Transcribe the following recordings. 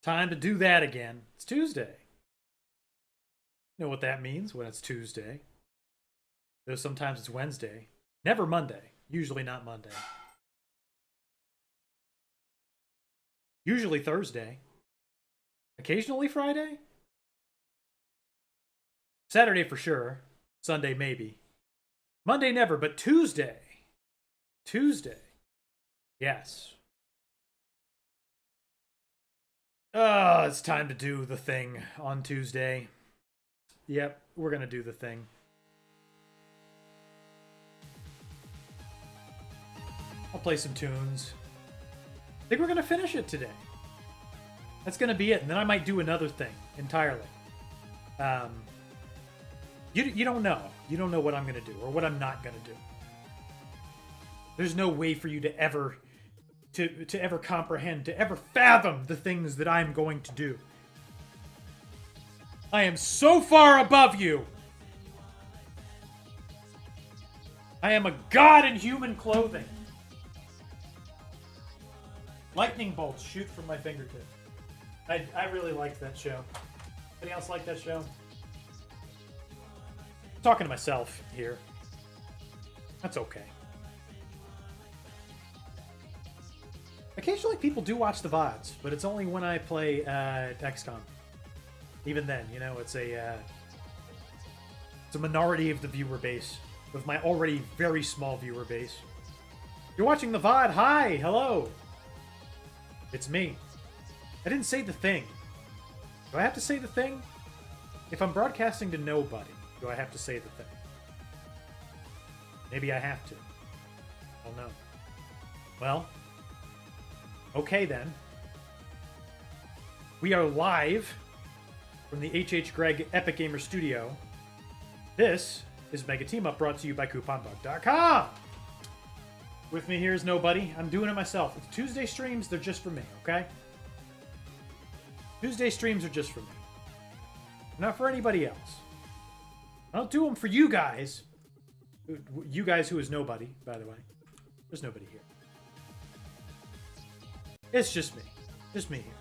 Time to do that again. It's Tuesday. You know what that means when it's Tuesday. Though sometimes it's Wednesday. Never Monday. Usually not Monday. Usually Thursday. Occasionally Friday. Saturday for sure. Sunday maybe. Monday never, but Tuesday. Tuesday. Yes. It's time to do the thing on Tuesday. Yep, we're gonna do the thing. I'll play some tunes. I think we're gonna finish it today. That's gonna be it, and then I might do another thing entirely. You don't know. You don't know what I'm gonna do or what I'm not gonna do. There's no way for you to ever ever comprehend, to ever fathom the things that I'm going to do. I am so far above you. I am a god in human clothing. Lightning bolts shoot from my fingertips. I really liked that show. Anybody else like that show? I'm talking to myself here. That's okay. Occasionally people do watch the VODs, but it's only when I play XCOM. Even then, you know, it's a minority of the viewer base, with my already very small viewer base. You're watching the VOD. Hi, hello. It's me. I didn't say the thing. Do I have to say the thing? If I'm broadcasting to nobody, do I have to say the thing? Maybe I have to. I don't know. Well, okay then. We are live from the HH Greg Epic Gamer Studio. This is Mega Team Up, brought to you by CouponBug.com. With me here is nobody. I'm doing it myself. It's Tuesday streams, they're just for me, okay? Tuesday streams are just for me. Not for anybody else. I don't do them for you guys. You guys who is nobody, by the way. There's nobody here. It's just me. Just me here.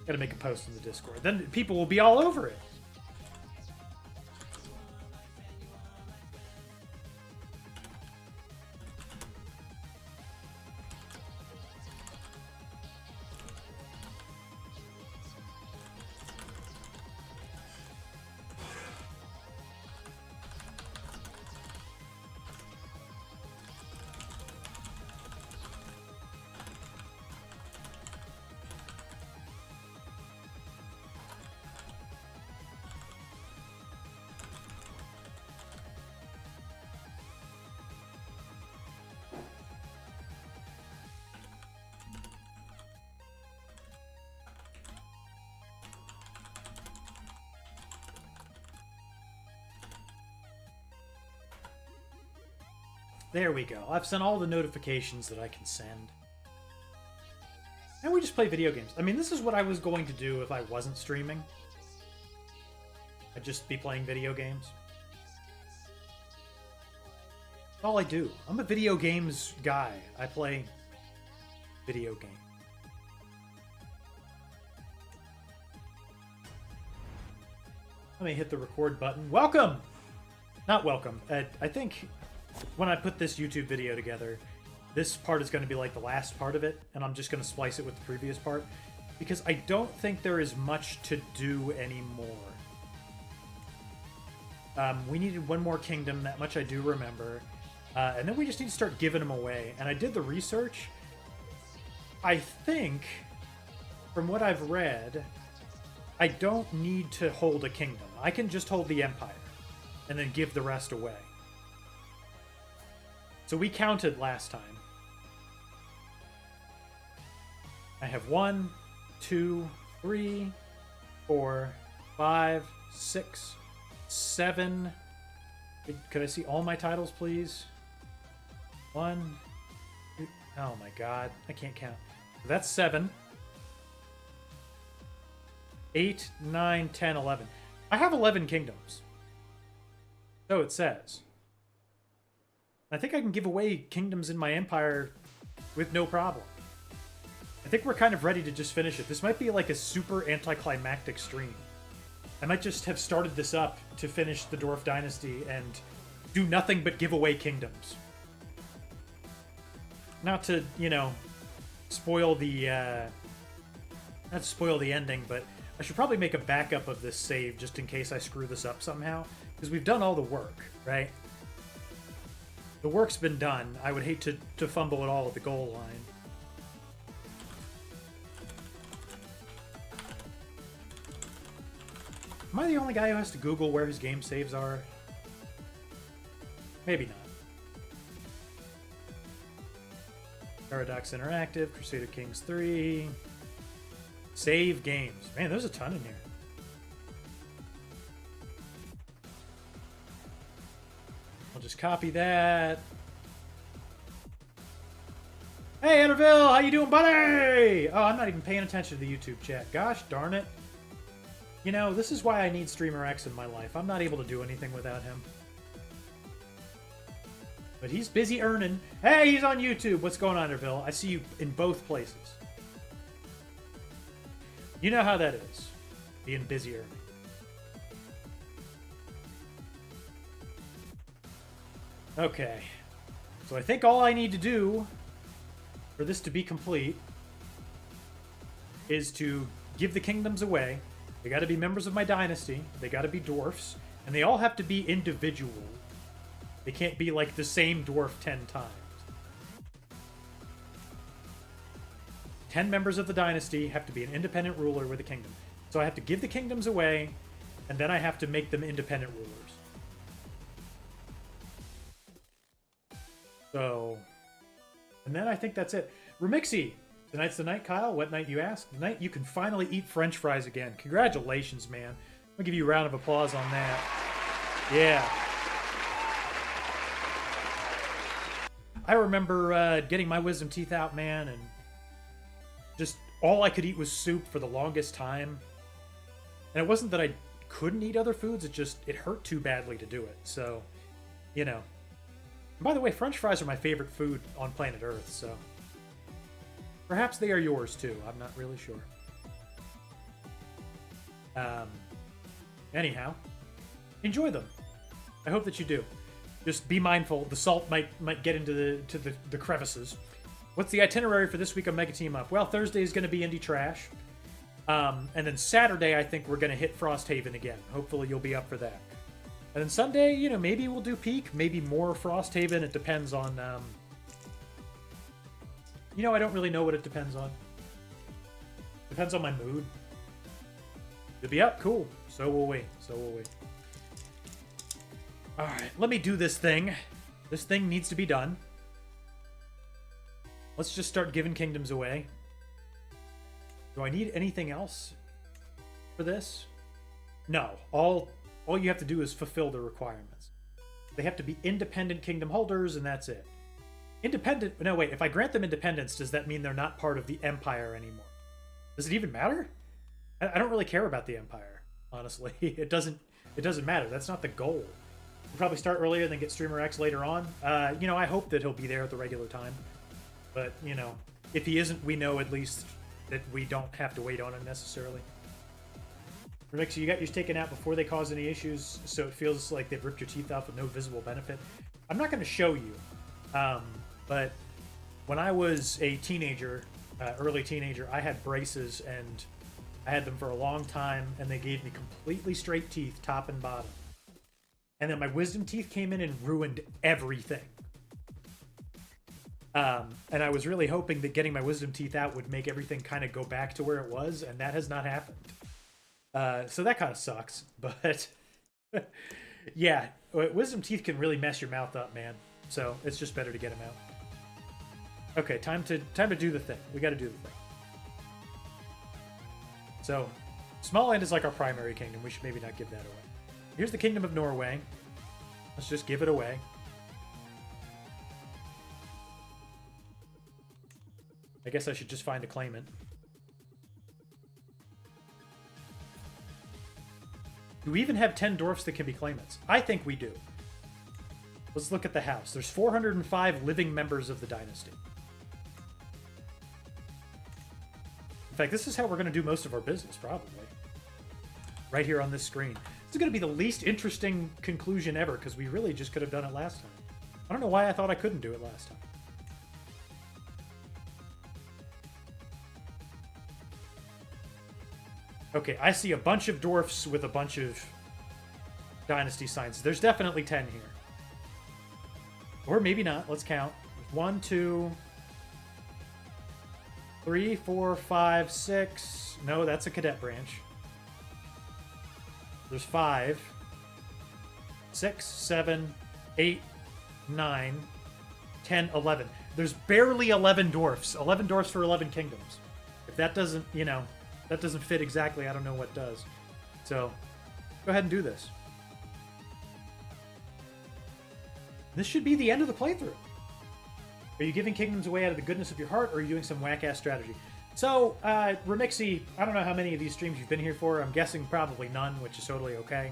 Gotta make a post in the Discord. Then people will be all over it. There we go. I've sent all the notifications that I can send. And we just play video games. I mean, this is what I was going to do if I wasn't streaming. I'd just be playing video games. That's all I do. I'm a video games guy. I play video games. Let me hit the record button. Welcome! Not welcome. I think when I put this YouTube video together, this part is going to be like the last part of it, and I'm just going to splice it with the previous part, because I don't think there is much to do anymore. We needed one more kingdom, that much I do remember, and then we just need to start giving them away. And I did the research. I think, from what I've read, I don't need to hold a kingdom. I can just hold the empire, and then give the rest away. So we counted last time. I have 1, 2, 3, 4, 5, 6, 7. Could I see all my titles, please? 1. 2, oh my god, I can't count. That's 7. 8, 9, 10, 11. I have 11 kingdoms. So it says. I think I can give away kingdoms in my empire with no problem. I think we're kind of ready to just finish it. This might be like a super anticlimactic stream. I might just have started this up to finish the Dwarf Dynasty and do nothing but give away kingdoms. Not to, you know, spoil the, not to spoil the ending, but I should probably make a backup of this save just in case I screw this up somehow. Because we've done all the work, right? The work's been done. I would hate to fumble it all at the goal line. Am I the only guy who has to Google where his game saves are? Maybe not. Paradox Interactive, Crusader Kings 3. Save games. Man, there's a ton in here. I'll just copy that. Hey, Ederville, how you doing, buddy? Oh, I'm not even paying attention to the YouTube chat. Gosh darn it. You know, this is why I need Streamer X in my life. I'm not able to do anything without him. But he's busy earning. Hey, he's on YouTube. What's going on, Ederville? I see you in both places. You know how that is, being busy earning. Okay. So I think all I need to do for this to be complete is to give the kingdoms away. They got to be members of my dynasty. They got to be dwarfs. And they all have to be individual. They can't be like the same dwarf 10 times. 10 members of the dynasty have to be an independent ruler with a kingdom. So I have to give the kingdoms away, and then I have to make them independent rulers. So, and then I think that's it. Remixie! Tonight's the night, Kyle. What night, you ask? The night you can finally eat French fries again. Congratulations, man. I'll give you a round of applause on that. Yeah. I remember getting my wisdom teeth out, man, and just all I could eat was soup for the longest time. And it wasn't that I couldn't eat other foods, it hurt too badly to do it. So, you know. And by the way, French fries are my favorite food on planet Earth, so perhaps they are yours too. I'm not really sure. Anyhow, enjoy them. I hope that you do. Just be mindful. The salt might get into the crevices. What's the itinerary for this week on Mega Team Up? Well, Thursday is going to be Indie Trash. And then Saturday, I think we're going to hit Frosthaven again. Hopefully you'll be up for that. And then Sunday, you know, maybe we'll do Peak. Maybe more Frosthaven. It depends on... You know, I don't really know what it depends on. Depends on my mood. It'll be up. Cool. So will we. So will we. Alright, let me do this thing. This thing needs to be done. Let's just start giving kingdoms away. Do I need anything else for this? No. All you have to do is fulfill the requirements. They have to be independent kingdom holders, and that's it. Independent... No, wait. If I grant them independence, does that mean they're not part of the Empire anymore? Does it even matter? I don't really care about the Empire, honestly. It doesn't matter. That's not the goal. We'll probably start earlier, then get Streamer X later on. You know, I hope that he'll be there at the regular time. But, you know, if he isn't, we know at least that we don't have to wait on him necessarily. Remixer, you got yours taken out before they cause any issues, so it feels like they've ripped your teeth off with no visible benefit. I'm not going to show you, but when I was a teenager, early teenager, I had braces, and I had them for a long time, and they gave me completely straight teeth, top and bottom. And then my wisdom teeth came in and ruined everything. And I was really hoping that getting my wisdom teeth out would make everything kind of go back to where it was, and that has not happened. So that kind of sucks, but yeah, wisdom teeth can really mess your mouth up, man. So it's just better to get them out. Okay, time to do the thing. We got to do the thing. So, Smallland is like our primary kingdom. We should maybe not give that away. Here's the Kingdom of Norway. Let's just give it away. I guess I should just find a claimant. Do we even have 10 dwarfs that can be claimants? I think we do. Let's look at the house. There's 405 living members of the dynasty. In fact, this is how we're going to do most of our business, probably. Right here on this screen. This is going to be the least interesting conclusion ever, because we really just could have done it last time. I don't know why I thought I couldn't do it last time. Okay, I see a bunch of dwarfs with a bunch of dynasty signs. There's definitely 10 here. Or maybe not. Let's count. 1, 2, 3, 4, 5, 6. No, that's a cadet branch. There's 5, 6, 7, 8, 9, 10, 11. There's barely 11 dwarfs. 11 dwarfs for 11 kingdoms. If that doesn't, you know, that doesn't fit exactly, I don't know what does. So, go ahead and do this. This should be the end of the playthrough. Are you giving kingdoms away out of the goodness of your heart, or are you doing some whack-ass strategy? So, Remixie, I don't know how many of these streams you've been here for. I'm guessing probably none, which is totally okay.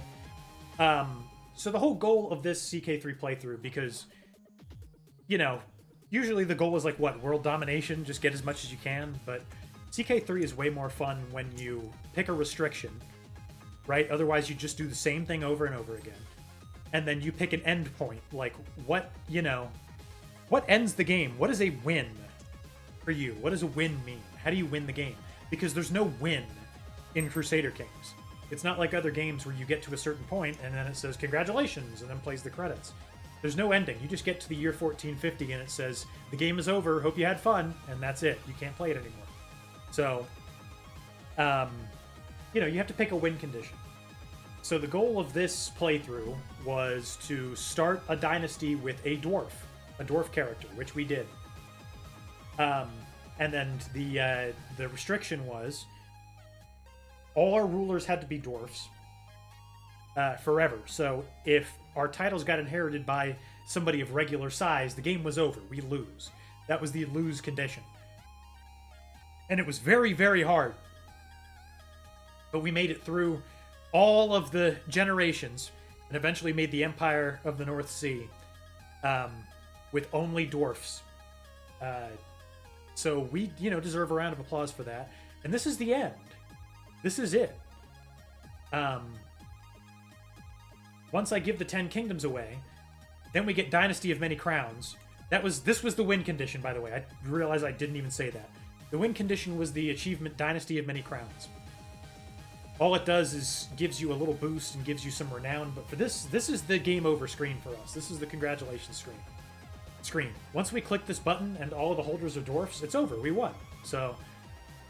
So the whole goal of this CK3 playthrough, because, you know, usually the goal is like, what, world domination? Just get as much as you can, but CK3 is way more fun when you pick a restriction, right? Otherwise, you just do the same thing over and over again. And then you pick an end point, like, what, you know, what ends the game? What is a win for you? What does a win mean? How do you win the game? Because there's no win in Crusader Kings. It's not like other games where you get to a certain point and then it says, congratulations, and then plays the credits. There's no ending. You just get to the year 1450 and it says, the game is over, hope you had fun, and that's it. You can't play it anymore. So, you know, you have to pick a win condition. So the goal of this playthrough was to start a dynasty with a dwarf character, which we did. And then the restriction was all our rulers had to be dwarfs forever. So if our titles got inherited by somebody of regular size, the game was over. We lose. That was the lose condition. And it was very, very hard. But we made it through all of the generations and eventually made the Empire of the North Sea with only dwarfs. So we, you know, deserve a round of applause for that. And this is the end. This is it. Once I give the 10 kingdoms away, then we get Dynasty of Many Crowns. This was the win condition, by the way. I realize I didn't even say that. The win condition was the achievement Dynasty of Many Crowns. All it does is gives you a little boost and gives you some renown, but for this is the game over screen for us. This is the congratulations screen. Once we click this button and all of the holders are dwarfs, it's over. We won. So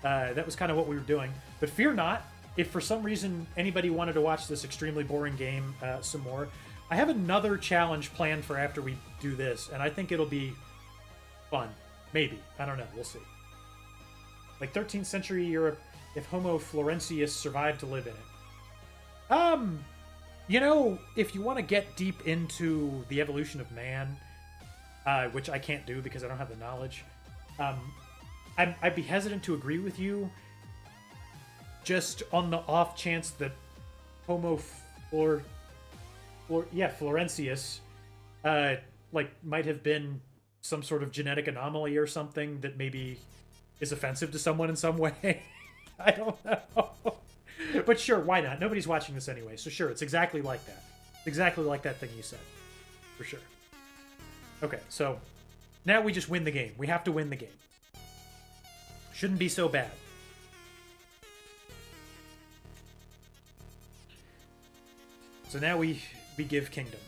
that was kind of what we were doing. But fear not, if for some reason anybody wanted to watch this extremely boring game some more, I have another challenge planned for after we do this, and I think it'll be fun. Maybe. I don't know. We'll see. Like 13th century Europe, if Homo floresiensis survived to live in it. You know, if you want to get deep into the evolution of man, which I can't do because I don't have the knowledge, I'd be hesitant to agree with you, just on the off chance that Homo floresiensis, like, might have been some sort of genetic anomaly or something that maybe is offensive to someone in some way. I don't know. But sure, why not? Nobody's watching this anyway, so sure, it's exactly like that. It's exactly like that thing you said. For sure. Okay, so now we just win the game. We have to win the game. Shouldn't be so bad. So now we give kingdom.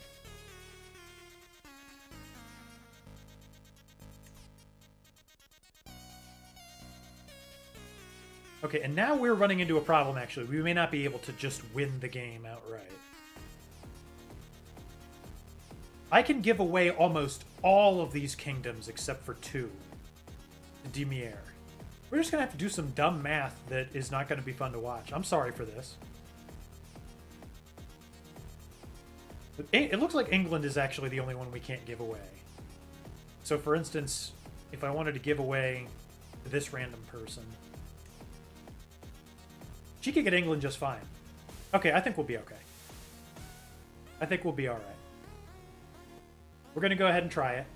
Okay, and now we're running into a problem, actually. We may not be able to just win the game outright. I can give away almost all of these kingdoms except for 2 to Demier. We're just going to have to do some dumb math that is not going to be fun to watch. I'm sorry for this. But it looks like England is actually the only one we can't give away. So, for instance, if I wanted to give away to this random person, she could get England just fine. Okay, I think we'll be okay. I think we'll be alright. We're going to go ahead and try it.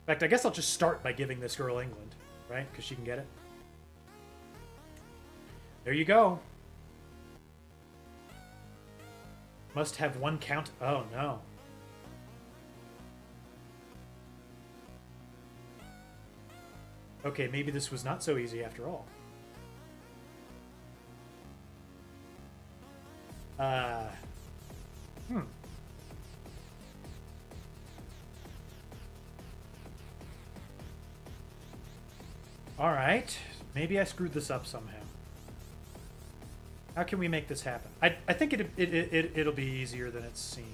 In fact, I guess I'll just start by giving this girl England. right? Because she can get it. There you go. Must have one count. Oh, no. Okay, maybe this was not so easy after all. Alright. Maybe I screwed this up somehow. How can we make this happen? I think it'll be easier than it seems.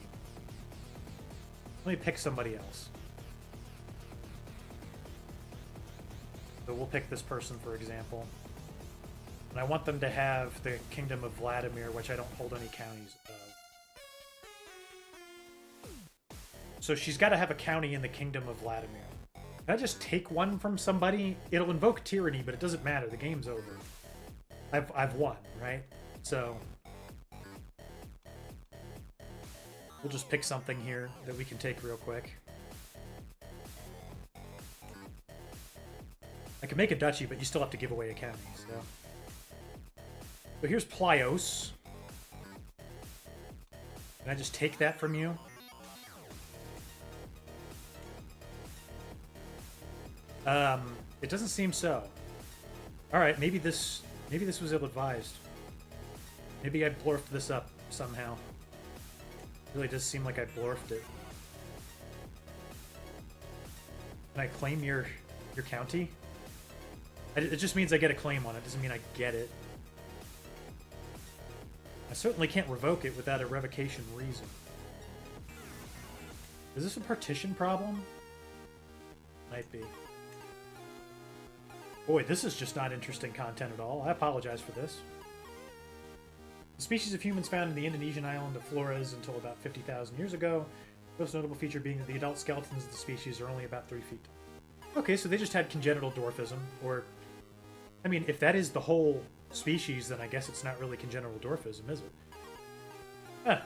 Let me pick somebody else. So we'll pick this person, for example. And I want them to have the Kingdom of Vladimir, which I don't hold any counties of. So she's got to have a county in the Kingdom of Vladimir. Can I just take one from somebody? It'll invoke tyranny, but it doesn't matter. The game's over. I've won, right? So we'll just pick something here that we can take real quick. I can make a duchy, but you still have to give away a county, so. So here's Plios. Can I just take that from you? It doesn't seem so. Alright, maybe this was ill-advised. Maybe I blorfed this up somehow. It really does seem like I blorfed it. Can I claim your county? It just means I get a claim on it. It doesn't mean I get it. I certainly can't revoke it without a revocation reason. Is this a partition problem? Might be. Boy, this is just not interesting content at all. I apologize for this. The species of humans found in the Indonesian island of Flores until about 50,000 years ago. Most notable feature being that the adult skeletons of the species are only about 3 feet. Okay, so they just had congenital dwarfism, or... I mean, if that is the whole species, then I guess it's not really congenital dwarfism, is it? Huh.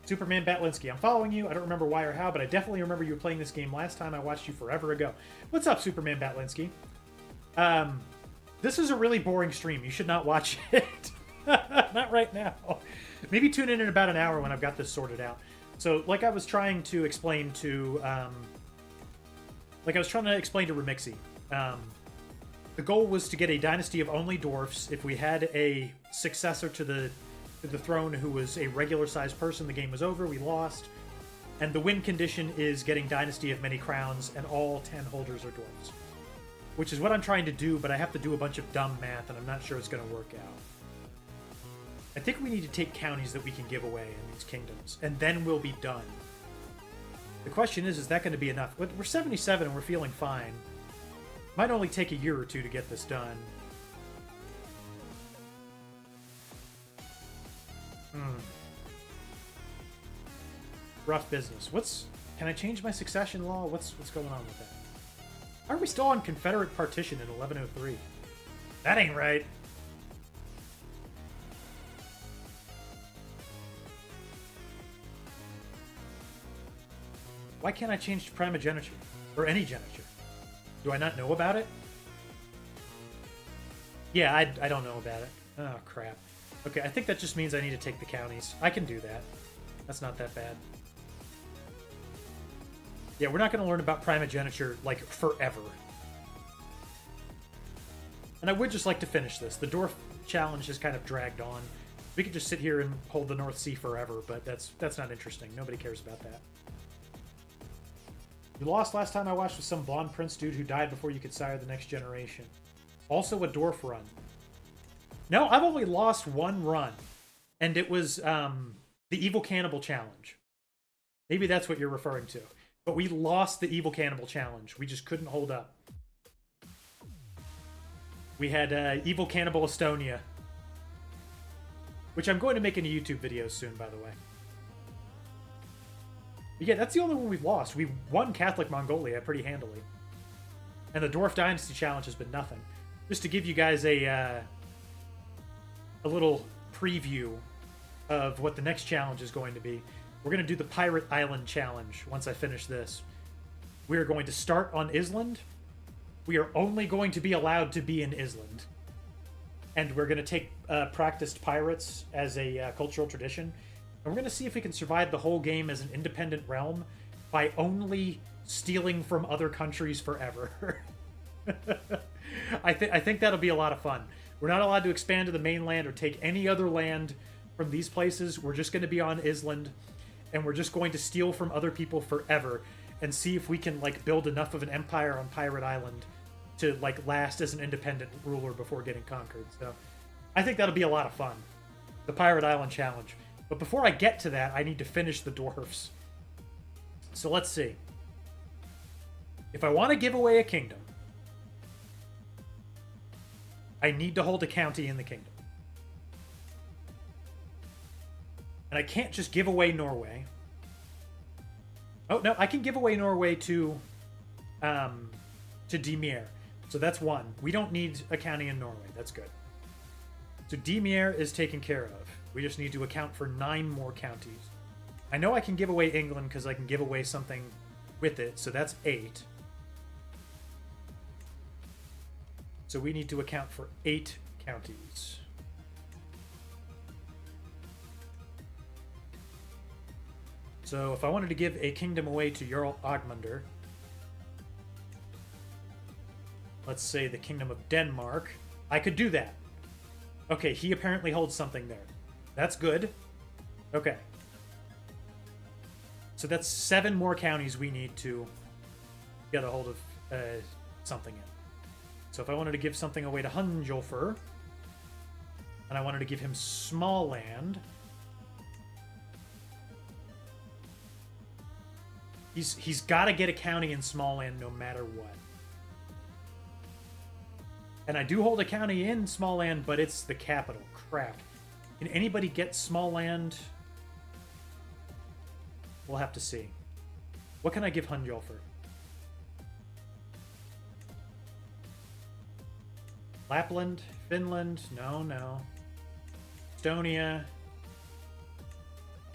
Superman Batlinsky, I'm following you. I don't remember why or how, but I definitely remember you were playing this game last time I watched you forever ago. What's up, Superman Batlinsky? This is a really boring stream. You should not watch it. Not right now. Maybe tune in about an hour when I've got this sorted out. So, like I was trying to explain to... Remixie, the goal was to get a dynasty of only dwarfs. If we had a successor to the throne who was a regular-sized person, the game was over, we lost. And the win condition is getting dynasty of many crowns, and all 10 holders are dwarfs. Which is what I'm trying to do, but I have to do a bunch of dumb math, and I'm not sure it's going to work out. I think we need to take counties that we can give away in these kingdoms, and then we'll be done. The question is that going to be enough? We're 77 and we're feeling fine. Might only take a year or two to get this done. Rough business. Can I change my succession law? What's going on with that? How are we still on Confederate partition in 1103? That ain't right. Why can't I change to primogeniture? Or any geniture? Do I not know about it? Yeah, I don't know about it. Oh, crap. Okay, I think that just means I need to take the counties. I can do that. That's not that bad. Yeah, we're not going to learn about primogeniture, like, forever. And I would just like to finish this. The Dwarf challenge has kind of dragged on. We could just sit here and hold the North Sea forever, but that's not interesting. Nobody cares about that. You lost last time I watched with some blonde prince dude who died before you could sire the next generation. Also a Dwarf run. No, I've only lost one run. And it was the Evil Cannibal Challenge. Maybe that's what you're referring to. But we lost the Evil Cannibal Challenge. We just couldn't hold up. We had Evil Cannibal Estonia. Which I'm going to make into YouTube videos soon, by the way. But yeah, that's the only one we've lost. We won Catholic Mongolia pretty handily. And the Dwarf Dynasty Challenge has been nothing. Just to give you guys a little preview of what the next challenge is going to be. We're going to do the Pirate Island Challenge once I finish this. We are going to start on Island. We are only going to be allowed to be in Island. And we're going to take practiced pirates as a cultural tradition. And we're going to see if we can survive the whole game as an independent realm by only stealing from other countries forever. I think that'll be a lot of fun. We're not allowed to expand to the mainland or take any other land from these places. We're just going to be on Island, and we're just going to steal from other people forever and see if we can like build enough of an empire on Pirate Island to like last as an independent ruler before getting conquered. So I think that'll be a lot of fun. The Pirate Island Challenge. But before I get to that, I need to finish the Dwarfs. So let's see. If I want to give away a kingdom, I need to hold a county in the kingdom. And I can't just give away Norway. Oh, no, I can give away Norway to Dimir. So that's one. We don't need a county in Norway. That's good. So Dimir is taken care of. We just need to account for 9 more counties. I know I can give away England because I can give away something with it. So that's 8. So we need to account for 8 counties. So if I wanted to give a kingdom away to Jarl Agmundur, let's say the Kingdom of Denmark, I could do that. Okay, he apparently holds something there. That's good. Okay. So that's 7 more counties we need to get a hold of something in. So if I wanted to give something away to Hunjolfur, and I wanted to give him small land, he's got to get a county in small land no matter what. And I do hold a county in small land, but it's the capital. Crap. Can anybody get small land? We'll have to see. What can I give Hunjolfur? Lapland? Finland? No. Estonia.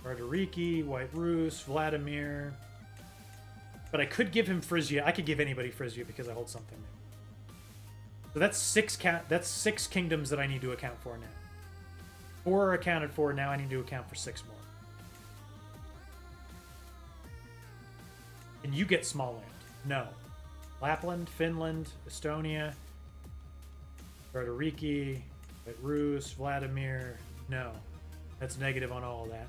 Roderiki, White Rus, Vladimir. But I could give him Frisia. I could give anybody Frisia because I hold something there. So that's 6 kingdoms that I need to account for now. 4 are accounted for. Now I need to account for 6 more. And you get small land. No. Lapland, Finland, Estonia, Roderiki, White Rus, Vladimir. No. That's negative on all of that.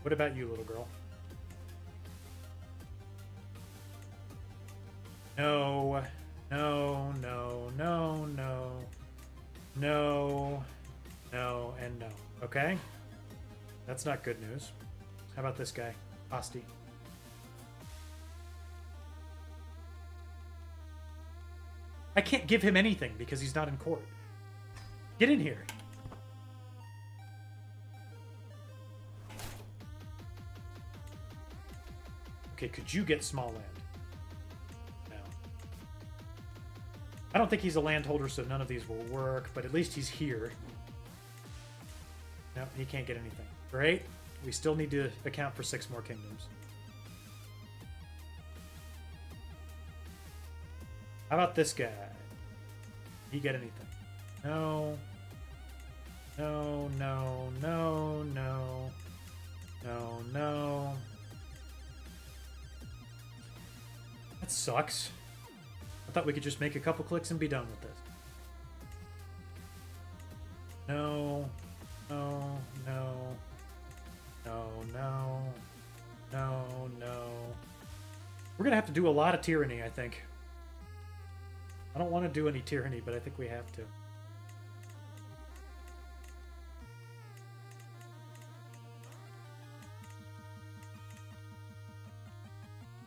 What about you, little girl? No, and no. Okay? That's not good news. How about this guy? Asti. I can't give him anything because he's not in court. Get in here. Okay, could you get small land? I don't think he's a landholder, so none of these will work, but at least he's here. No, he can't get anything. Great. We still need to account for 6 more kingdoms. How about this guy? He get anything? No. No. That sucks. I thought we could just make a couple clicks and be done with this. No. We're gonna have to do a lot of tyranny, I think. I don't want to do any tyranny, but I think we have to.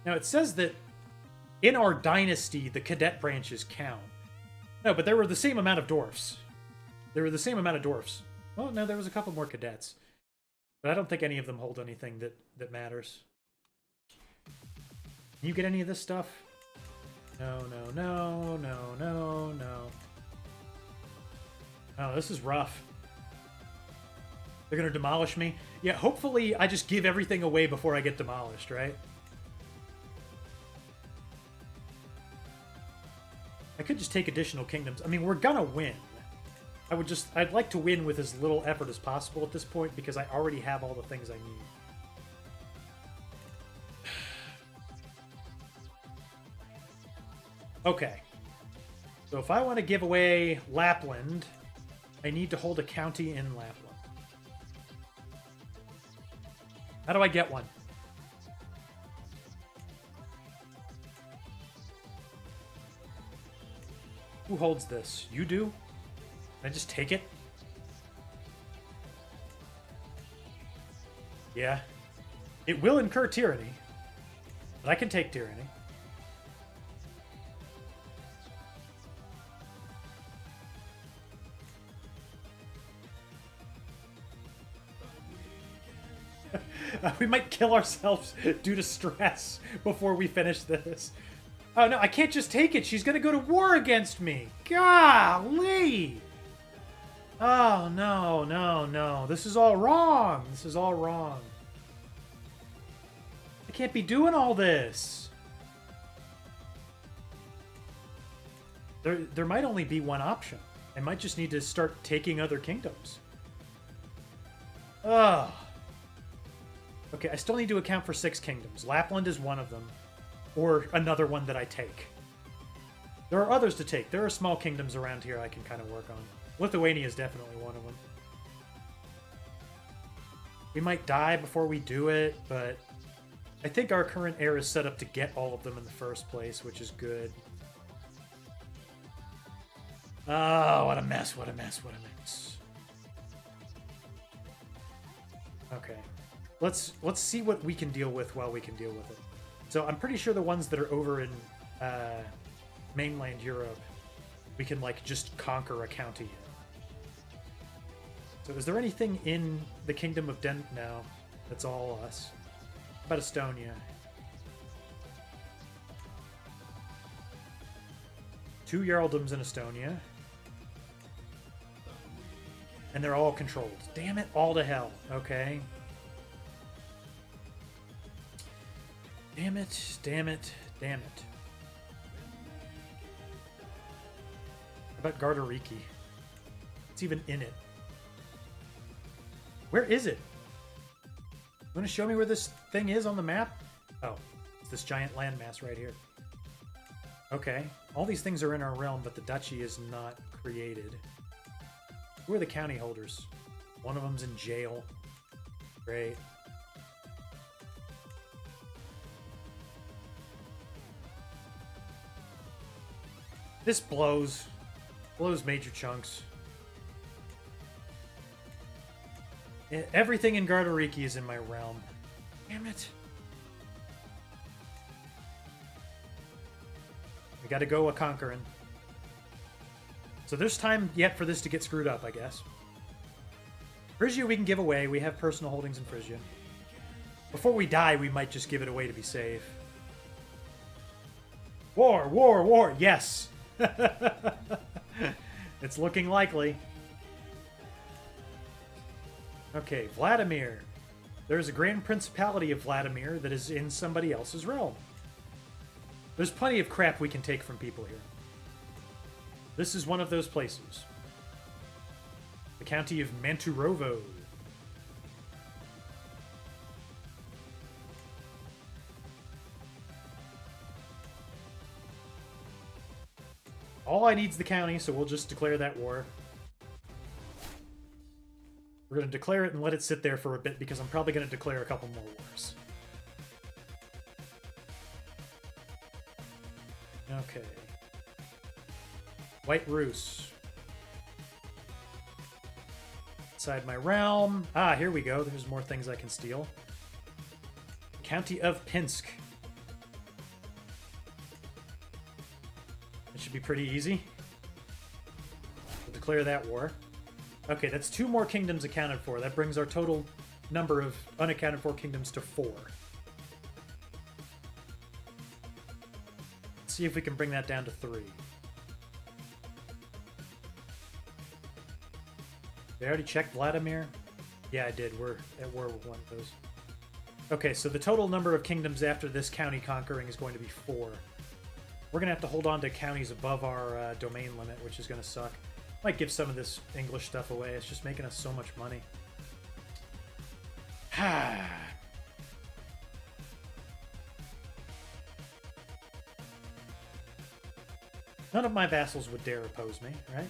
Now it says that in our dynasty, the cadet branches count. No, but there were the same amount of dwarfs. Well, no, there was a couple more cadets. But I don't think any of them hold anything that matters. Can you get any of this stuff? No. Oh, this is rough. They're gonna demolish me. Yeah, hopefully I just give everything away before I get demolished, right? I could just take additional kingdoms. I mean, we're gonna win. I'd like to win with as little effort as possible at this point because I already have all the things I need. Okay. So if I want to give away Lapland, I need to hold a county in Lapland. How do I get one? Who holds this? You do? Can I just take it? Yeah. It will incur tyranny, but I can take tyranny. We might kill ourselves due to stress before we finish this. Oh no, I can't just take it. She's gonna go to war against me. Golly! Oh no, no, no. This is all wrong. This is all wrong. I can't be doing all this. There might only be one option. I might just need to start taking other kingdoms. Ugh. Okay, I still need to account for 6 kingdoms. Lapland is one of them. Or another one that I take. There are others to take. There are small kingdoms around here I can kind of work on. Lithuania is definitely one of them. We might die before we do it, but I think our current heir is set up to get all of them in the first place, which is good. Oh, what a mess, what a mess, what a mess. Okay. Let's see what we can deal with while we can deal with it. So I'm pretty sure the ones that are over in mainland Europe, we can like just conquer a county. So is there anything in the Kingdom of No, that's all us. How about Estonia? 2 Jarldoms in Estonia. And they're all controlled. Damn it, all to hell. Okay. Damn it, damn it, damn it. How about Gardariki? It's even in it. Where is it? You want to show me where this thing is on the map? Oh, it's this giant landmass right here. Okay. All these things are in our realm, but the duchy is not created. Who are the county holders? One of them's in jail. Great. This blows. Blows major chunks. Everything in Gardariki is in my realm. Damn it. We gotta go a-conquerin'. So there's time yet for this to get screwed up, I guess. Frisia we can give away. We have personal holdings in Frisia. Before we die, we might just give it away to be safe. War, war, war. Yes. It's looking likely. Okay, Vladimir. There's a Grand Principality of Vladimir that is in somebody else's realm. There's plenty of crap we can take from people here. This is one of those places. The county of Manturovo. All I need is the county, so we'll just declare that war. We're going to declare it and let it sit there for a bit because I'm probably going to declare a couple more wars. Okay. White Rus. Inside my realm. Ah, here we go. There's more things I can steal. County of Pinsk. It should be pretty easy. We'll declare that war. Okay, that's 2 more kingdoms accounted for. That brings our total number of unaccounted for kingdoms to 4. Let's see if we can bring that down to 3. We already checked Vladimir. Yeah, I did. We're at war with one of those. Okay, so the total number of kingdoms after this county conquering is going to be 4. We're going to have to hold on to counties above our domain limit, which is going to suck. Might give some of this English stuff away. It's just making us so much money. None of my vassals would dare oppose me, right?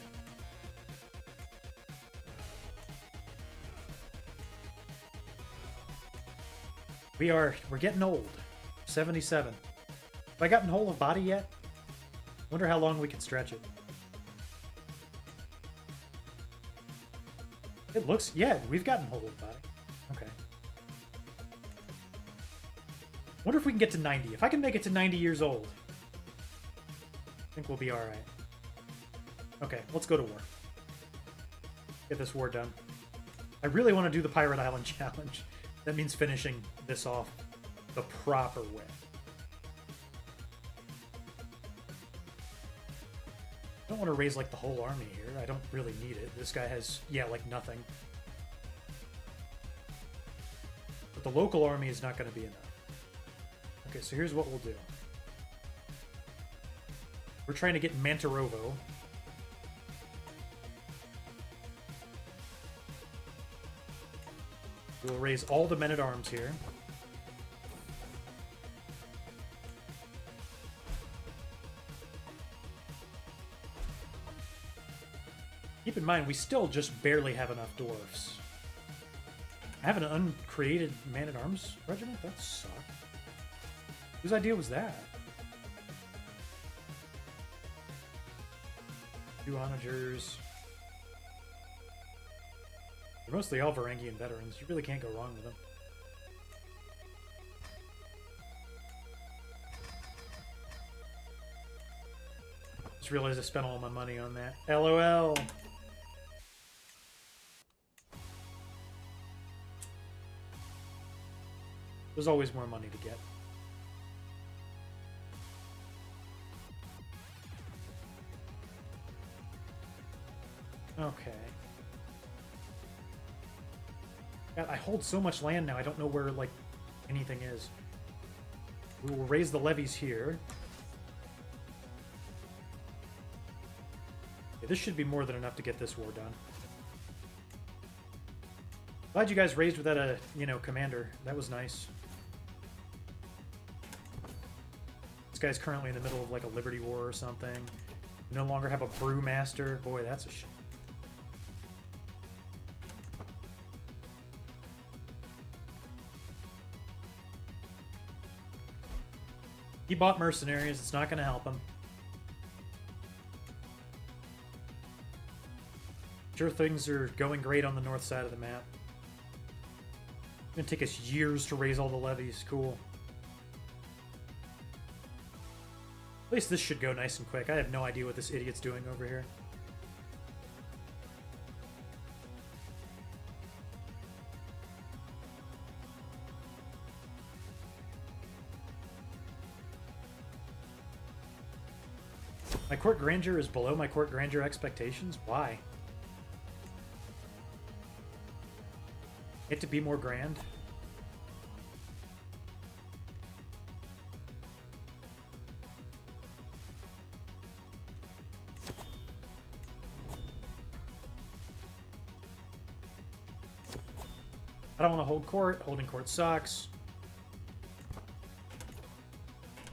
We're getting old. 77. Have I gotten whole of body yet? Wonder how long we can stretch it. It looks, yeah, we've gotten whole of body. Okay. Wonder if we can get to 90. If I can make it to 90 years old, I think we'll be alright. Okay, let's go to war. Get this war done. I really want to do the Pirate Island Challenge. That means finishing this off the proper way. I don't want to raise, like, the whole army here. I don't really need it. This guy has, yeah, like, nothing. But the local army is not going to be enough. Okay, so here's what we'll do. We're trying to get Mantarovo. We'll raise all the men-at-arms here. Keep in mind, we still just barely have enough dwarfs. I have an uncreated man-at-arms regiment? That sucks. Whose idea was that? 2 onagers. They're mostly all Varangian veterans. You really can't go wrong with them. Just realized I spent all my money on that. LOL! There's always more money to get. Okay. God, I hold so much land now, I don't know where, like, anything is. We will raise the levies here. Okay, this should be more than enough to get this war done. Glad you guys raised without a, you know, commander. That was nice. This guy's currently in the middle of, like, a Liberty War or something. We no longer have a brewmaster. Boy, that's a shame. He bought mercenaries. It's not going to help him. Sure, things are going great on the north side of the map. It's going to take us years to raise all the levies. Cool. At least this should go nice and quick. I have no idea what this idiot's doing over here. My court grandeur is below my court grandeur expectations? Why? Get to be more grand? I don't want to hold court. Holding court sucks.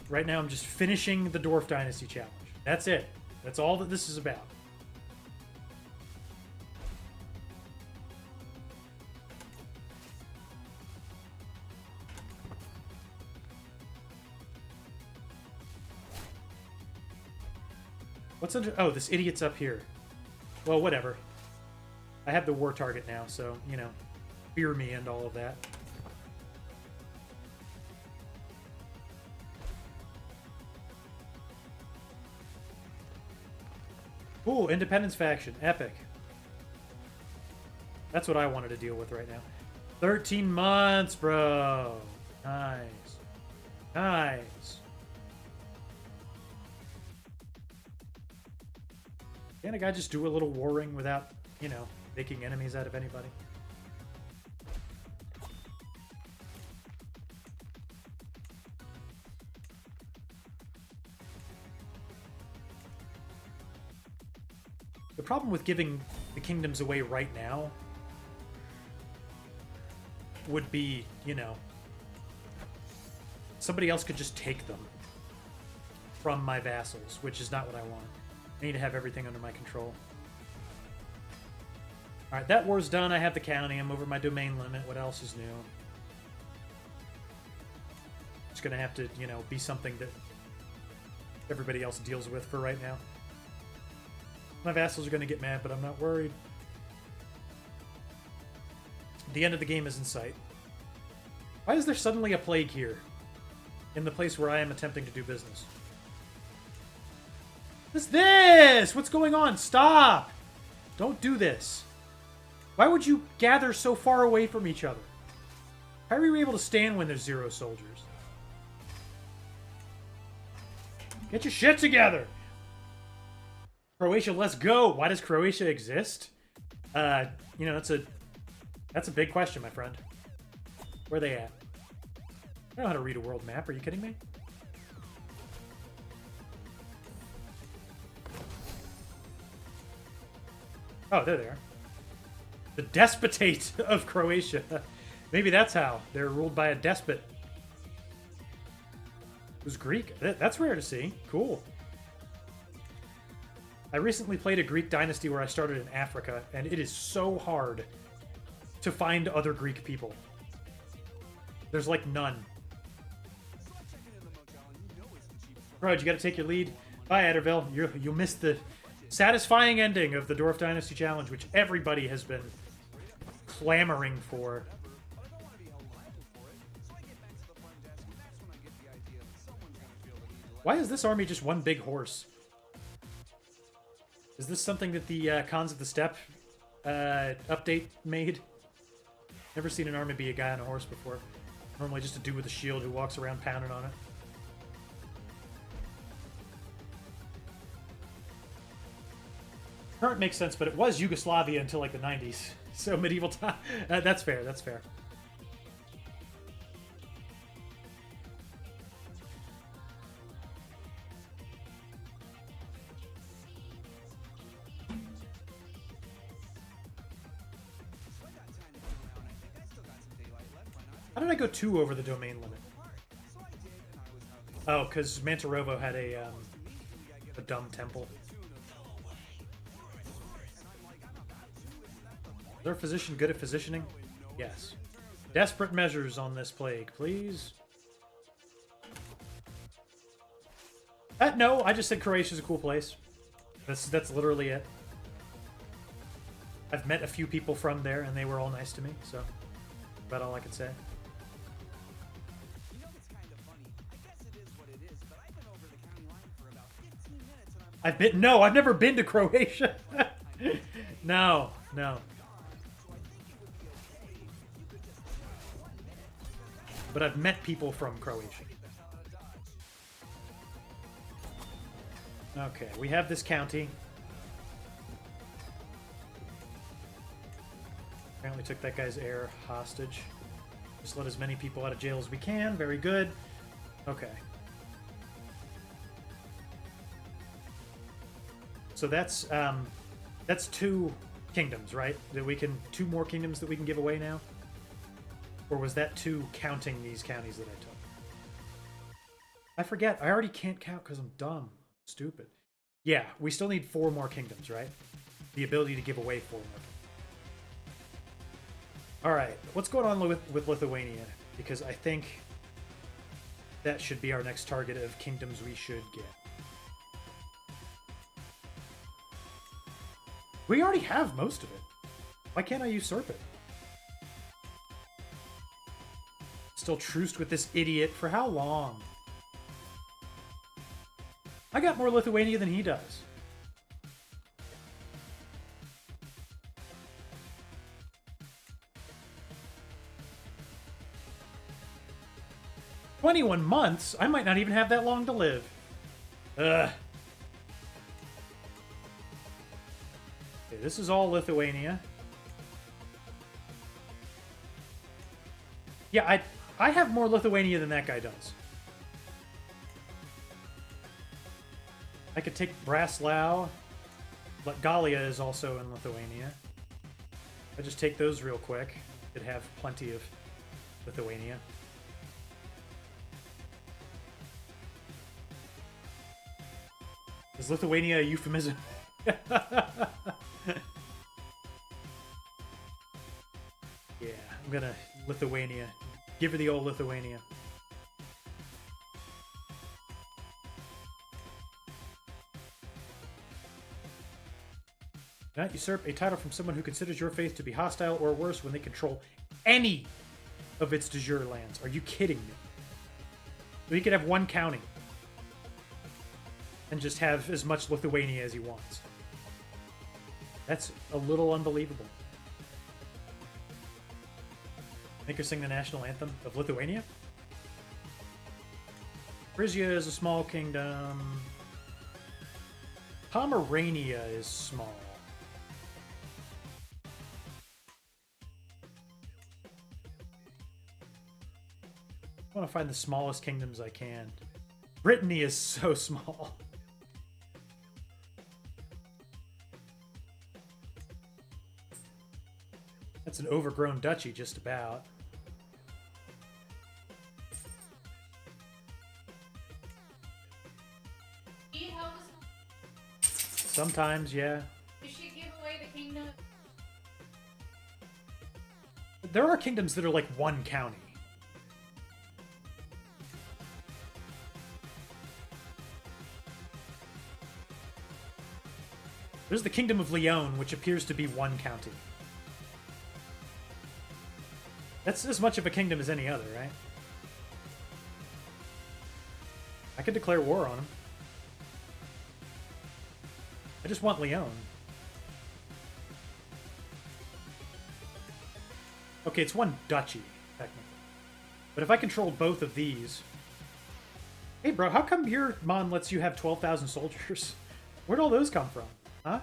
Right now I'm just finishing the Dwarf Dynasty challenge. That's it. That's all that this is about. What's under... Oh, this idiot's up here. Well, whatever. I have the war target now, so, you know, fear me and all of that. Ooh, Independence faction. Epic. That's what I wanted to deal with right now. 13 months, bro. Nice. Nice. Can't a guy just do a little warring without, you know, making enemies out of anybody? The problem with giving the kingdoms away right now would be, you know, somebody else could just take them from my vassals, which is not what I want. I need to have everything under my control. Alright, that war's done. I have the county. I'm over my domain limit. What else is new? It's gonna have to, you know, be something that everybody else deals with for right now. My vassals are gonna get mad, but I'm not worried. The end of the game is in sight. Why is there suddenly a plague here? In the place where I am attempting to do business. What's this? What's going on? Stop! Don't do this. Why would you gather so far away from each other? How are you able to stand when there's 0 soldiers? Get your shit together! Croatia, let's go! Why does Croatia exist? You know, that's a big question, my friend. Where are they at? I don't know how to read a world map. Are you kidding me? Oh, there they are. The despotate of Croatia. Maybe that's how. They're ruled by a despot. Who's Greek? That's rare to see. Cool. I recently played a Greek dynasty where I started in Africa, and it is so hard to find other Greek people. There's like none. Rog, you gotta take your lead. Bye, Adderville. You missed the satisfying ending of the Dwarf Dynasty Challenge, which everybody has been clamoring for. Why is this army just one big horse? Is this something that the Cons of the Steppe update made? Never seen an army be a guy on a horse before. Normally just a dude with a shield who walks around pounding on it. Current makes sense, but it was Yugoslavia until like the 90s. So medieval time. That's fair, that's fair. How did I go 2 over the domain limit? Oh, because Mantarovo had a dumb temple. Is our physician good at physicianing? Yes. Desperate measures on this plague, please. No, I just said Croatia's a cool place. That's literally it. I've met a few people from there, and they were all nice to me, so about all I could say. No, I've never been to Croatia. No. But I've met people from Croatia. Okay, we have this county. Apparently took that guy's heir hostage. Just let as many people out of jail as we can. Very good. Okay. So that's 2 kingdoms, right? That we can 2 more kingdoms that we can give away now? Or was that 2 counting these counties that I took? I forget. I already can't count because I'm dumb. Stupid. Yeah, we still need 4 more kingdoms, right? The ability to give away 4 more. Alright, what's going on with Lithuania? Because I think that should be our next target of kingdoms we should get. We already have most of it. Why can't I usurp it? Still truced with this idiot. For how long? I got more Lithuania than he does. "21 months? I might not even have that long to live." Ugh. Okay, this is all Lithuania. Yeah, I have more Lithuania than that guy does. I could take Braslau. But Gallia is also in Lithuania. I just take those real quick. Could have plenty of Lithuania. Is Lithuania a euphemism? Yeah, I'm gonna Lithuania. Give her the old Lithuania. Do not usurp a title from someone who considers your faith to be hostile or worse when they control any of its de jure lands. Are you kidding me? So he could have one county and just have as much Lithuania as he wants. That's a little unbelievable. Make her sing the national anthem of Lithuania? Frisia is a small kingdom. Pomerania is small. I want to find the smallest kingdoms I can. Brittany is so small. That's an overgrown duchy, just about. Sometimes, yeah. You should give away the kingdom. There are kingdoms that are like one county. There's the Kingdom of Leon, which appears to be one county. That's as much of a kingdom as any other, right? I could declare war on him. I just want Leon. Okay, it's one duchy, technically. But if I controlled both of these... Hey, bro, how come your Mon lets you have 12,000 soldiers? Where'd all those come from? Huh?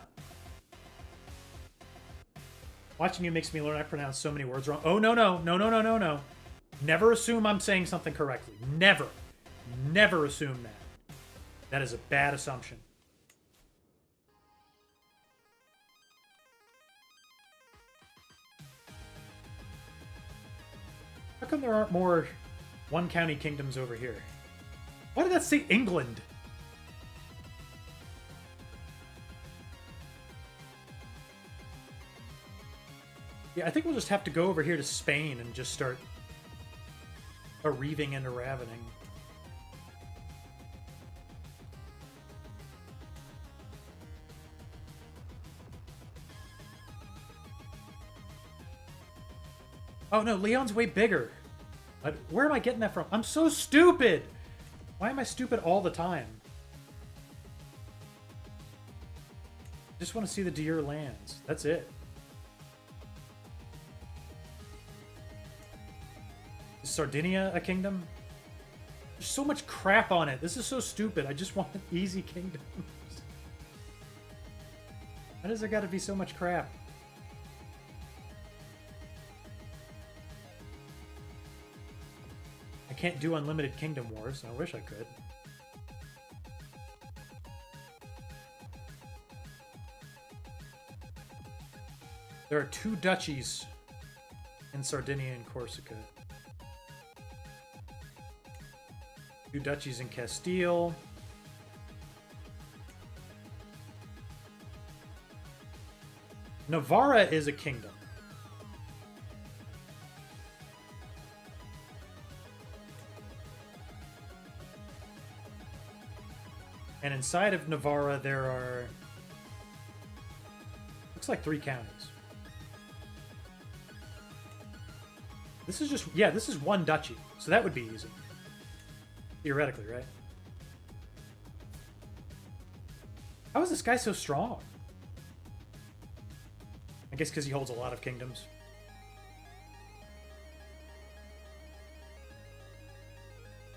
Watching you makes me learn I pronounce so many words wrong. Oh, no, no. No, no, no, no, no. Never assume I'm saying something correctly. Never. Never assume that. That is a bad assumption. How come there aren't more one-county kingdoms over here? Why did that say England? Yeah, I think we'll just have to go over here to Spain and just start reaving and ravening. Oh no, Leon's way bigger. But where am I getting that from? I'm so stupid! Why am I stupid all the time? I just want to see the de jure lands. That's it. Is Sardinia a kingdom? There's so much crap on it. This is so stupid. I just want easy kingdoms. Why does there gotta be so much crap? I can't do unlimited kingdom wars. I wish I could. There are 2 duchies in Sardinia and Corsica. 2 duchies in Castile. Navarra is a kingdom. And inside of Navarra there are... looks like 3 counties. This is just... yeah, this is 1 duchy. So that would be easy. Theoretically, right? How is this guy so strong? I guess because he holds a lot of kingdoms.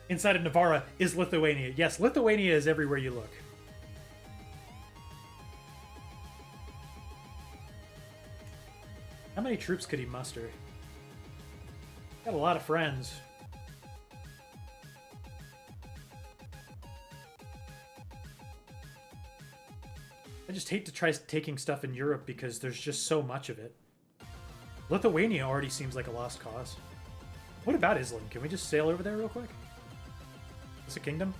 Inside of Navarra is Lithuania. Yes, Lithuania is everywhere you look. How many troops could he muster? Got a lot of friends. I just hate to try taking stuff in Europe because there's just so much of it. Lithuania already seems like a lost cause. What about Island? Can we just sail over there real quick? Is this a kingdom?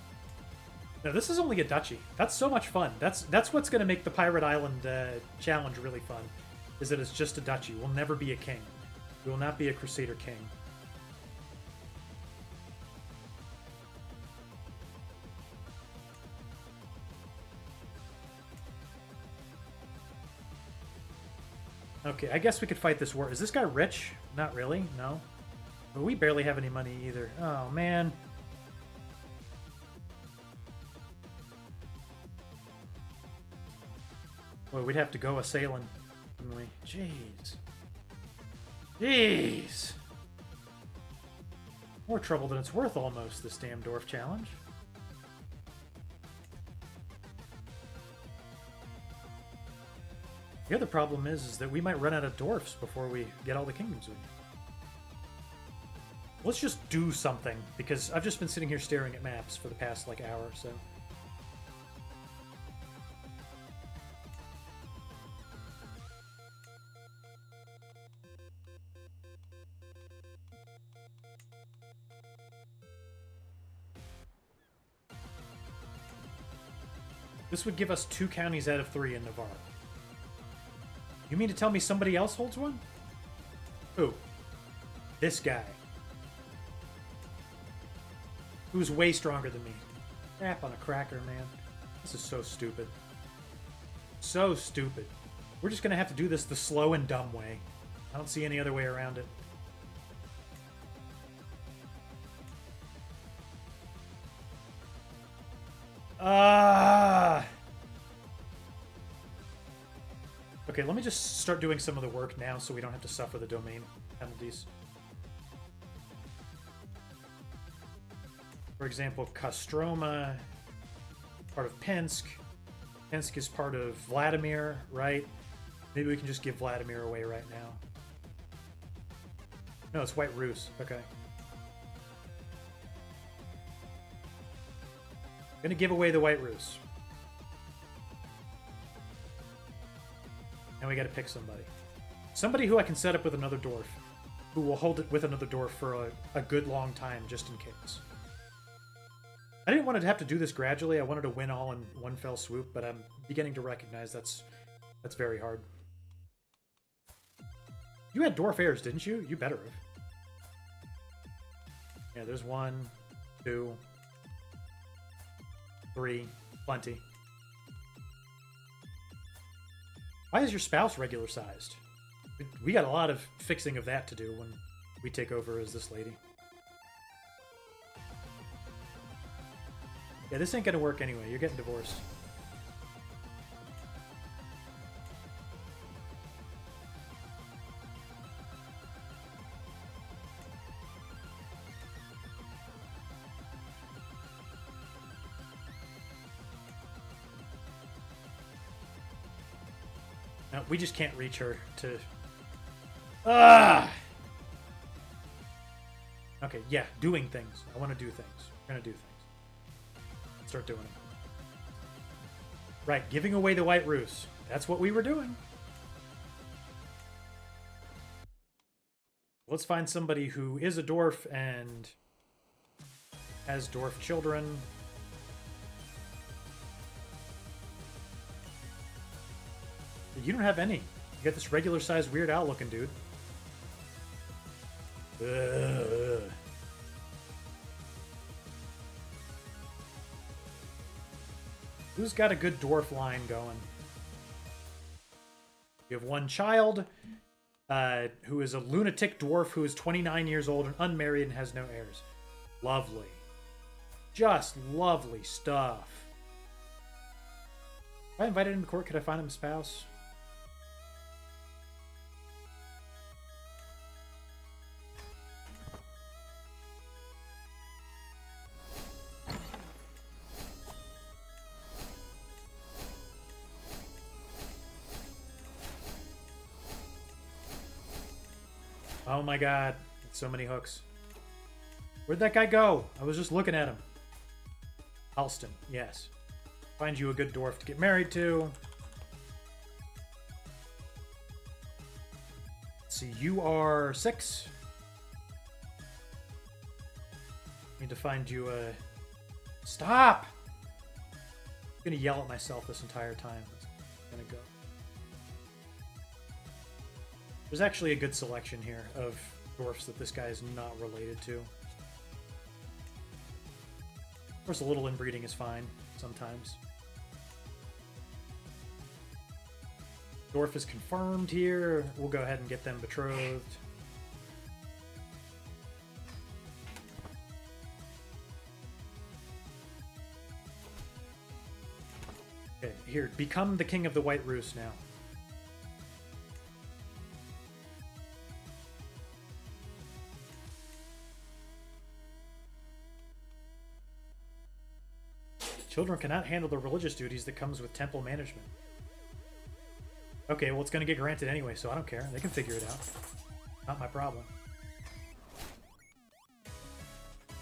No, this is only a duchy. That's so much fun. That's what's going to make the Pirate Island challenge really fun, is that it's just a duchy. We'll never be a king. We will not be a Crusader king. Okay, I guess we could fight this war. Is this guy rich? Not really, no. But we barely have any money either. Oh, man. Well, we'd have to go a-sailing, wouldn't we? Jeez. Jeez! More trouble than it's worth, almost, this damn Dwarf challenge. The other problem is that we might run out of Dwarfs before we get all the kingdoms we need. Let's just do something, because I've just been sitting here staring at maps for the past, like, hour or so. This would give us 2 counties out of 3 in Navarre. You mean to tell me somebody else holds one? Who? This guy. Who's way stronger than me. Crap on a cracker, man. This is so stupid. So stupid. We're just gonna have to do this the slow and dumb way. I don't see any other way around it. Okay, let me just start doing some of the work now so we don't have to suffer the domain penalties. For example, Kostroma, part of Pensk. Pensk is part of Vladimir, right? Maybe we can just give Vladimir away right now. No, it's White Rus. Okay. Gonna give away the White Rus. Now we gotta pick somebody. Somebody who I can set up with another Dwarf. Who will hold it with another Dwarf for a good long time, just in case. I didn't want to have to do this gradually. I wanted to win all in one fell swoop, but I'm beginning to recognize that's very hard. You had Dwarf heirs, didn't you? You better have. Yeah, there's 1, 2, 3. Plenty. Why is your spouse regular sized? We got a lot of fixing of that to do when we take over as this lady. Yeah, this ain't gonna work anyway. You're getting divorced. No, we just can't reach her to... Ah! Okay, yeah, doing things. I want to do things. We're gonna do things. Start doing it. Right, giving away the White Rus. That's what we were doing. Let's find somebody who is a Dwarf and has Dwarf children. You don't have any. You got this regular-sized Weird Al looking dude. Ugh. Who's got a good Dwarf line going? You have 1 child, who is a lunatic Dwarf who is 29 years old and unmarried and has no heirs. Lovely. Just lovely stuff. If I invited him to court, could I find him a spouse? Oh my god, so many hooks. Where'd that guy go? I was just looking at him. Alston, yes. Find you a good Dwarf to get married to. see. You are 6. Need to find you a... Stop! I'm gonna yell at myself this entire time. I'm gonna go. There's actually a good selection here of dwarfs that this guy is not related to. Of course, a little inbreeding is fine sometimes. Dwarf is confirmed here. We'll go ahead and get them betrothed. Okay, here, become the king of the White Roost now. Children cannot handle the religious duties that comes with temple management. Okay, well, it's going to get granted anyway, so I don't care. They can figure it out. Not my problem.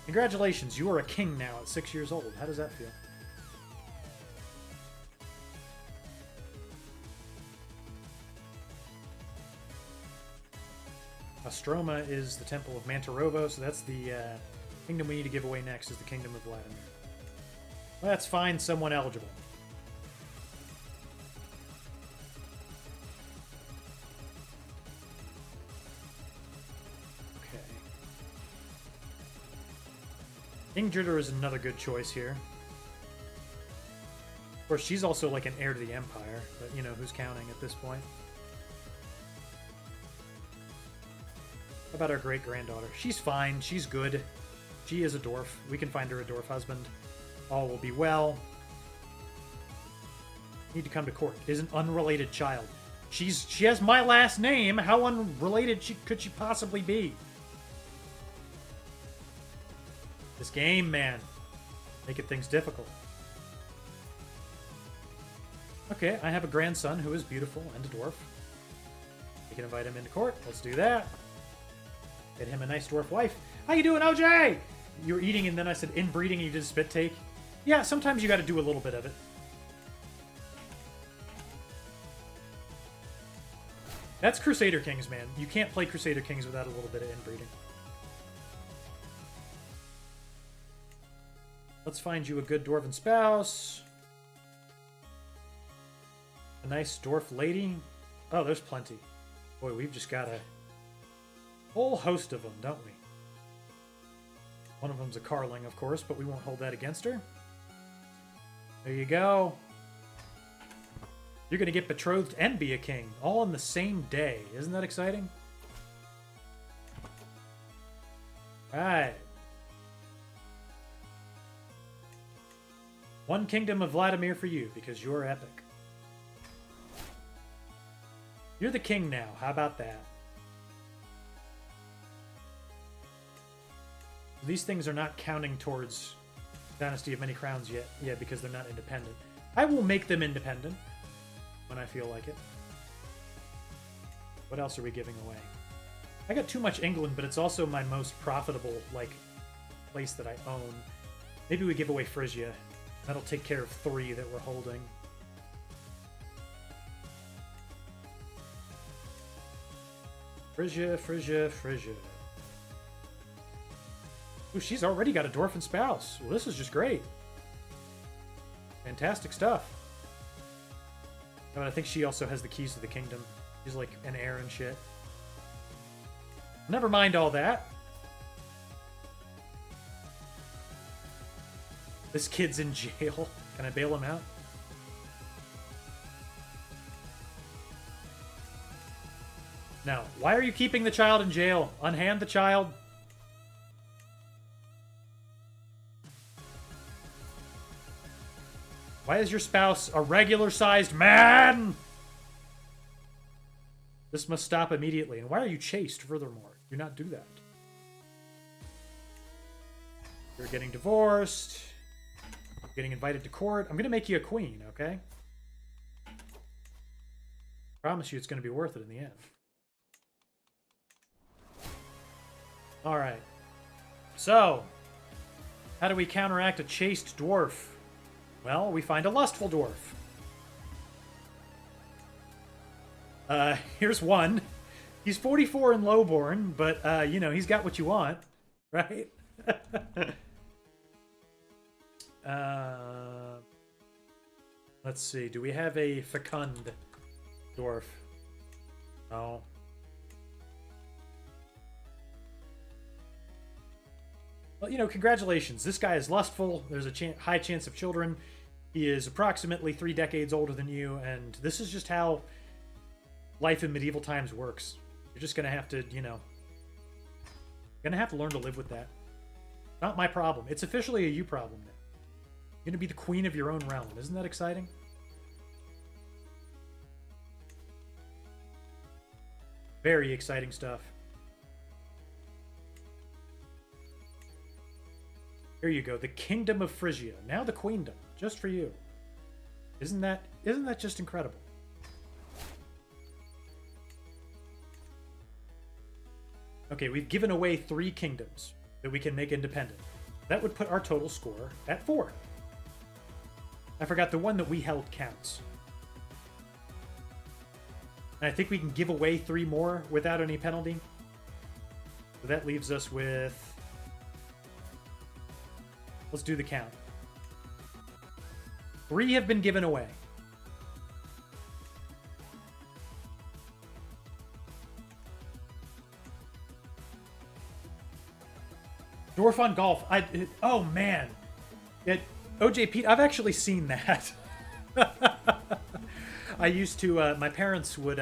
Congratulations, you are a king now at 6 years old. How does that feel? Ostroma is the temple of Mantarovo, so that's the kingdom we need to give away next is the kingdom of Vladimir. Let's find someone eligible. Okay. Ingridr is another good choice here. Of course, she's also like an heir to the Empire, but you know, who's counting at this point? How about our great-granddaughter? She's fine. She's good. She is a dwarf. We can find her a dwarf husband. All will be well. Need to come to court. Is an unrelated child. She has my last name. How unrelated could she possibly be? This game, man. Making things difficult. Okay, I have a grandson who is beautiful and a dwarf. We can invite him into court. Let's do that. Get him a nice dwarf wife. How you doing, OJ? You were eating and then I said inbreeding and you did a spit take. Yeah, sometimes you got to do a little bit of it. That's Crusader Kings, man. You can't play Crusader Kings without a little bit of inbreeding. Let's find you a good dwarven spouse. A nice dwarf lady. Oh, there's plenty. Boy, we've just got a whole host of them, don't we? One of them's a Carling, of course, but we won't hold that against her. There you go. You're going to get betrothed and be a king, all in the same day. Isn't that exciting? All right. One kingdom of Vladimir for you, because you're epic. You're the king now. How about that? These things are not counting towards Dynasty of Many Crowns yet because they're not independent. I will make them independent when I feel like it. What else are we giving away? I got too much England, but it's also my most profitable, like, place that I own. Maybe we give away Frisia. That'll take care of 3 that we're holding. Frisia, Frisia, Frisia. Ooh, she's already got a dwarfen spouse. Well, this is just great. Fantastic stuff. Oh, and I think she also has the keys to the kingdom. She's like an heir and shit. Never mind all that. This kid's in jail. Can I bail him out? Now, why are you keeping the child in jail? Unhand the child. Why is your spouse a regular-sized man? This must stop immediately. And why are you chaste, furthermore? Do not do that. You're getting divorced. You're getting invited to court. I'm going to make you a queen, okay? Promise you it's going to be worth it in the end. Alright. So, how do we counteract a chaste dwarf? Well, we find a lustful dwarf. Here's one. He's 44 and lowborn, but, you know, he's got what you want, right? Let's see. Do we have a fecund dwarf? No. Well, you know, congratulations. This guy is lustful. There's a high chance of children. He is approximately 3 decades older than you, and this is just how life in medieval times works. You're just gonna have to, you know, gonna have to learn to live with that. Not my problem. It's officially a you problem now. You're gonna be the queen of your own realm. Isn't that exciting? Very exciting stuff. Here you go. The Kingdom of Phrygia. Now the Queendom. Just for you. Isn't that just incredible? Okay, we've given away 3 kingdoms that we can make independent. That would put our total score at 4. I forgot the one that we held counts. And I think we can give away 3 more without any penalty. So that leaves us with... Let's do the count. 3 have been given away. Dwarf on Golf. Oh, man. OJ Pete, I've actually seen that. I used to, my parents would,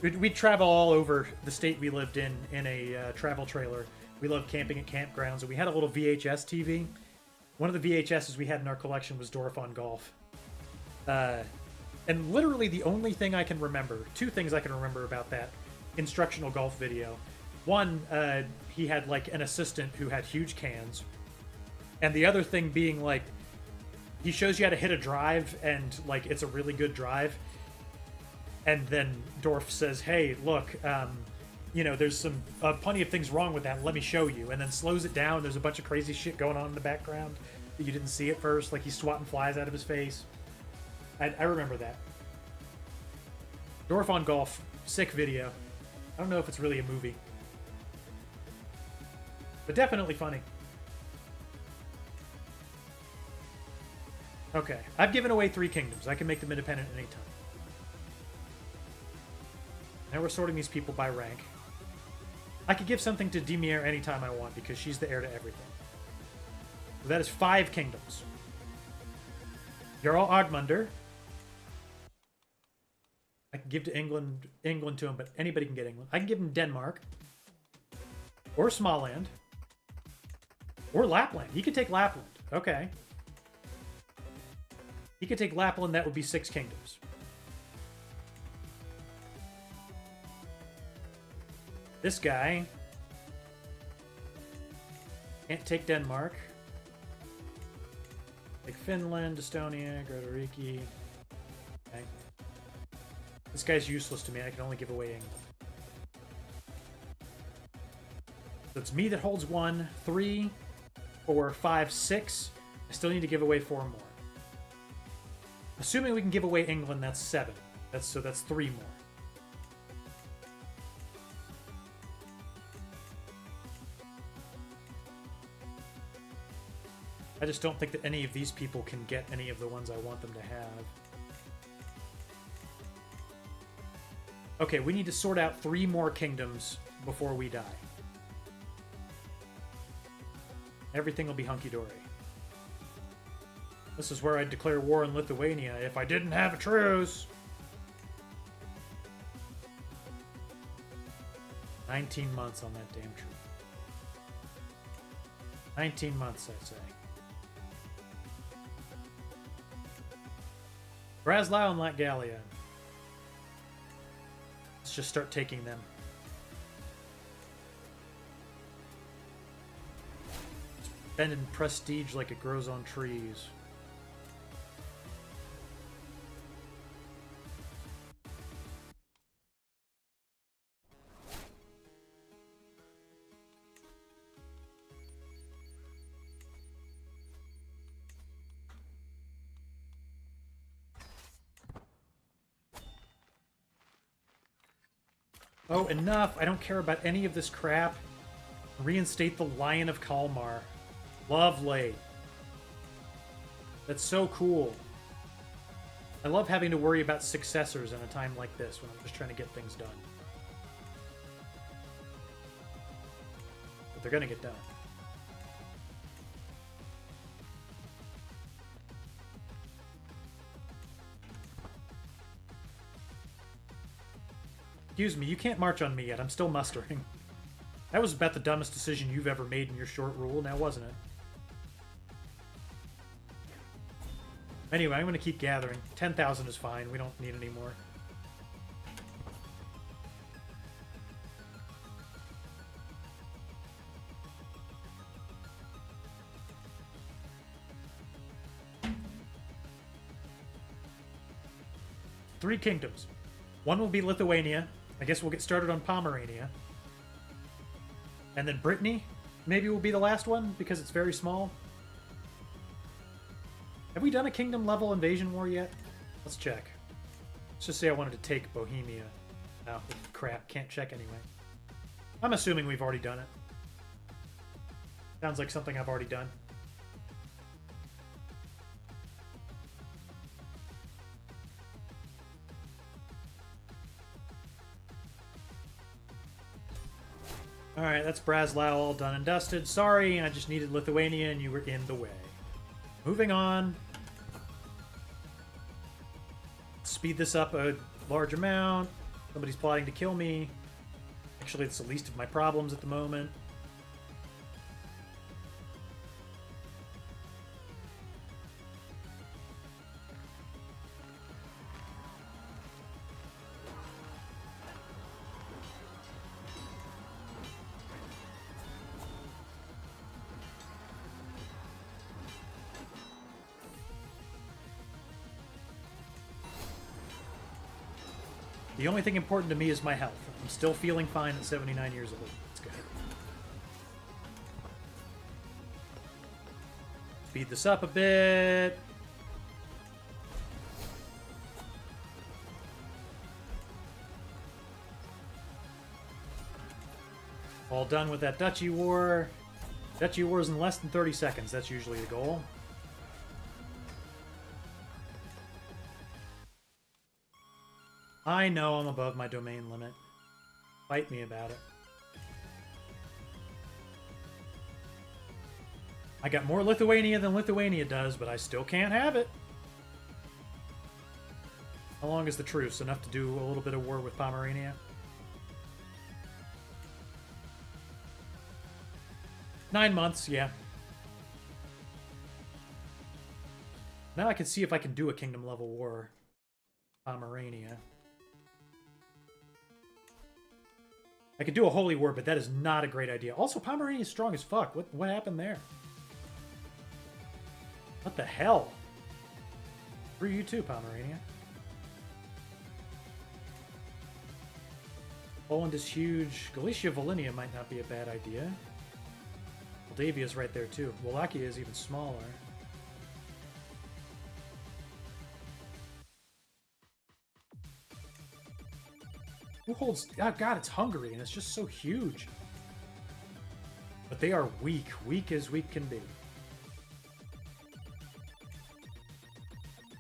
we'd travel all over the state we lived in a travel trailer. We loved camping at campgrounds, and we had a little VHS TV. One of the VHSs we had in our collection was Dwarf on Golf. And literally the only thing I can remember, 2 things I can remember about that instructional golf video. One, he had like an assistant who had huge cans. And the other thing being like, he shows you how to hit a drive, and like it's a really good drive. And then Dwarf says, hey, look, you know, there's some plenty of things wrong with that. Let me show you. And then slows it down. There's a bunch of crazy shit going on in the background that you didn't see at first. Like he's swatting flies out of his face. I remember that. Dwarf on Golf. Sick video. I don't know if it's really a movie. But definitely funny. Okay. I've given away 3 kingdoms. I can make them independent at any time. Now we're sorting these people by rank. I could give something to Demier anytime I want because she's the heir to everything. So that is 5 kingdoms. Jarl Agmunder. I can give to England to him, but anybody can get England. I can give him Denmark. Or Småland. Or Lapland. He could take Lapland. Okay. He could take Lapland. That would be 6 kingdoms. This guy can't take Denmark. Take Finland, Estonia, Gretoriki. Okay. This guy's useless to me. I can only give away England. So it's me that holds 1, 3, 4, 5, 6. I still need to give away 4 more. Assuming we can give away England, that's 7. So that's 3 more. I just don't think that any of these people can get any of the ones I want them to have. Okay, we need to sort out 3 more kingdoms before we die. Everything will be hunky-dory. This is where I'd declare war on Lithuania if I didn't have a truce. 19 months on that damn truce. 19 months, I say. Breslau and Latgalia. Let's just start taking them. Spend in prestige like it grows on trees. Oh, enough. I don't care about any of this crap. Reinstate the Lion of Kalmar. Lovely. That's so cool. I love having to worry about successors in a time like this when I'm just trying to get things done. But they're gonna get done. Excuse me, you can't march on me yet. I'm still mustering. That was about the dumbest decision you've ever made in your short rule, now wasn't it? Anyway, I'm going to keep gathering. 10,000 is fine. We don't need any more. Three kingdoms. One will be Lithuania. I guess we'll get started on Pomerania. And then Brittany, maybe will be the last one, because it's very small. Have we done a kingdom-level invasion war yet? Let's check. Let's just say I wanted to take Bohemia. Oh, crap. Can't check anyway. I'm assuming we've already done it. Sounds like something I've already done. Alright, that's Breslau all done and dusted. Sorry, I just needed Lithuania and you were in the way. Moving on. Speed this up a large amount. Somebody's plotting to kill me. Actually, it's the least of my problems at the moment. The only thing important to me is my health. I'm still feeling fine at 79 years old. That's good. Speed this up a bit. All done with that Duchy War. Duchy War is in less than 30 seconds. That's usually the goal. I know I'm above my domain limit. Fight me about it. I got more Lithuania than Lithuania does, but I still can't have it. How long is the truce? Enough to do a little bit of war with Pomerania? 9 months, yeah. Now I can see if I can do a kingdom-level war. Pomerania. I could do a holy war, but that is not a great idea. Also, Pomerania is strong as fuck. What happened there? What the hell? Screw you too, Pomerania. Poland is huge. Galicia Volhynia might not be a bad idea. Moldavia is right there too. Wallachia is even smaller. Who holds... Oh, God, it's Hungary, and it's just so huge. But they are weak. Weak as weak can be.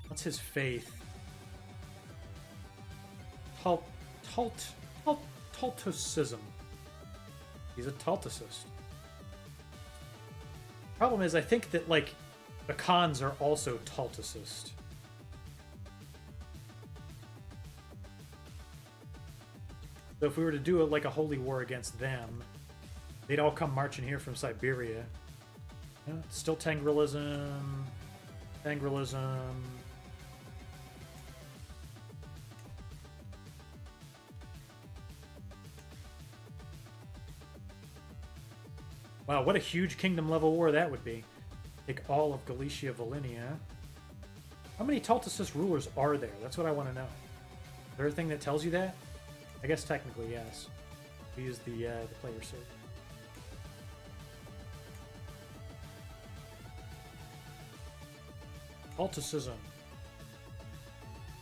What's his faith? Tultusism. He's a Tultusist. Problem is, I think that, like, the Khans are also Tultusist. So if we were to do like a holy war against them, they'd all come marching here from Siberia. Yeah, it's still Tengrilism. Tengrilism. Wow, what a huge kingdom level war that would be. Take all of Galicia Volhynia. How many Tultusist rulers are there? That's what I want to know. Is there a thing that tells you that? I guess technically, yes. We use the player search. Tultusism.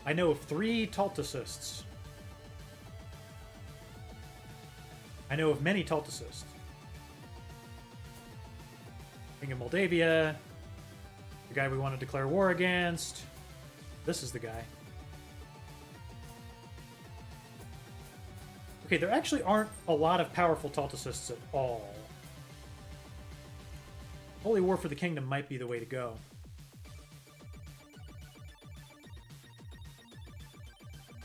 I know of 3 Tultusists. I know of many Talticists. King of Moldavia. The guy we want to declare war against. This is the guy. Okay, there actually aren't a lot of powerful Talticists at all. Holy War for the Kingdom might be the way to go.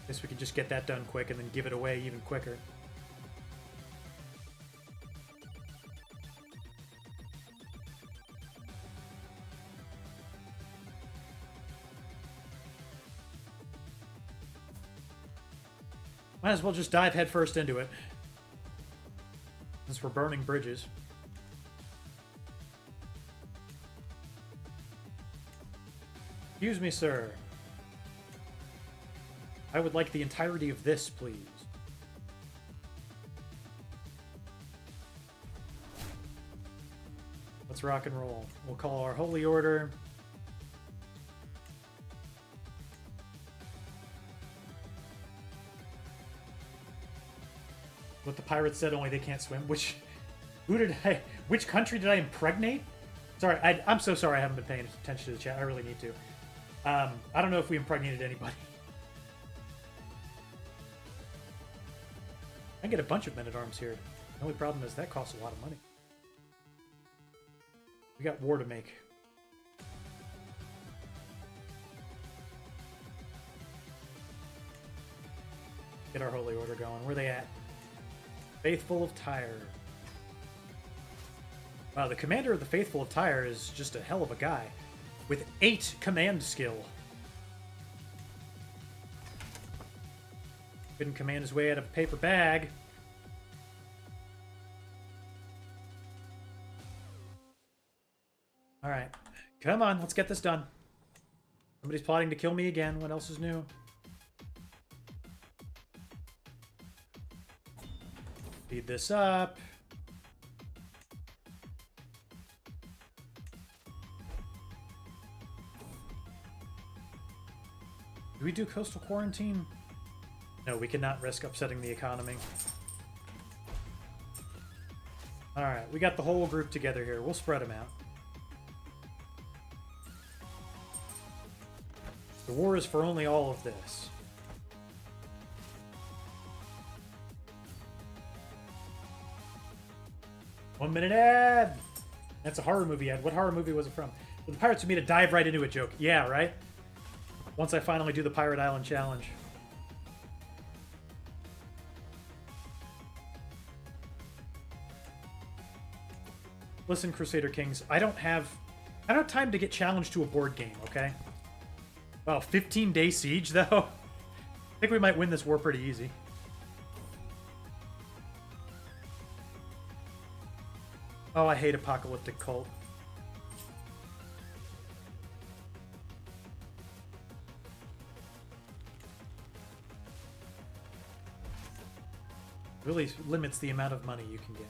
Guess we could just get that done quick and then give it away even quicker. Might as well just dive headfirst into it. Since we're burning bridges. Excuse me, sir. I would like the entirety of this, please. Let's rock and roll. We'll call our Holy Order. What the pirates said, only they can't swim. Which country did I impregnate? Sorry, I'm so sorry I haven't been paying attention to the chat. I really need to. I don't know if we impregnated anybody. I can get a bunch of men-at-arms here. The only problem is that costs a lot of money. We got war to make. Get our Holy Order going. Where are they at? Faithful of Tyre. Wow, the commander of the Faithful of Tyre is just a hell of a guy. With 8 command skill. Couldn't command his way out of a paper bag. Alright. Come on, let's get this done. Somebody's plotting to kill me again. What else is new? Speed this up. Do we do coastal quarantine? No, we cannot risk upsetting the economy. Alright, we got the whole group together here. We'll spread them out. The war is for only all of this. One-minute ad! That's a horror movie ad. What horror movie was it from? Well, the pirates want me to dive right into a joke. Yeah, right? Once I finally do the Pirate Island Challenge. Listen, Crusader Kings, I don't have time to get challenged to a board game, okay? Wow, 15-day siege, though? I think we might win this war pretty easy. Oh, I hate Apocalyptic Cult. Really limits the amount of money you can get.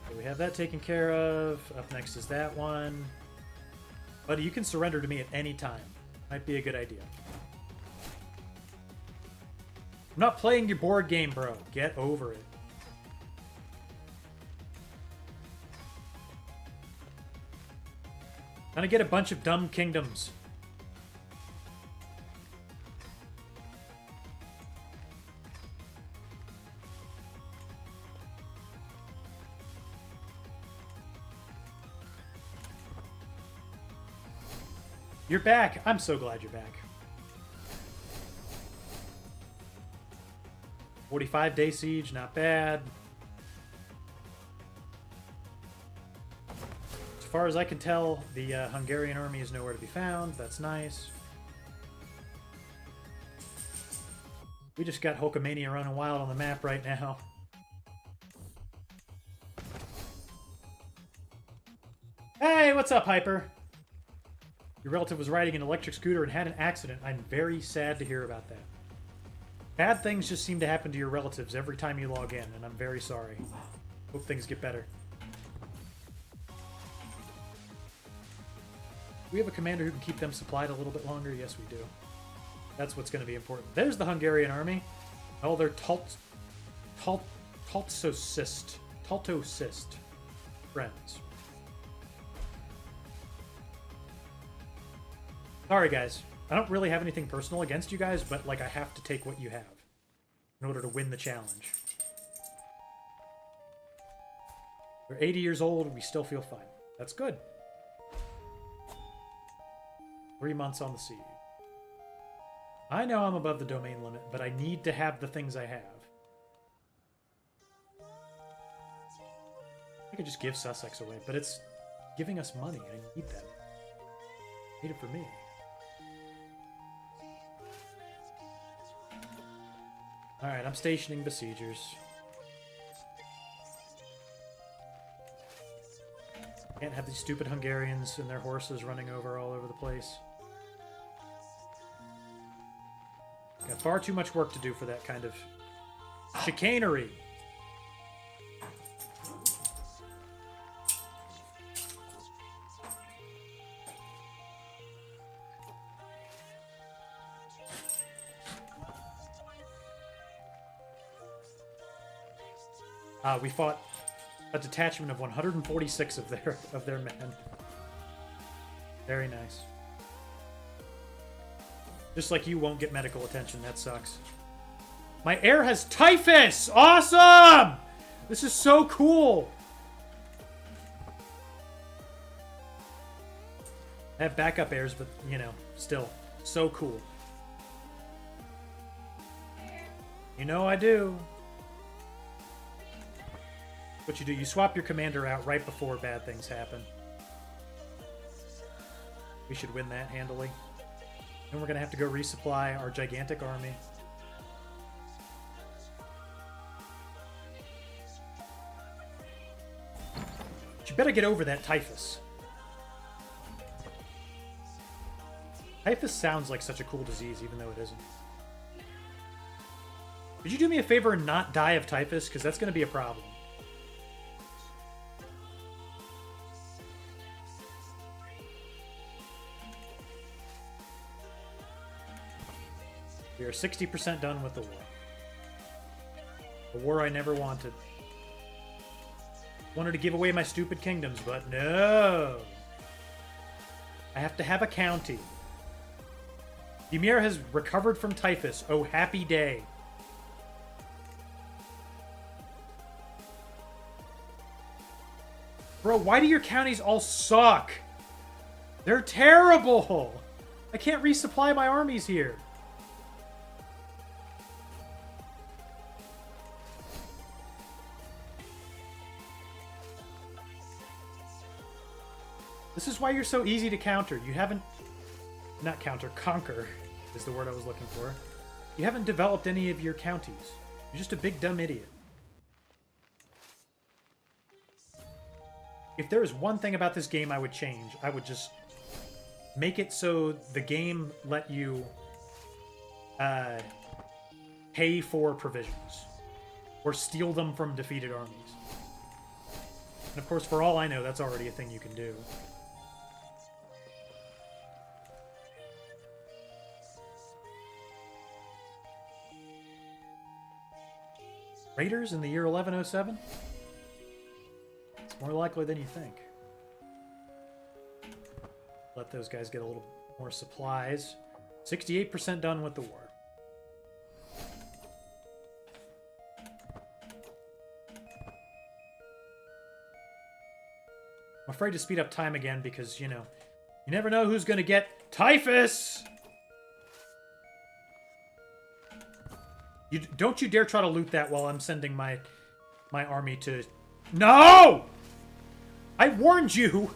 Okay, we have that taken care of. Up next is that one. Buddy, you can surrender to me at any time. Might be a good idea. I'm not playing your board game, bro. Get over it. Gonna get a bunch of dumb kingdoms. You're back. I'm so glad you're back. 45-day siege, not bad. As far as I can tell, the Hungarian army is nowhere to be found. That's nice. We just got Hulkamania running wild on the map right now. Hey, what's up, Hyper? Your relative was riding an electric scooter and had an accident. I'm very sad to hear about that. Bad things just seem to happen to your relatives every time you log in, and I'm very sorry. Hope things get better. We have a commander who can keep them supplied a little bit longer? Yes, we do. That's what's going to be important. There's the Hungarian army. Oh, they're Taltocyst friends. Sorry, guys. I don't really have anything personal against you guys, but, like, I have to take what you have in order to win the challenge. We're 80 years old, we still feel fine. That's good. 3 months on the sea. I know I'm above the domain limit, but I need to have the things I have. I could just give Sussex away, but it's giving us money. I need that. I need it for me. Alright, I'm stationing besiegers. Can't have these stupid Hungarians and their horses running over all over the place. Got far too much work to do for that kind of chicanery. We fought a detachment of 146 of their men. Very nice. Just like you won't get medical attention, that sucks. My heir has typhus! Awesome! This is so cool! I have backup heirs, but, you know, still, so cool. You know I do. What you do, you swap your commander out right before bad things happen. We should win that handily. And we're going to have to go resupply our gigantic army. But you better get over that typhus. Typhus sounds like such a cool disease, even though it isn't. Could you do me a favor and not die of typhus? Because that's going to be a problem. We are 60% done with the war. The war I never wanted. Wanted to give away my stupid kingdoms, but no! I have to have a county. Ymir has recovered from typhus. Oh, happy day. Bro, why do your counties all suck? They're terrible! I can't resupply my armies here. This is why you're so easy to counter. You haven't... Not counter, conquer is the word I was looking for. You haven't developed any of your counties. You're just a big dumb idiot. If there is one thing about this game I would change, I would just make it so the game let you pay for provisions or steal them from defeated armies. And of course, for all I know, that's already a thing you can do. Raiders in the year 1107? It's more likely than you think. Let those guys get a little more supplies. 68% done with the war. I'm afraid to speed up time again because, you know, you never know who's going to get typhus! Don't you dare try to loot that while I'm sending my army to... No! I warned you!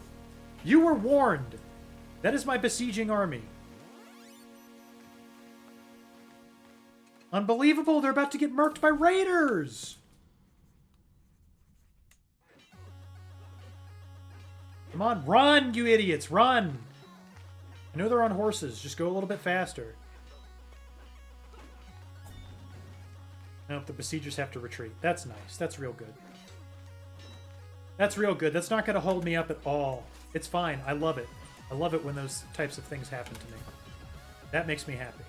You were warned! That is my besieging army. Unbelievable! They're about to get murked by raiders! Come on, run, you idiots! Run! I know they're on horses. Just go a little bit faster. Nope, the besiegers have to retreat. That's nice. That's real good. That's real good. That's not going to hold me up at all. It's fine. I love it. I love it when those types of things happen to me. That makes me happy.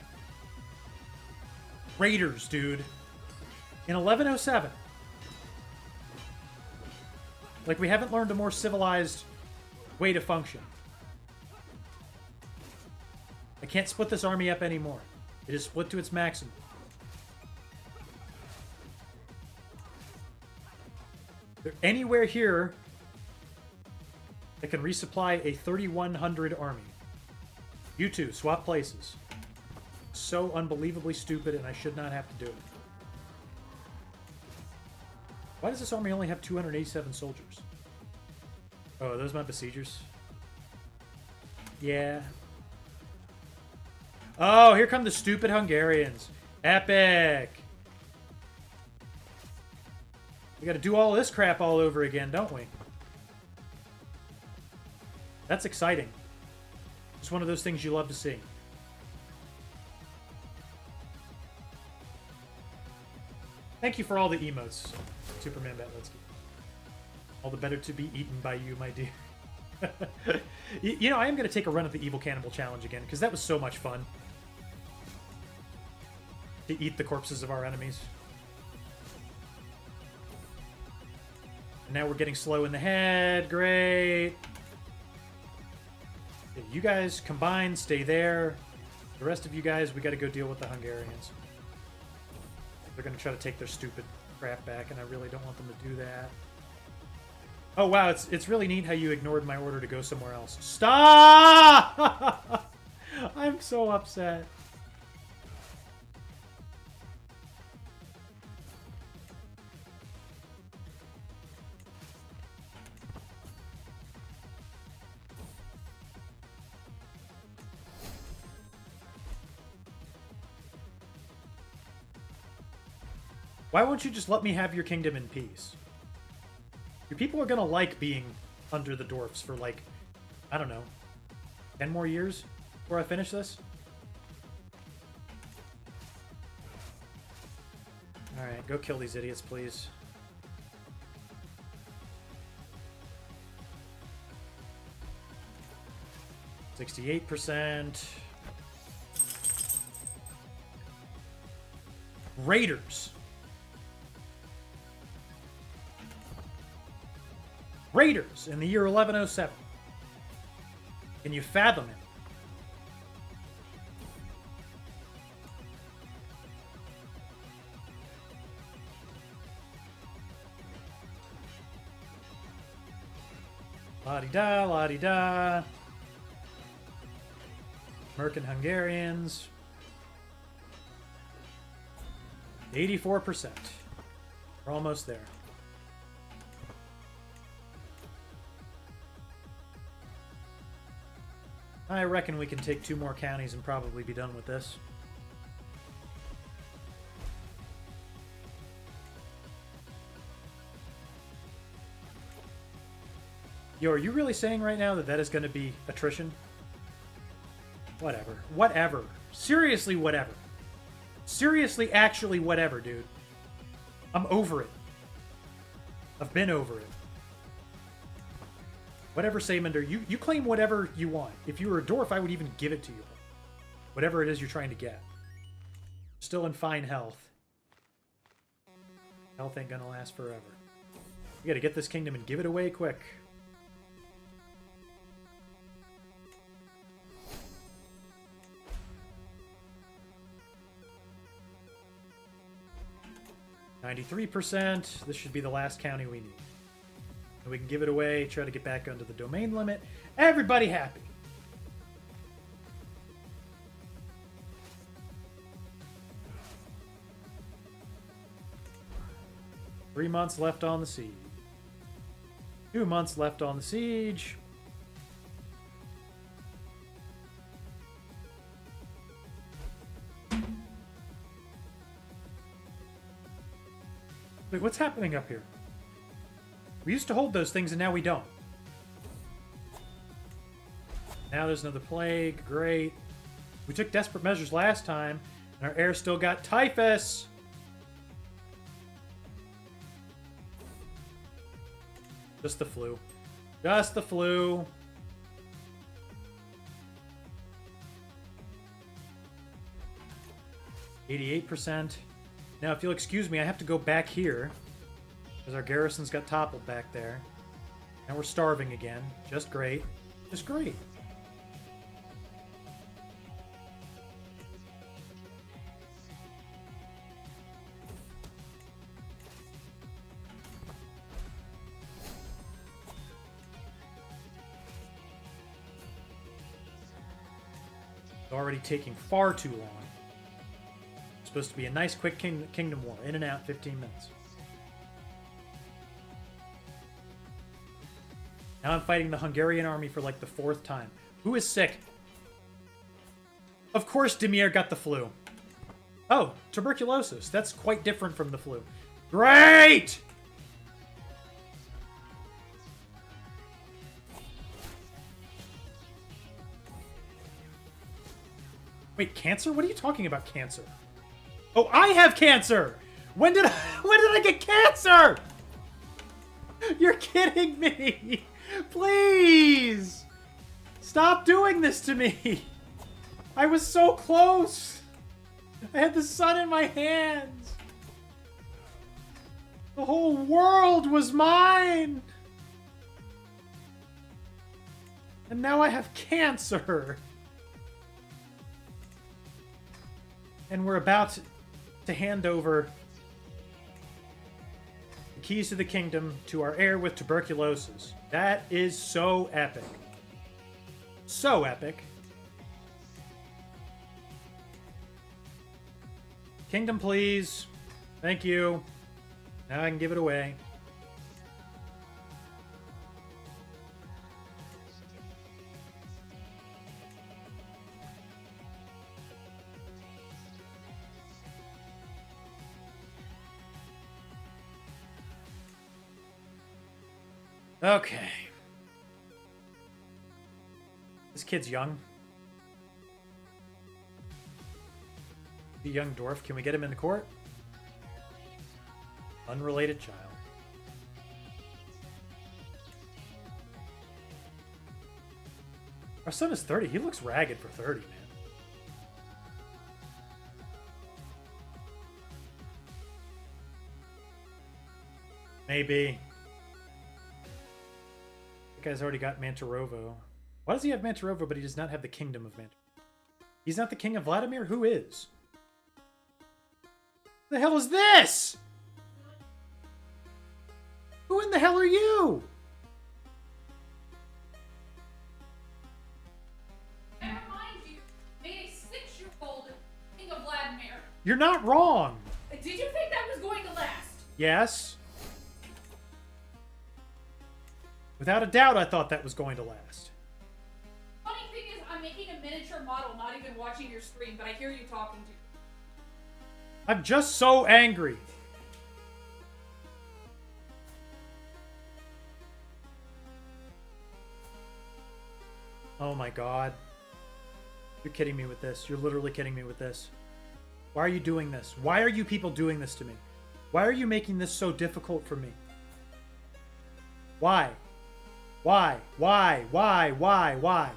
Raiders, dude. In 1107. Like, we haven't learned a more civilized way to function. I can't split this army up anymore. It is split to its maximum. There anywhere here that can resupply a 3,100 army. You two, swap places. So unbelievably stupid, and I should not have to do it. Why does this army only have 287 soldiers? Oh, are those my besiegers? Yeah. Oh, here come the stupid Hungarians. Epic! We gotta do all this crap all over again, don't we? That's exciting. It's one of those things you love to see. Thank you for all the emotes, Superman Batlitsky. All the better to be eaten by you, my dear. You know, I am going to take a run at the Evil Cannibal Challenge again, because that was so much fun. To eat the corpses of our enemies. And now we're getting slow in the head. Great. Okay, you guys combine, stay there. The rest of you guys, we got to go deal with the Hungarians. They're going to try to take their stupid crap back, and I really don't want them to do that. Oh, wow, it's really neat how you ignored my order to go somewhere else. Stop! I'm so upset. Why won't you just let me have your kingdom in peace? Your people are gonna like being under the dwarfs for, like, I don't know, 10 more years before I finish this? Alright, go kill these idiots, please. %68%. Raiders. Raiders in the year 1107. Can you fathom it? La-di-da, la-di-da. American Hungarians. 84%. We're almost there. I reckon we can take 2 more counties and probably be done with this. Yo, are you really saying right now that that is going to be attrition? Whatever. Whatever. Seriously, whatever. Seriously, actually, whatever, dude. I'm over it. I've been over it. Whatever, Samander, you claim whatever you want. If you were a dwarf, I would even give it to you. Whatever it is you're trying to get. Still in fine health. Health ain't gonna last forever. We gotta get this kingdom and give it away quick. %. This should be the last county we need. And we can give it away, try to get back under the domain limit. Everybody happy. Three months left on the siege. 2 months left on the siege. Wait, what's happening up here? We used to hold those things, and now we don't. Now there's another plague. Great. We took desperate measures last time, and our heir still got typhus. Just the flu. Just the flu. %. Now, if you'll excuse me, I have to go back here. Because our garrison's got toppled back there. Now we're starving again. Just great. Just great. It's already taking far too long. It's supposed to be a nice, quick kingdom war. In and out, 15 minutes. Now I'm fighting the Hungarian army for like the 4th time. Who is sick? Of course Demir got the flu. Oh, tuberculosis. That's quite different from the flu. Great! Wait, cancer? What are you talking about, cancer? Oh, I have cancer! When did I get cancer? You're kidding me! Please! Stop doing this to me! I was so close! I had the sun in my hands! The whole world was mine! And now I have cancer! And we're about to hand over the keys to the kingdom to our heir with tuberculosis. That is so epic. So epic. Kingdom, please. Thank you. Now I can give it away. Okay. This kid's young. The young dwarf. Can we get him in the court? Unrelated child. Our son is 30. He looks ragged for 30, man. Maybe. That guy's already got Mantarovo. Why does he have Mantarovo, but he does not have the kingdom of Mantarovo? He's not the king of Vladimir? Who is? The hell is this? Who in the hell are you? Never mind, you made a 6-year-old king of Vladimir. You're not wrong. Did you think that was going to last? Yes. Without a doubt, I thought that was going to last. Funny thing is, I'm making a miniature model, not even watching your stream, but I hear you talking to. I'm just so angry. Oh my god. You're kidding me with this. You're literally kidding me with this. Why are you doing this? Why are you people doing this to me? Why are you making this so difficult for me? Why? Why? Why? Why? Why? Why?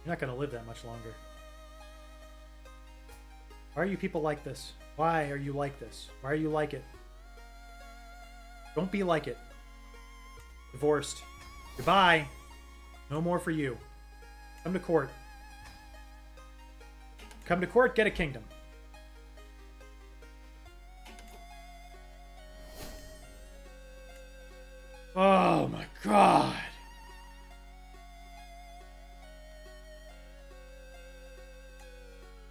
You're not going to live that much longer. Why are you people like this? Why are you like this? Why are you like it? Don't be like it. Divorced. Goodbye. No more for you. Come to court. Come to court, get a kingdom. Oh my god.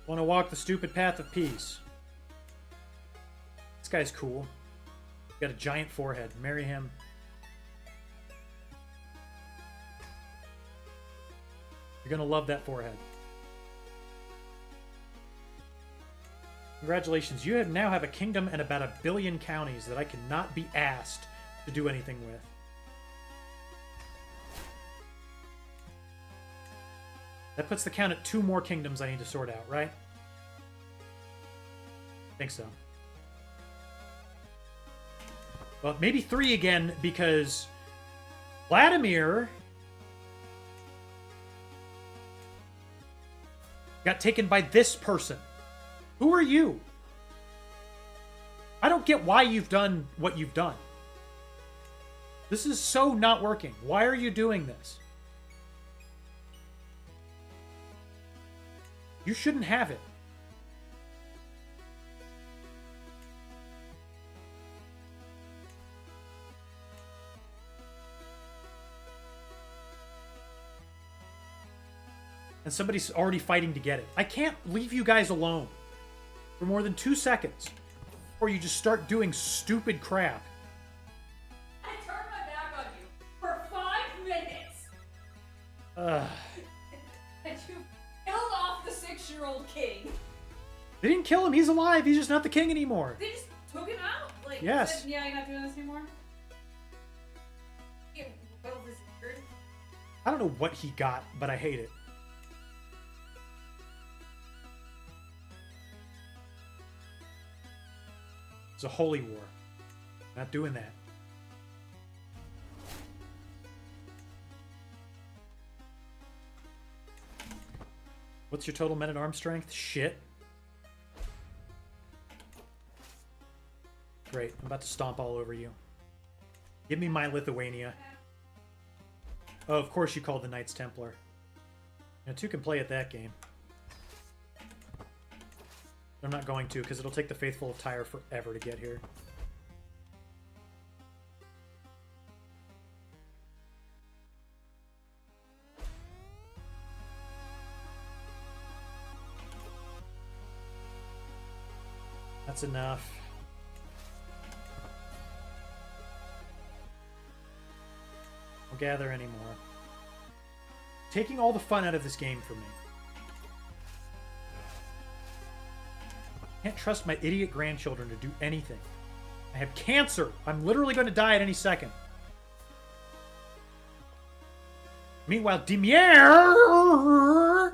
Want to walk the stupid path of peace. This guy's cool. Got a giant forehead. Marry him. You're gonna love that forehead. Congratulations, you now have a kingdom and about 1 billion counties that I cannot be asked to do anything with. That puts the count at 2 more kingdoms I need to sort out, right? I think so. Well, maybe 3 again, because Vladimir got taken by this person. Who are you? I don't get why you've done what you've done. This is so not working. Why are you doing this? You shouldn't have it. And somebody's already fighting to get it. I can't leave you guys alone for more than 2 seconds before you just start doing stupid crap. I turned my back on you for 5 minutes. Ugh. And you killed off the 6-year-old king. They didn't kill him. He's alive. He's just not the king anymore. They just took him out. Like, yes. Said, yeah, you're not doing this anymore. Will this weird. I don't know what he got, but I hate it. It's a holy war. Not doing that. What's your total men-at-arms strength? Shit. Great. I'm about to stomp all over you. Give me my Lithuania. Oh, of course you called the Knights Templar. Now, two can play at that game. I'm not going to, because it'll take the Faithful of Tyre forever to get here. That's enough. Don't gather anymore. Taking all the fun out of this game for me. Can't trust my idiot grandchildren to do anything. I have cancer. I'm literally going to die at any second. Meanwhile, Demier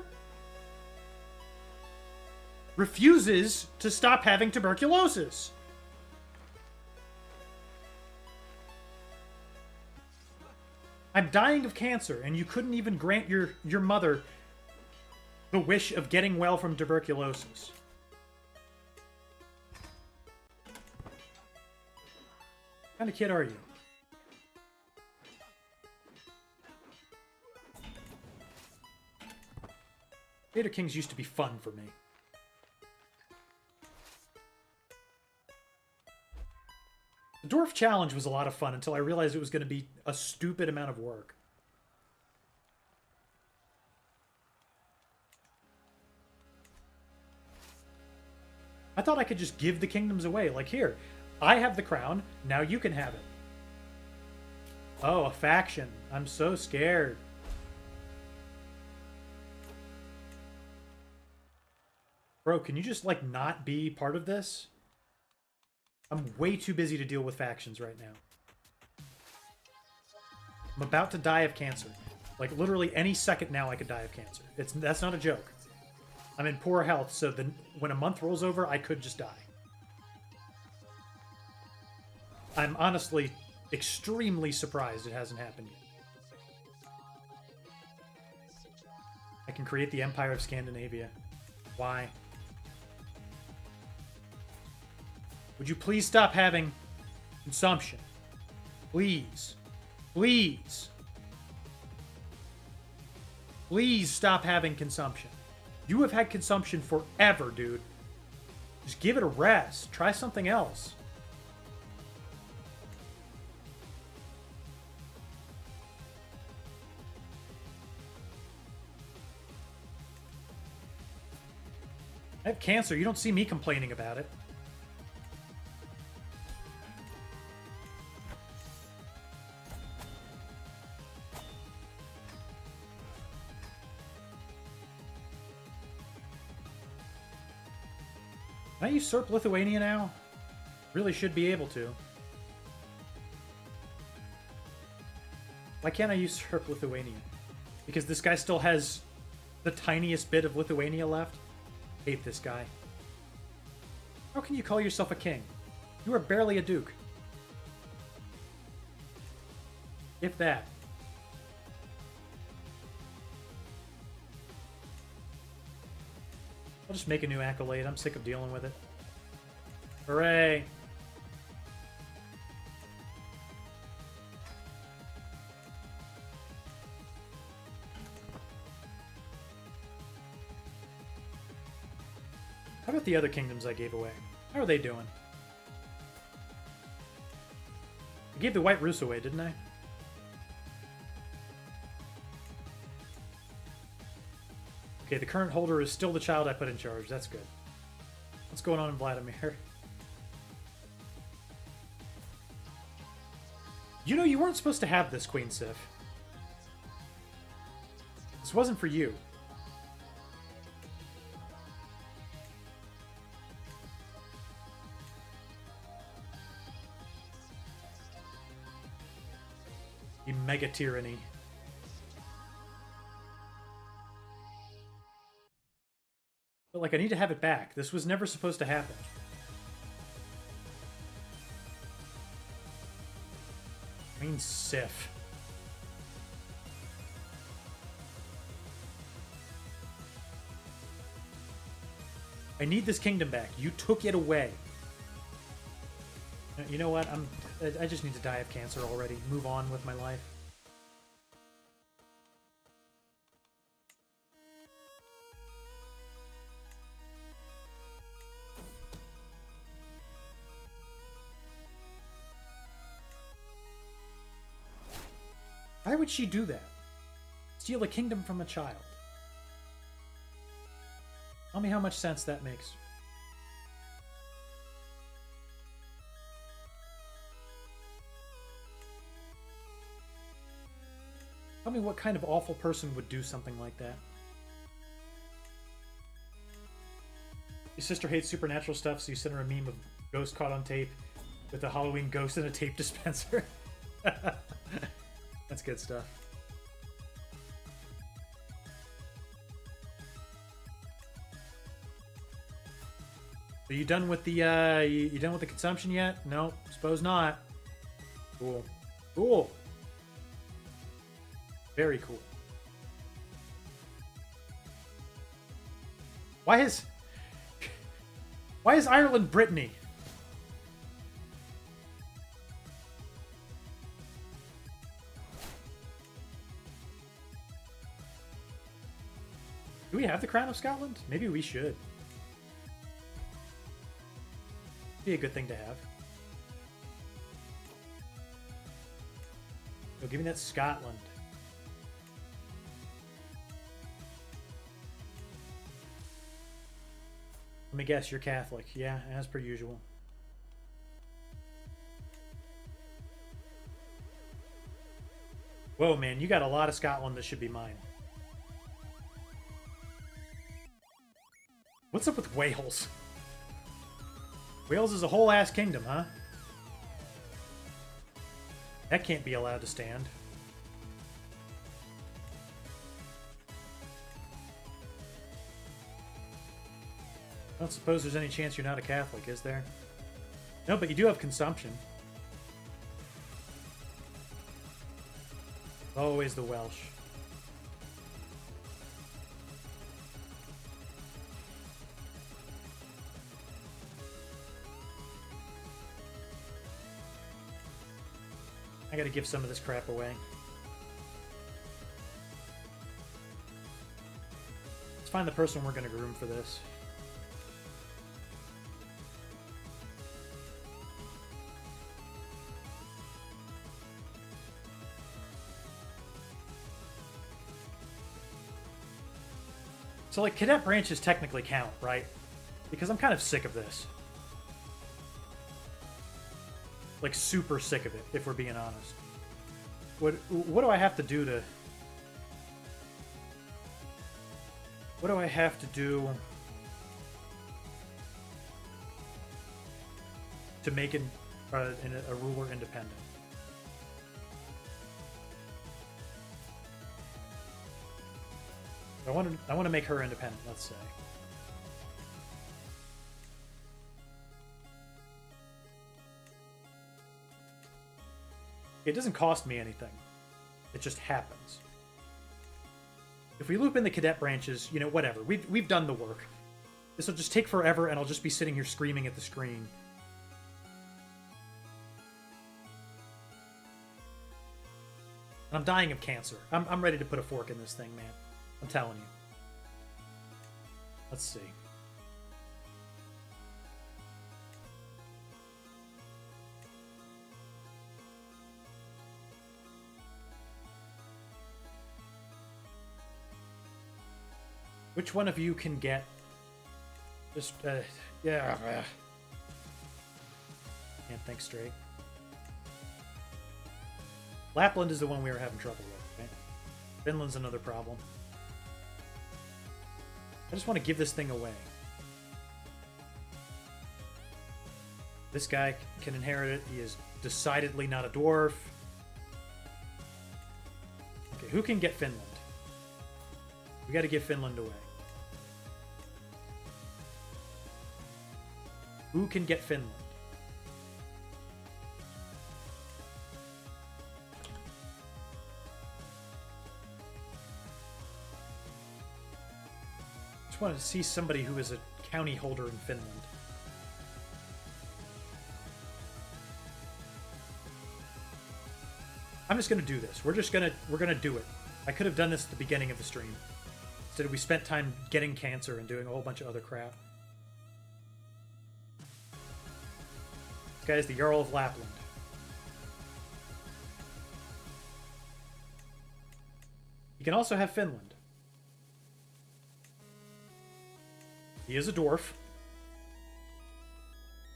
refuses to stop having tuberculosis. I'm dying of cancer, and you couldn't even grant your mother the wish of getting well from tuberculosis. What kind of kid are you? Vader Kings used to be fun for me. The Dwarf Challenge was a lot of fun until I realized it was going to be a stupid amount of work. I thought I could just give the kingdoms away. Like, here, I have the crown, now you can have it. Oh, a faction. I'm so scared. Bro, can you just, like, not be part of this? I'm way too busy to deal with factions right now. I'm about to die of cancer. Like, literally any second now I could die of cancer. That's not a joke. I'm in poor health, so when a month rolls over, I could just die. I'm honestly extremely surprised it hasn't happened yet. I can create the Empire of Scandinavia. Why? Would you please stop having consumption? Please. Please. Please stop having consumption. You have had consumption forever, dude. Just give it a rest. Try something else. I have cancer. You don't see me complaining about it. Can I usurp Lithuania now? Really should be able to. Why can't I usurp Lithuania? Because this guy still has the tiniest bit of Lithuania left? Hate this guy. How can you call yourself a king? You are barely a duke. If that. I'll just make a new accolade. I'm sick of dealing with it. Hooray! How about the other kingdoms I gave away? How are they doing? I gave the White Rus away, didn't I? Okay, the current holder is still the child I put in charge. That's good. What's going on in Vladimir? You know, you weren't supposed to have this, Queen Sif. This wasn't for you. You mega tyranny. But, like, I need to have it back. This was never supposed to happen. Queen Sif. I need this kingdom back. You took it away. You know what? I just need to die of cancer already. Move on with my life. Why would she do that? Steal a kingdom from a child. Tell me how much sense that makes. Tell me what kind of awful person would do something like that. Your sister hates supernatural stuff, so you sent her a meme of ghost caught on tape with a Halloween ghost in a tape dispenser. That's good stuff. Are you done with the you done with the consumption yet? No, suppose not. Cool. Cool. Very cool. Why is Ireland Brittany? Do we have the Crown of Scotland? Maybe we should. Be a good thing to have. Oh, give me that Scotland. Let me guess, you're Catholic. Yeah, as per usual. Whoa, man, you got a lot of Scotland that should be mine. What's up with Wales? Wales is a whole ass kingdom, huh? That can't be allowed to stand. I don't suppose there's any chance you're not a Catholic, is there? No, but you do have consumption. Always the Welsh. I gotta give some of this crap away. Let's find the person we're gonna groom for this. So, like, cadet branches technically count, right? Because I'm kind of sick of this. Like, super sick of it, if we're being honest. What do I have to do to... What do I have to do to make a ruler independent? I want to make her independent, let's say. It doesn't cost me anything. It just happens. If we loop in the cadet branches, you know, whatever. We've done the work. This will just take forever, and I'll just be sitting here screaming at the screen. And I'm dying of cancer. I'm ready to put a fork in this thing, man. I'm telling you. Let's see. Which one of you can get just yeah. Can't think straight. Lapland is the one we were having trouble with, right? Finland's another problem. I just want to give this thing away. This guy can inherit it. He is decidedly not a dwarf. Okay, who can get Finland? We got to give Finland away. Who can get Finland? Just wanted to see somebody who is a county holder in Finland. I'm just gonna do this. We're gonna do it. I could have done this at the beginning of the stream. Instead, we spent time getting cancer and doing a whole bunch of other crap. This guy is the Jarl of Lapland. He can also have Finland. He is a dwarf.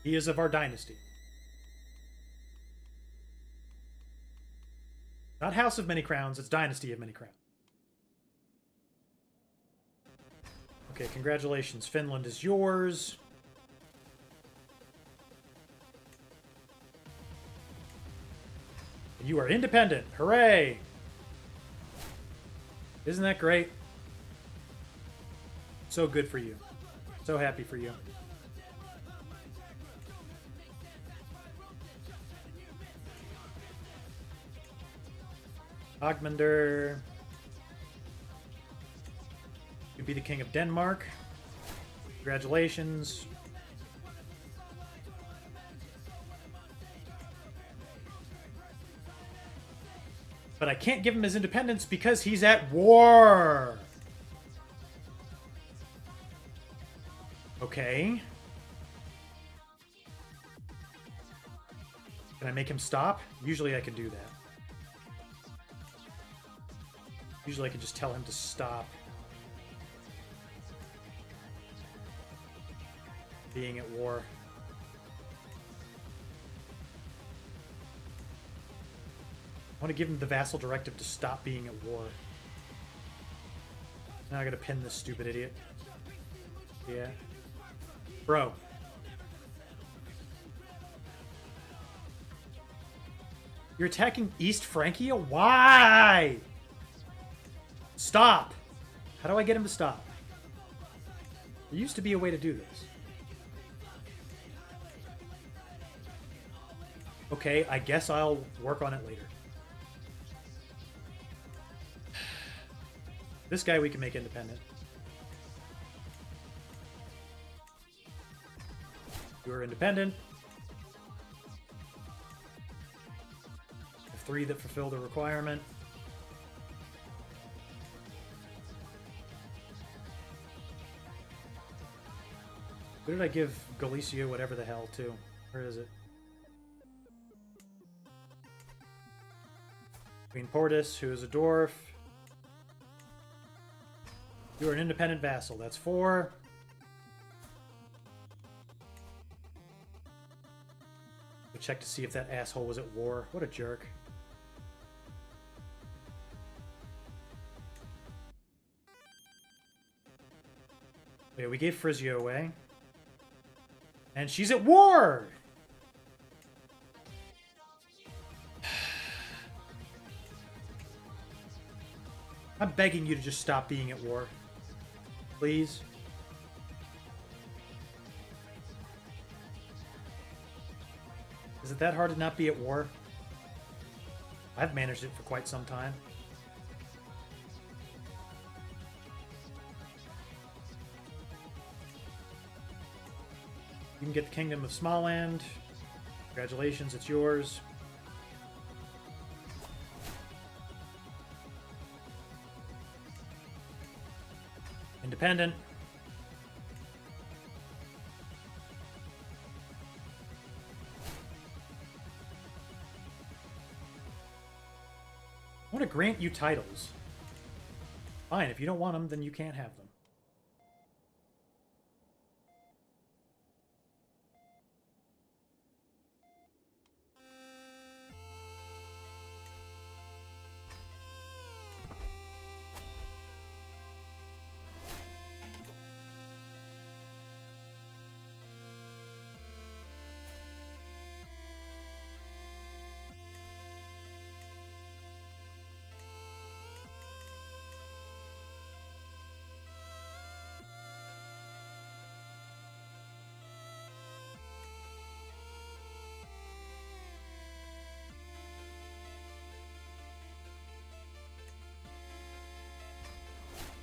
He is of our dynasty. Not House of Many Crowns, it's Dynasty of Many Crowns. Okay, congratulations. Finland is yours. You are independent. Hooray! Isn't that great? So good for you. So happy for you. Ogmunder. You be the king of Denmark. Congratulations. But I can't give him his independence because he's at war. Okay. Can I make him stop? Usually I can do that. Usually I can just tell him to stop being at war. I want to give him the vassal directive to stop being at war. Now I gotta pin this stupid idiot. Yeah. Bro. You're attacking East Francia? Why? Stop! How do I get him to stop? There used to be a way to do this. Okay, I guess I'll work on it later. This guy we can make independent. You are independent. I have 3 that fulfill the requirement. Who did I give Galicia whatever the hell to? Where is it? Queen Portis, who is a dwarf. You are an independent vassal. That's 4. We'll check to see if that asshole was at war. What a jerk. Okay, we gave Frisia away. And she's at war! I'm begging you to just stop being at war. Please. Is it that hard to not be at war? I've managed it for quite some time. You can get the Kingdom of Smalland. Congratulations, it's yours. Independent. I want to grant you titles. Fine, if you don't want them, then you can't have them.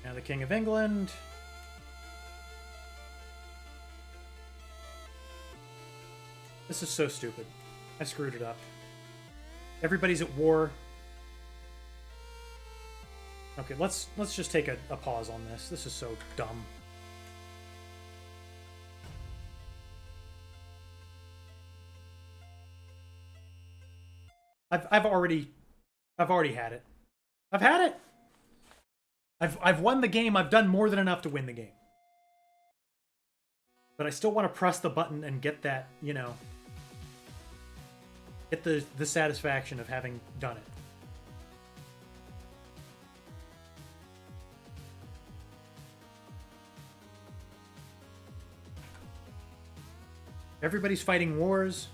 Now the King of England. This is so stupid. I screwed it up. Everybody's at war. Okay, let's just take a pause on this. This is so dumb. I've already had it. I've had it. I've won the game. I've done more than enough to win the game. But I still want to press the button and get that, you know, get the satisfaction of having done it. Everybody's fighting wars.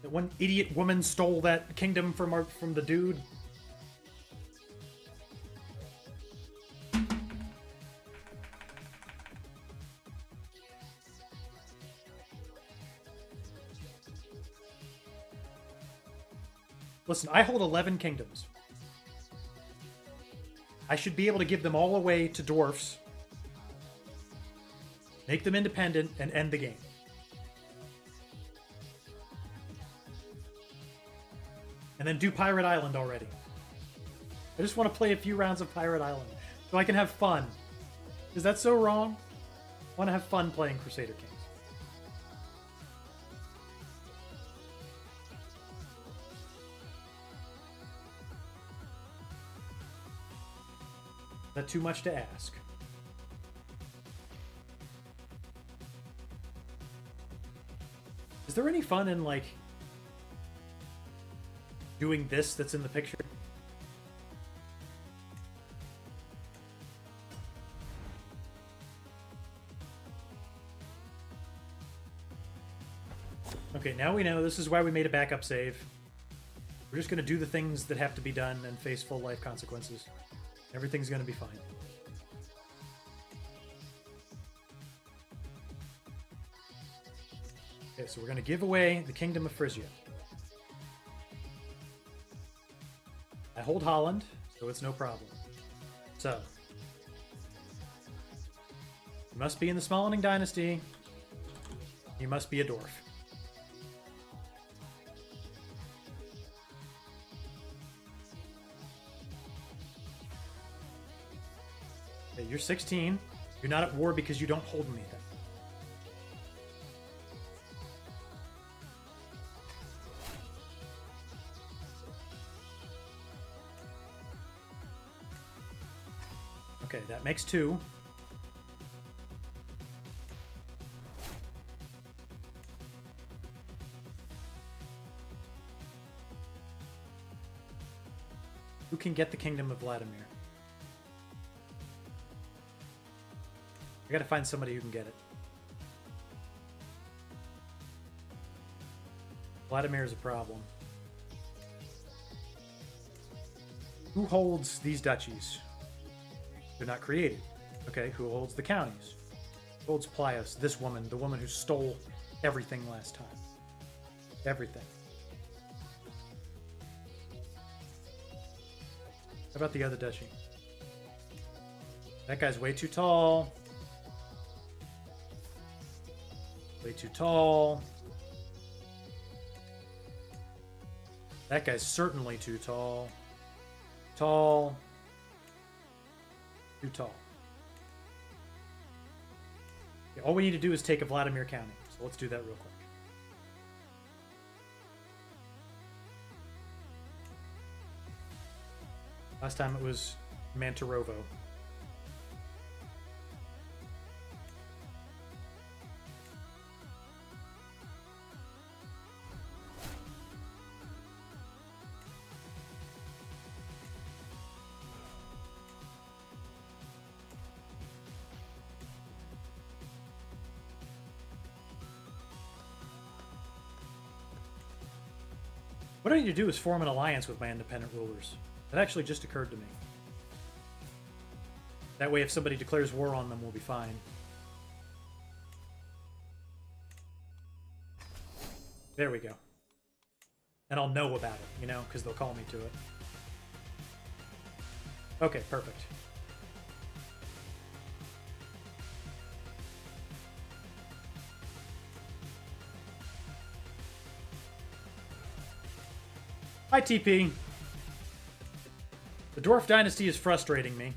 That one idiot woman stole that kingdom from the dude. Listen, I hold 11 kingdoms. I should be able to give them all away to dwarfs, make them independent, and end the game. And then do Pirate Island already. I just want to play a few rounds of Pirate Island so I can have fun. Is that so wrong? I want to have fun playing Crusader Kings. Is that too much to ask? Is there any fun in, like, doing this that's in the picture? Okay, now we know this is why we made a backup save. We're just going to do the things that have to be done and face full life consequences. Everything's going to be fine. Okay, so we're going to give away the Kingdom of Frisia. I hold Holland, so it's no problem. So, you must be in the Smalling Dynasty. You must be a dwarf. Okay, you're 16. You're not at war because you don't hold anything. Okay, that makes 2. Who can get the Kingdom of Vladimir? I gotta find somebody who can get it. Vladimir is a problem. Who holds these duchies? They're not created. Okay, who holds the counties? Who holds Plios? This woman, the woman who stole everything last time. Everything. How about the other duchy? That guy's way too tall. Way too tall. That guy's certainly too tall. Tall. Too tall. Yeah, all we need to do is take a Vladimir County. So let's do that real quick. Last time it was Mantarovo. What I need to do is form an alliance with my independent rulers. That actually just occurred to me. That way, if somebody declares war on them, we'll be fine. There we go. And I'll know about it, you know, because they'll call me to it. Okay, perfect. Hi, TP. The Dwarf Dynasty is frustrating me.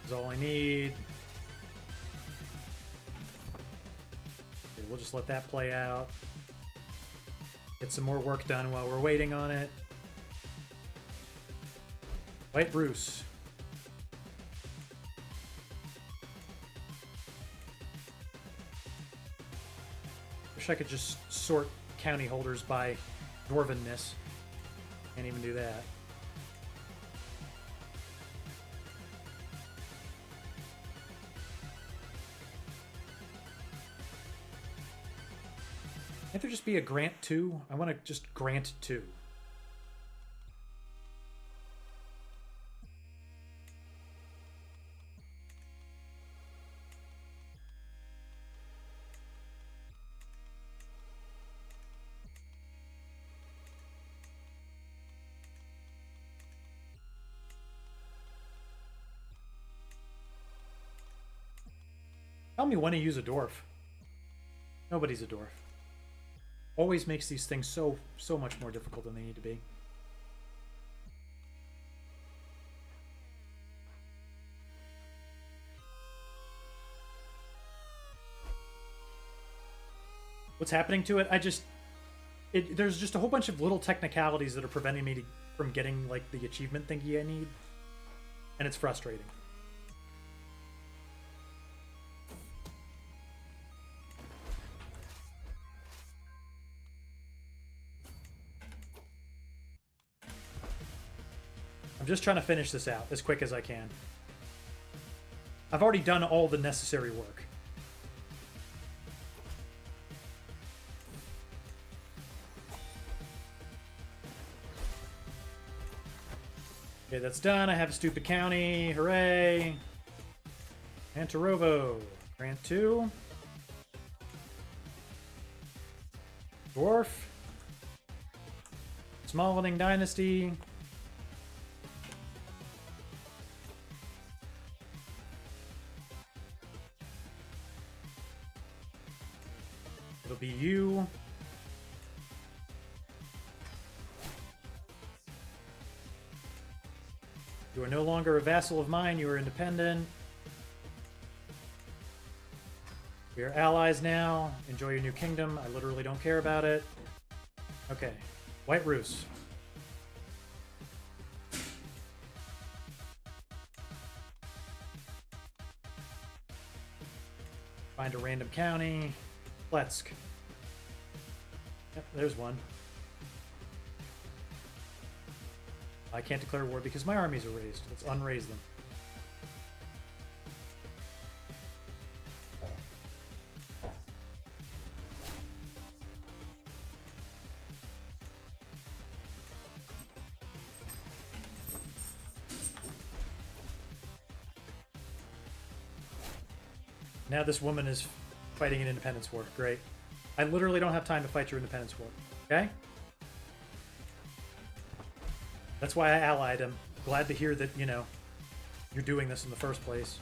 Is all I need. Okay, we'll just let that play out. Get some more work done while we're waiting on it. White Bruce. Wish I could just sort county holders by dwarvenness. Can't even do that. Can't there just be a grant 2? I want to just grant 2. Tell me when to use a dwarf. Nobody's a dwarf. Always makes these things so much more difficult than they need to be. What's happening to it? There's just a whole bunch of little technicalities that are preventing me from getting like the achievement thingy I need, and it's frustrating. I'm just trying to finish this out as quick as I can. I've already done all the necessary work. Okay, that's done. I have a stupid county. Hooray! Antarovo. Grant 2. Dwarf. Smalling Dynasty. It'll be you. You are no longer a vassal of mine, you are independent. We are allies now. Enjoy your new kingdom. I literally don't care about it. Okay. White Rus. Find a random county. Pletsk. Yep, there's one. I can't declare war because my armies are raised. Let's unraise them. Now this woman is fighting an independence war. Great. I literally don't have time to fight your independence war. Okay? That's why I allied him. Glad to hear that, you know, you're doing this in the first place.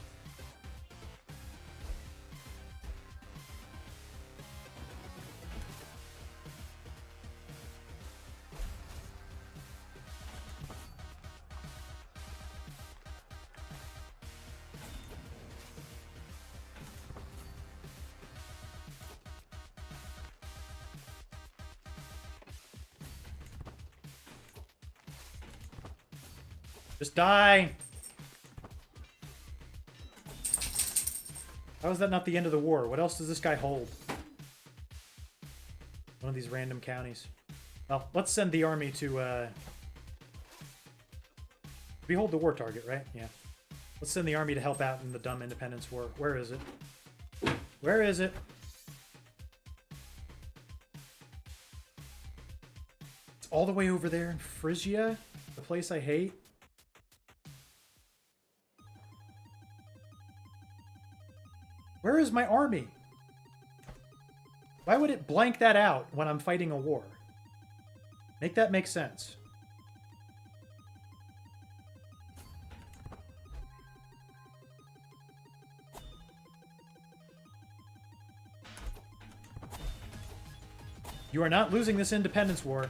Just die! How is that not the end of the war? What else does this guy hold? One of these random counties. Well, let's send the army to, we hold the war target, right? Yeah. Let's send the army to help out in the dumb independence war. Where is it? Where is it? It's all the way over there in Frisia? The place I hate? Where is my army? Why would it blank that out when I'm fighting a war? Make that make sense. You are not losing this independence war.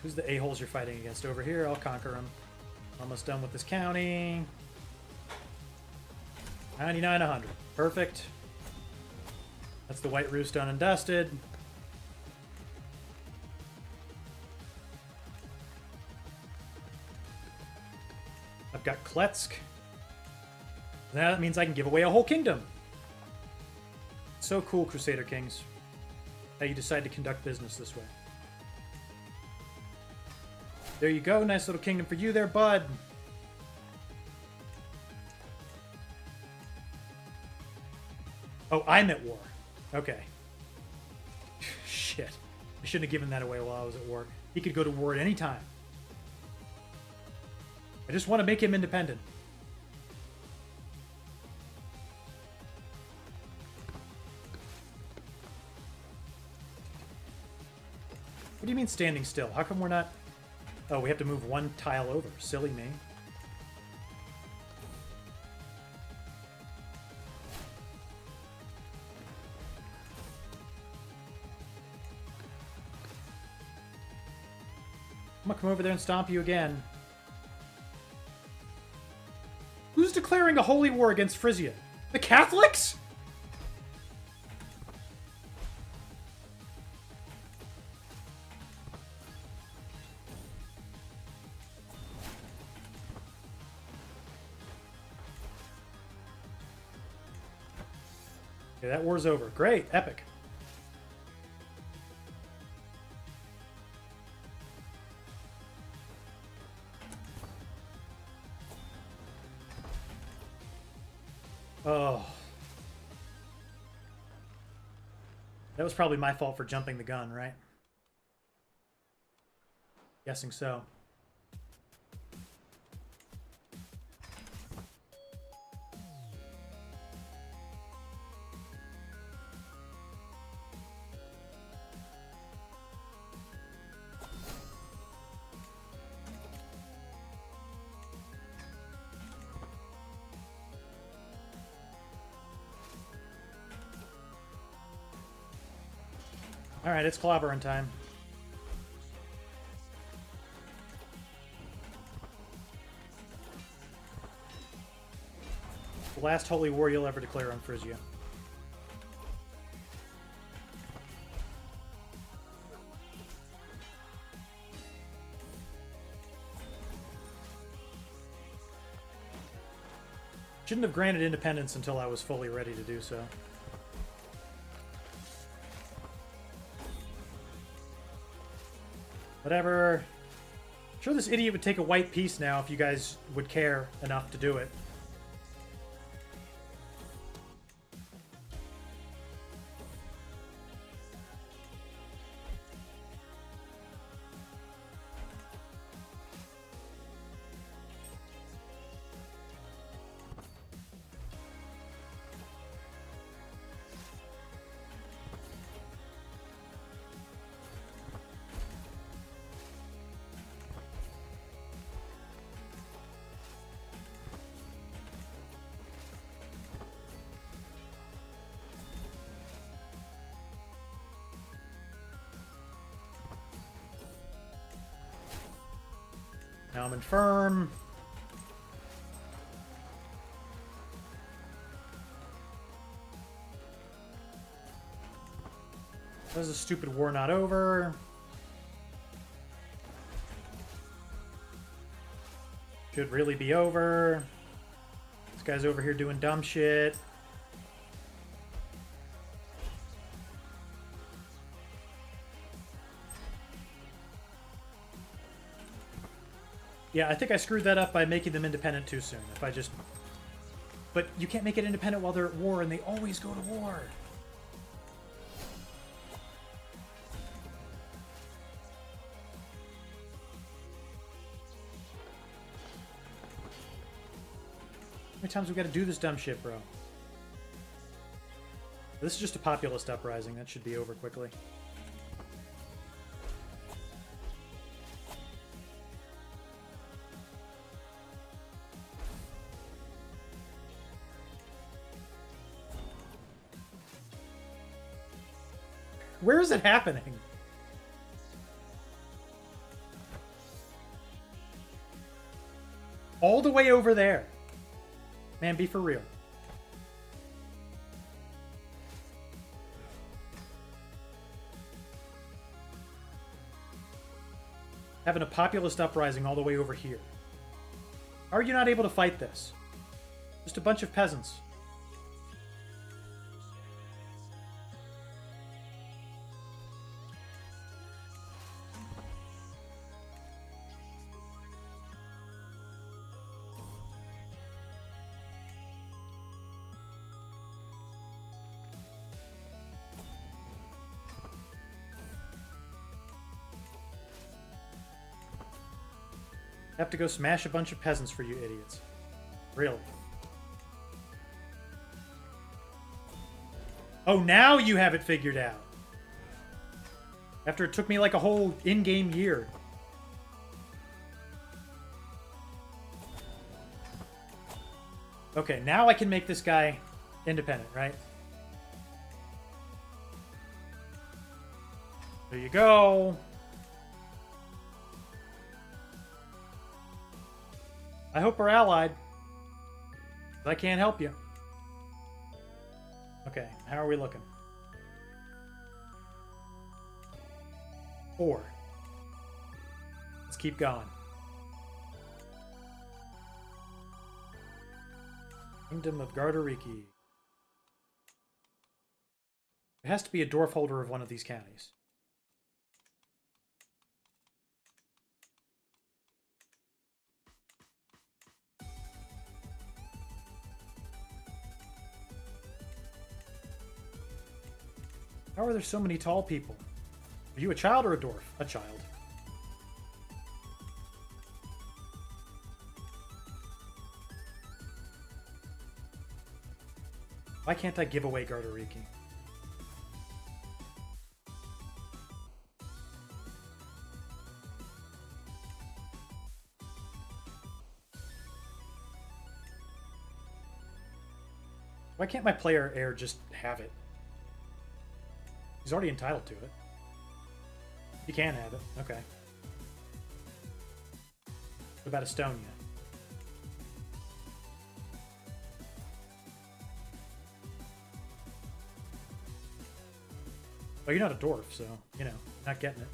Who's the a-holes you're fighting against? Over here, I'll conquer them. Almost done with this county. 99, 100. Perfect. That's the White Roost done and dusted. I've got Kletsk. Now that means I can give away a whole kingdom. So cool, Crusader Kings. How you decide to conduct business this way. There you go. Nice little kingdom for you there, bud. Oh, I'm at war. Okay. Shit. I shouldn't have given that away while I was at war. He could go to war at any time. I just want to make him independent. What do you mean standing still? How come we're not... Oh, we have to move one tile over. Silly me. I'm gonna come over there and stomp you again. Who's declaring a holy war against Frisia? The Catholics? Okay, that war's over. Great. Epic. Oh. That was probably my fault for jumping the gun, right? Guessing so. Alright, it's clobbering time. The last holy war you'll ever declare on Frisia. Shouldn't have granted independence until I was fully ready to do so. Whatever. I'm sure this idiot would take a white piece now if you guys would care enough to do it. Now I'm infirm. This is a stupid war not over. Should really be over. This guy's over here doing dumb shit. Yeah, I think I screwed that up by making them independent too soon. If I just... But you can't make it independent while they're at war, and they always go to war. How many times we got to do this dumb shit, bro? This is just a populist uprising. That should be over quickly. Where is it happening? All the way over there. Man, be for real. Having a populist uprising all the way over here. How are you not able to fight this? Just a bunch of peasants. Have to go smash a bunch of peasants for you idiots. Really? Oh, now you have it figured out. After it took me like a whole in-game year. Okay, now I can make this guy independent, right? There you go. I hope we're allied. I can't help you. Okay, how are we looking? 4. Let's keep going. Kingdom of Gardariki. There has to be a dwarf holder of one of these counties. How are there so many tall people? Are you a child or a dwarf? A child. Why can't I give away Gardariki? Why can't my player heir just have it? He's already entitled to it. He can have it. Okay. What about Estonia? Well, you're not a dwarf, so, you know, not getting it.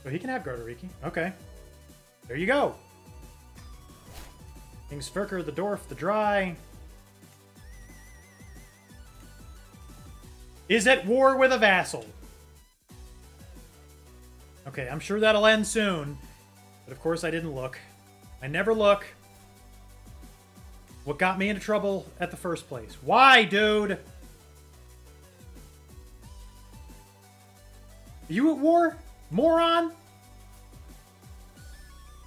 So he can have Gardariki. Okay. There you go. King Sverker, the Dwarf, the Dry, is at war with a vassal. Okay, I'm sure that'll end soon. But of course I didn't look. I never look. What got me into trouble at the first place? Why, dude? Are you at war? Moron?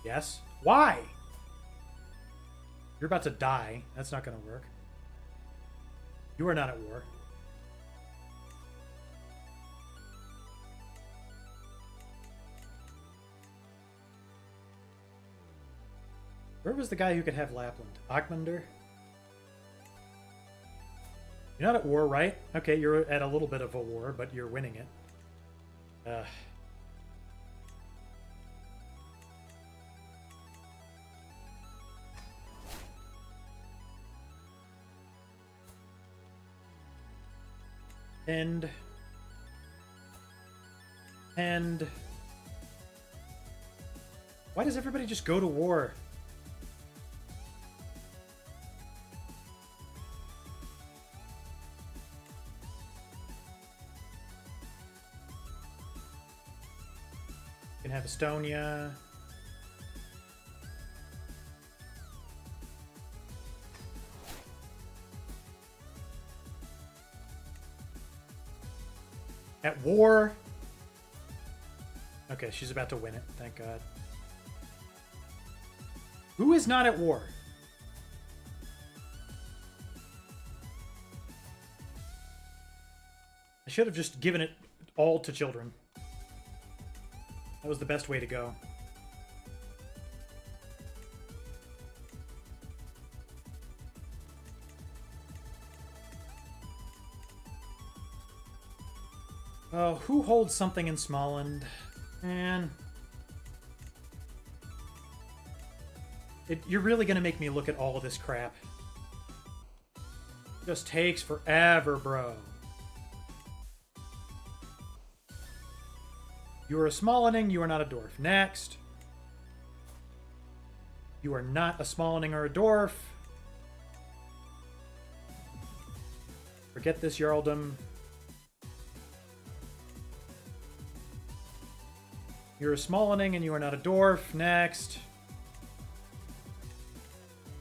Yes. Why? You're about to die. That's not going to work. You are not at war. Where was the guy who could have Lapland? Ogmunder? You're not at war, right? Okay, you're at a little bit of a war, but you're winning it. And why does everybody just go to war? You can have Estonia. At war. Okay, she's about to win it. Thank God. Who is not at war? I should have just given it all to children. That was the best way to go. Oh, who holds something in Småland? Man. You're really going to make me look at all of this crap. It just takes forever, bro. You are a Smålanding, you are not a Dwarf. Next. You are not a Smålanding or a Dwarf. Forget this Jarldom. You're a Smålanding and you are not a Dwarf. Next.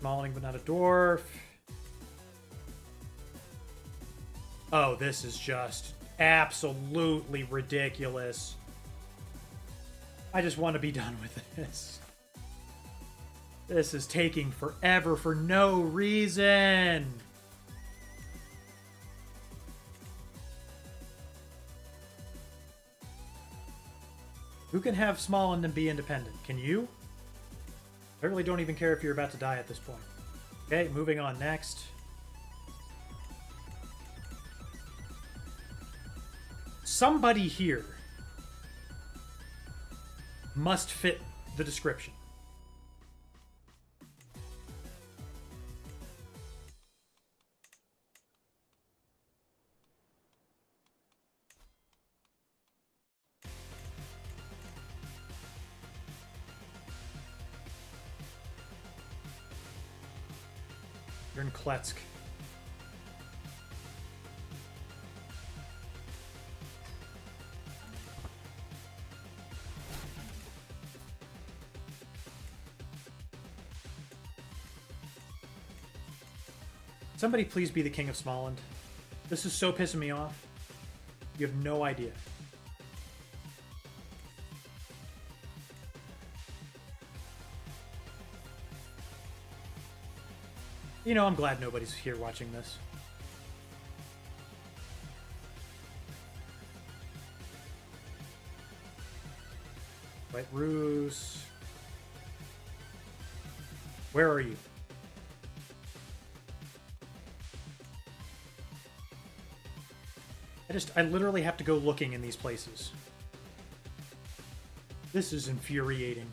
Smålanding but not a Dwarf. Oh, this is just absolutely ridiculous. I just want to be done with this. This is taking forever for no reason. Who can have Småland and be independent? Can you? I really don't even care if you're about to die at this point. Okay, moving on next. Somebody here must fit the description. You're in Kletsk. Somebody please be the king of Småland. This is so pissing me off. You have no idea. You know, I'm glad nobody's here watching this. White Ruse. Where are you? I literally have to go looking in these places. This is infuriating.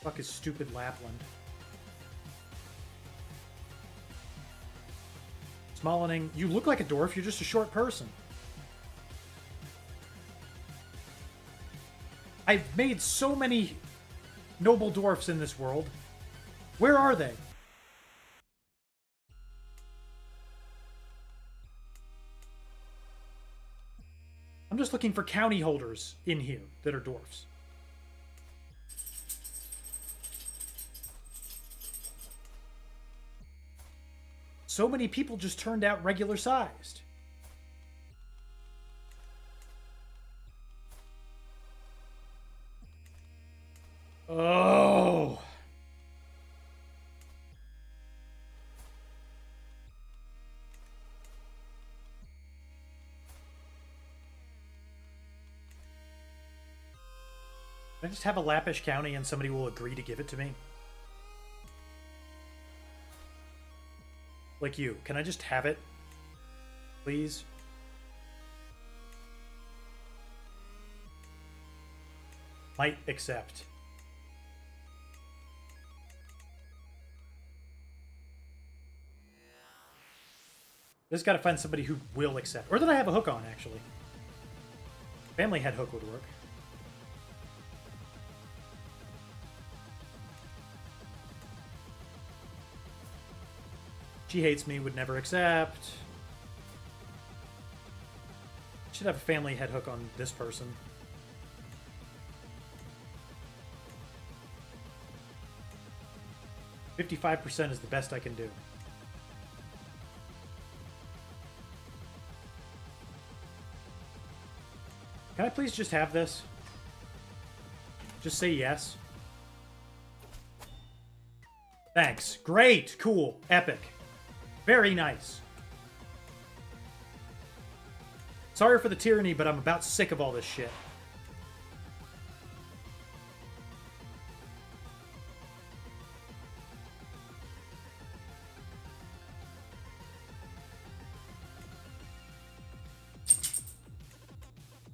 Fuck is stupid Lapland. Smålanding, you look like a dwarf, you're just a short person. I've made so many noble dwarfs in this world. Where are they? I'm just looking for county holders in here that are dwarfs. So many people just turned out regular sized. Oh. Can I just have a Lappish County and somebody will agree to give it to me? Like you. Can I just have it? Please? Might accept. Just gotta find somebody who will accept. Or that I have a hook on, actually. Family head hook would work. She hates me, would never accept. Should have a family head hook on this person. $55% is the best I can do. Can I please just have this? Just say yes. Thanks. Great. Cool. Epic. Very nice. Sorry for the tyranny, but I'm about sick of all this shit.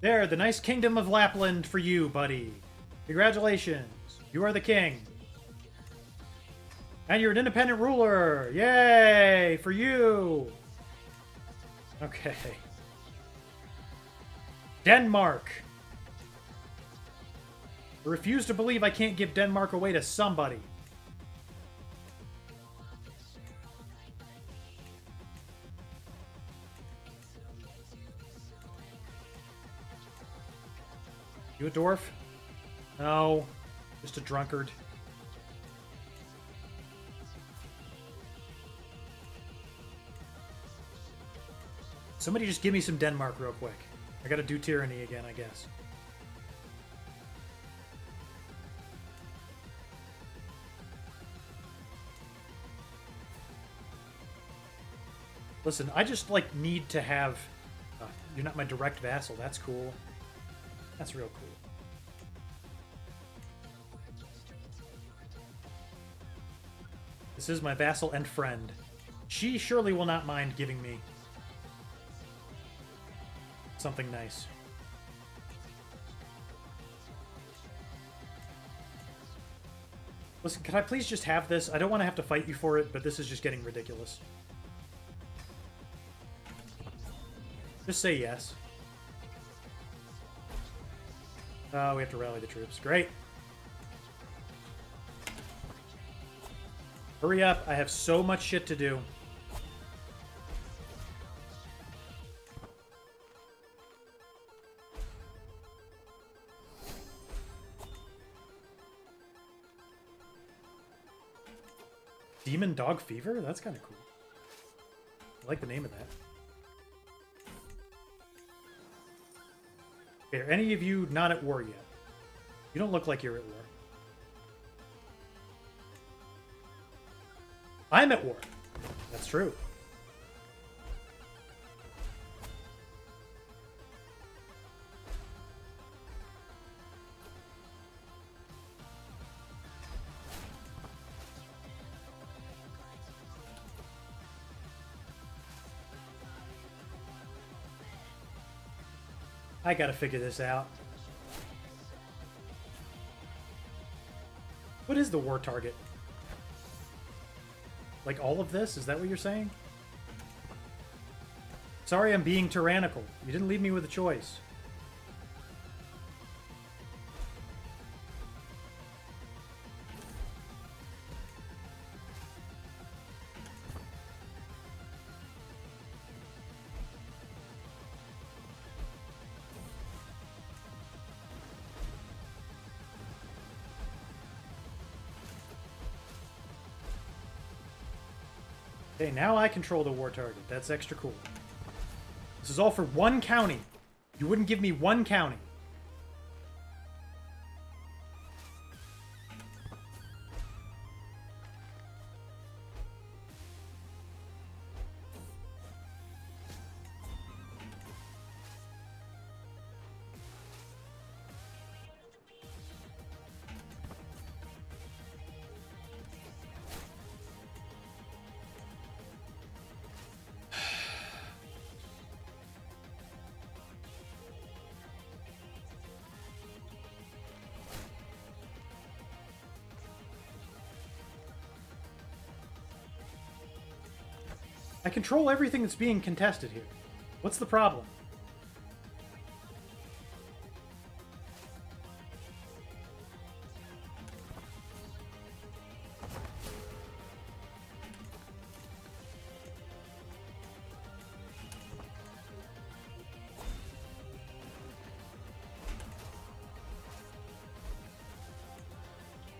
There, the nice kingdom of Lapland for you, buddy. Congratulations. You are the king. And you're an independent ruler. Yay, for you. Okay. Denmark. I refuse to believe I can't give Denmark away to somebody. You a dwarf? No. Just a drunkard. Somebody just give me some Denmark real quick. I gotta do tyranny again, I guess. Listen, I just, like, need to have... you're not my direct vassal. That's cool. That's real cool. This is my vassal and friend. She surely will not mind giving me something nice. Listen, can I please just have this? I don't want to have to fight you for it, but this is just getting ridiculous. Just say yes. Oh, we have to rally the troops. Great. Hurry up. I have so much shit to do. Demon Dog Fever? That's kind of cool. I like the name of that. Okay, are any of you not at war yet? You don't look like you're at war. I'm at war. That's true. I gotta figure this out. What is the war target? Like all of this? Is that what you're saying? Sorry I'm being tyrannical. You didn't leave me with a choice. Okay, now I control the war target. That's extra cool. This is all for one county. You wouldn't give me one county. I control everything that's being contested here. What's the problem?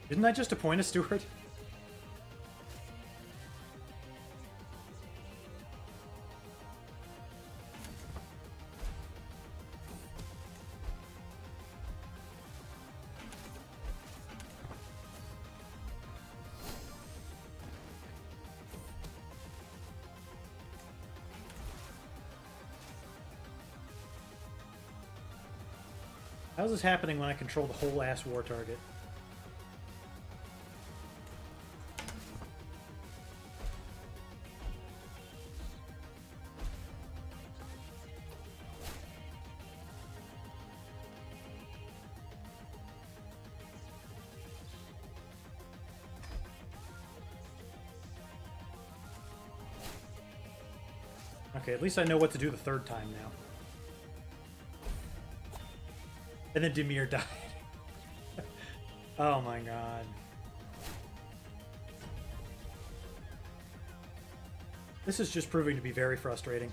Didn't I just appoint a steward? How's this happening when I control the whole ass war target? Okay, at least I know what to do the third time now. And then Demir died. Oh my god. This is just proving to be very frustrating.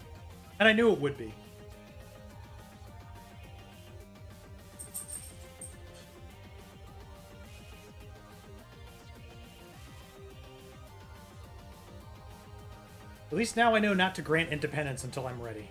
And I knew it would be. At least now I know not to grant independence until I'm ready.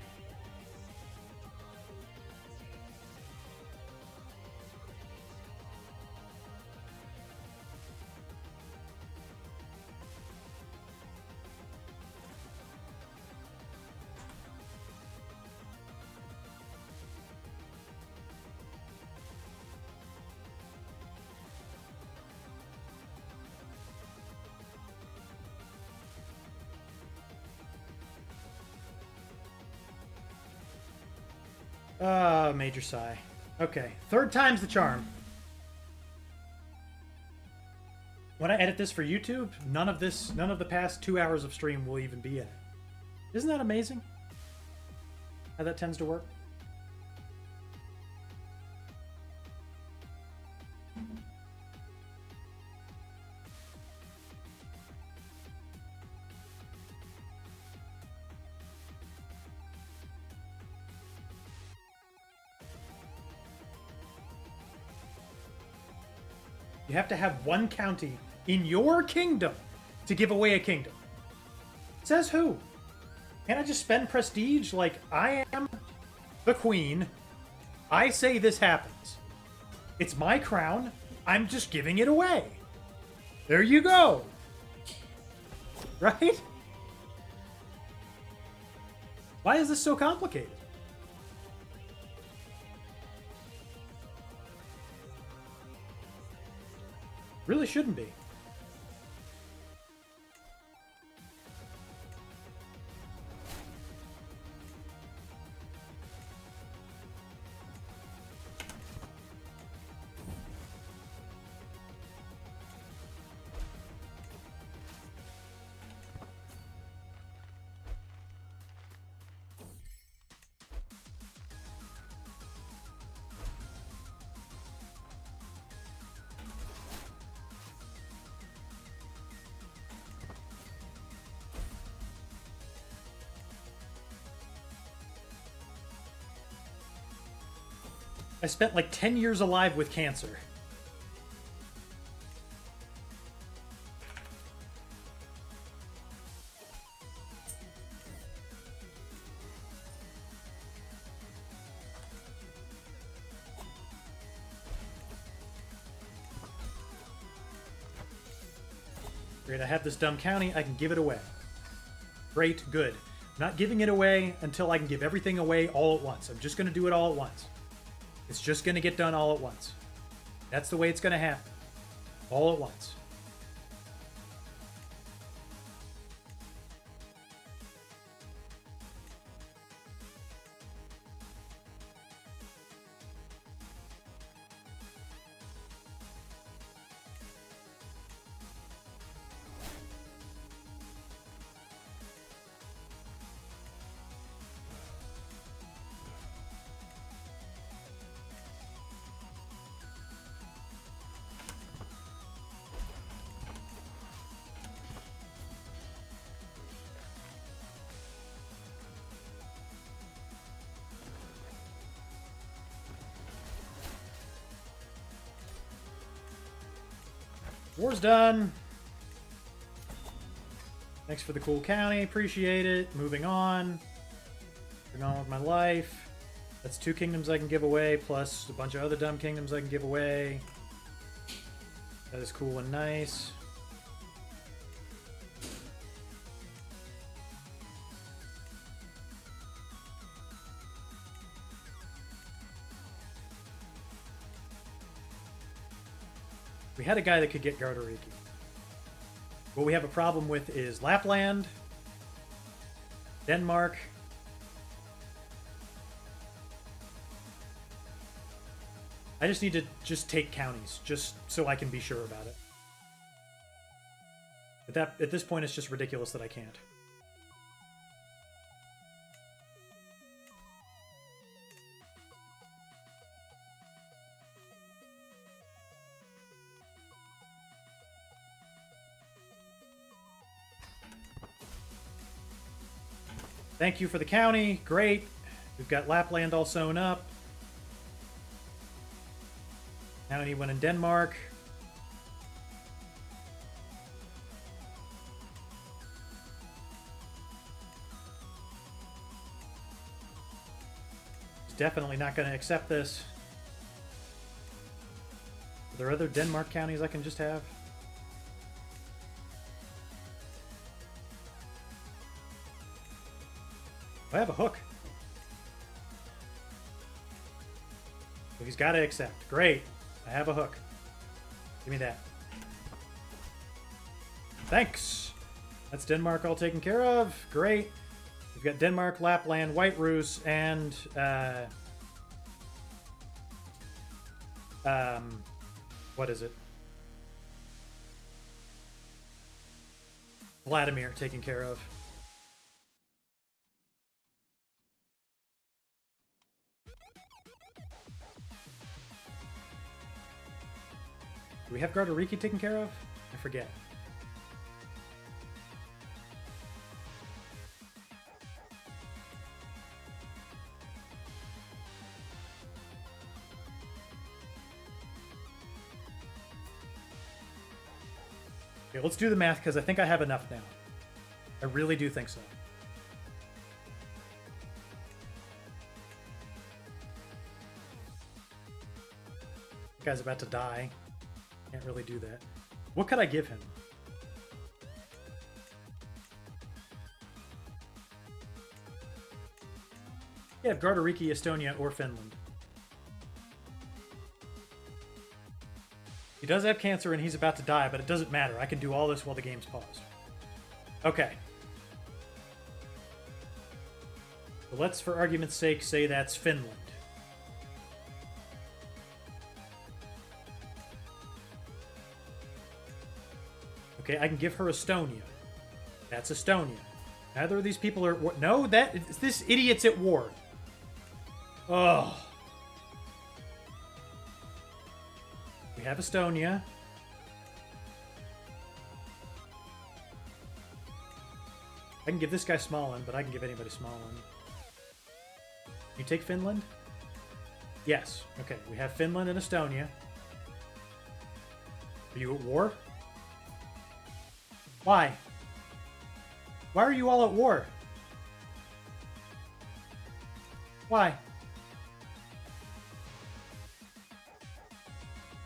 Major sigh. Okay, third time's the charm. When I edit this for YouTube, none of the past 2 hours of stream will even be in it. Isn't that amazing? How that tends to work? You have to have one county in your kingdom to give away a kingdom. Says who? Can't I just spend prestige like I am the queen? I say this happens. It's my crown. I'm just giving it away. There you go. Right? Why is this so complicated? Really shouldn't be. I spent like 10 years alive with cancer. Great, I have this dumb county, I can give it away. Great, good. Not giving it away until I can give everything away all at once. I'm just going to do it all at once. It's just going to get done all at once. That's the way it's going to happen. All at once. War's done. Thanks for the cool county. Appreciate it. Moving on. Moving on with my life. That's 2 kingdoms I can give away, plus a bunch of other dumb kingdoms I can give away. That is cool and nice. We had a guy that could get Gardariki. What we have a problem with is Lapland, Denmark, I just need to just take counties, just so I can be sure about it. But at this point, it's just ridiculous that I can't. Thank you for the county. Great. We've got Lapland all sewn up. Now anyone in Denmark. He's definitely not going to accept this. Are there other Denmark counties I can just have? I have a hook. So he's got to accept. Great. I have a hook. Give me that. Thanks. That's Denmark all taken care of. Great. We've got Denmark, Lapland, White Rus, and what is it? Vladimir taken care of. Do we have Gardariki taken care of? I forget. Okay, let's do the math because I think I have enough now. I really do think so. The guy's about to die. Can't really do that. What could I give him? Yeah, Gardariki, Estonia, or Finland. He does have cancer and he's about to die, but it doesn't matter. I can do all this while the game's paused. Okay. So let's, for argument's sake, say that's Finland. Okay, I can give her Estonia. That's Estonia. Neither of these people are... No, this idiot's at war. Oh. We have Estonia. I can give this guy Smallland, but I can give anybody Smallland. You take Finland? Yes. Okay, we have Finland and Estonia. Are you at war? Why? Why are you all at war? Why?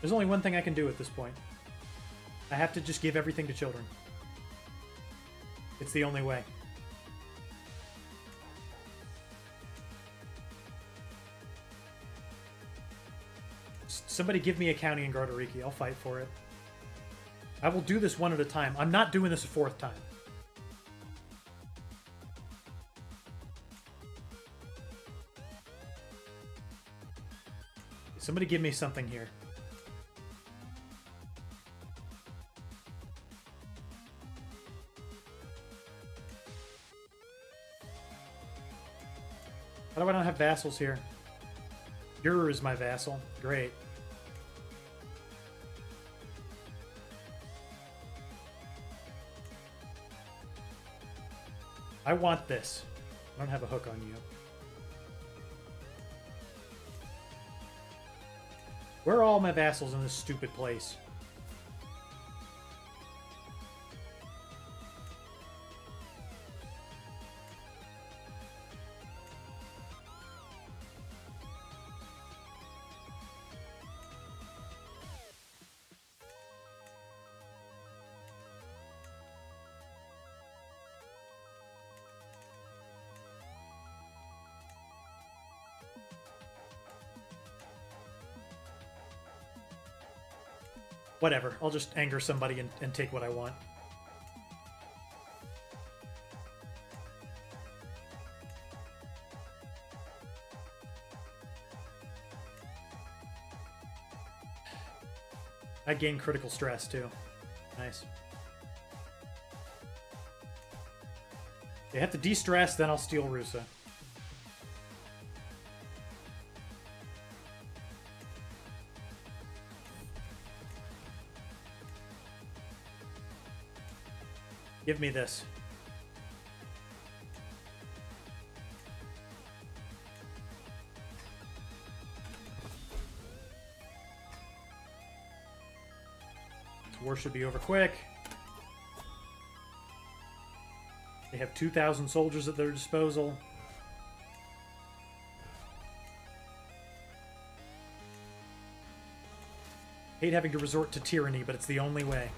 There's only one thing I can do at this point. I have to just give everything to children. It's the only way. Somebody give me a county in Gardariki. I'll fight for it. I will do this one at a time. I'm not doing this a fourth time. Somebody give me something here. How do I not have vassals here? Ur is my vassal. Great. I want this. I don't have a hook on you. Where are all my vassals in this stupid place? Whatever. I'll just anger somebody and take what I want. I gain critical stress, too. Nice. They have to de-stress, then I'll steal Rusa. Give me this. This war should be over quick. They have 2,000 soldiers at their disposal. Hate having to resort to tyranny, but it's the only way.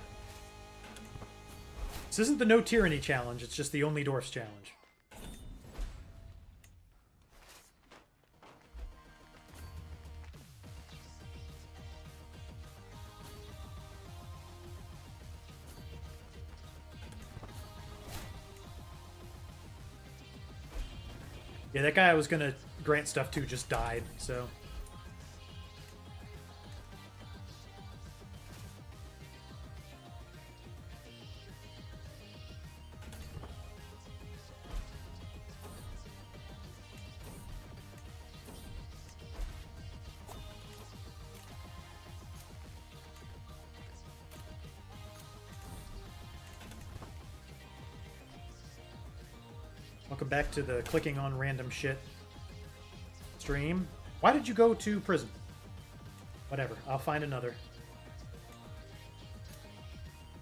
This isn't the no tyranny challenge, it's just the only Dwarfs challenge. Yeah, that guy I was gonna grant stuff to just died, so... Welcome back to the clicking on random shit stream. Why did you go to prison? Whatever, I'll find another.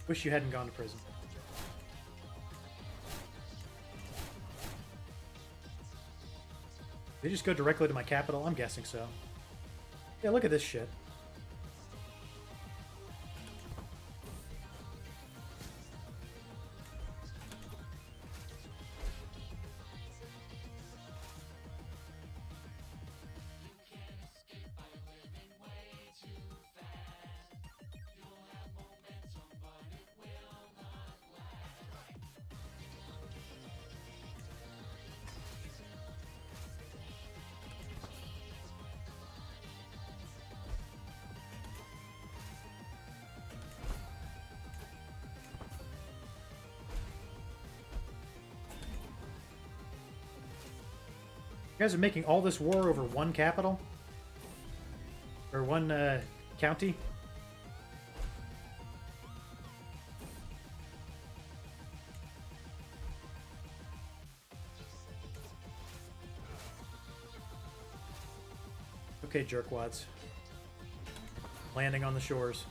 Wish you hadn't gone to prison. They just go directly to my capital? I'm guessing so. Yeah, look at this shit. You guys are making all this war over one capital? Or one, county? Okay, jerkwads. Landing on the shores.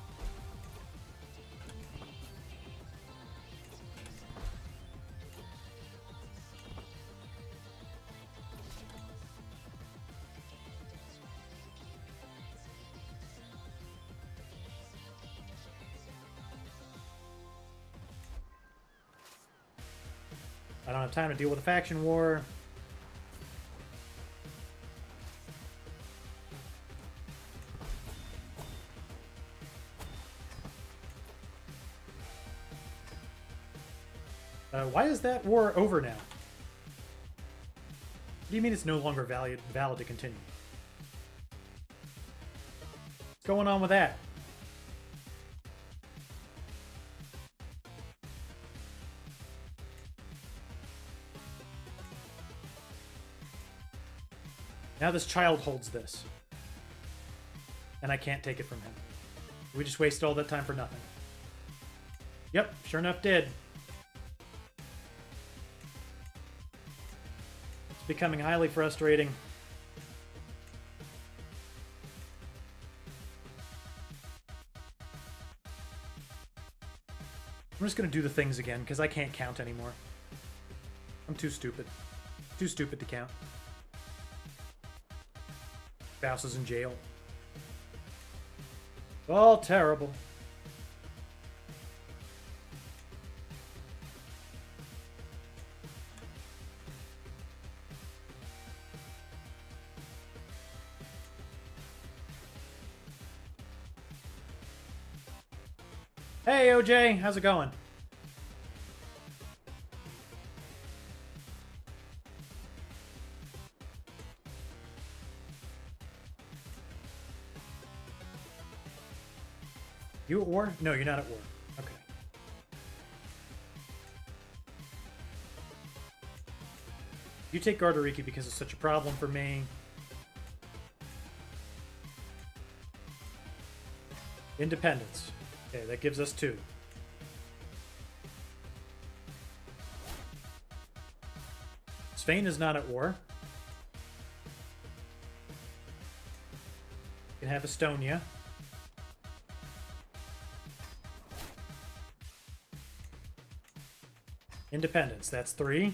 I don't have time to deal with a faction war. Why is that war over now? What do you mean it's no longer valid to continue? What's going on with that? Now this child holds this. And I can't take it from him. We just wasted all that time for nothing. Yep, sure enough did. It's becoming highly frustrating. I'm just gonna do the things again, because I can't count anymore. I'm too stupid. Too stupid to count. Spouse is in jail. All terrible. Hey, OJ, how's it going? You at war? No, you're not at war. Okay. You take Gardariki because it's such a problem for me. Independence. Okay, that gives us 2. Spain is not at war. You can have Estonia. Independence, that's 3.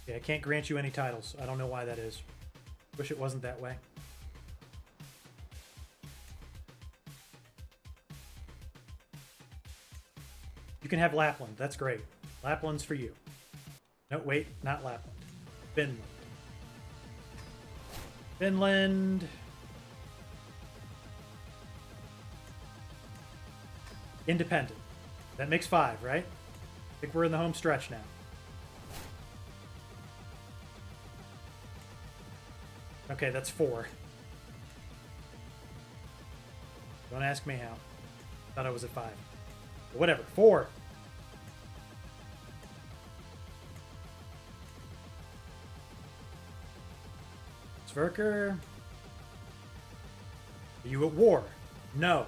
Okay, I can't grant you any titles. I don't know why that is. Wish it wasn't that way. You can have Lapland. That's great. Lapland's for you. No, wait, not Lapland. Finland. Finland. Independent. That makes 5, right? I think we're in the home stretch now. Okay, that's 4. Don't ask me how. Thought I was at 5. But whatever. 4. Sverker. Are you at war? No.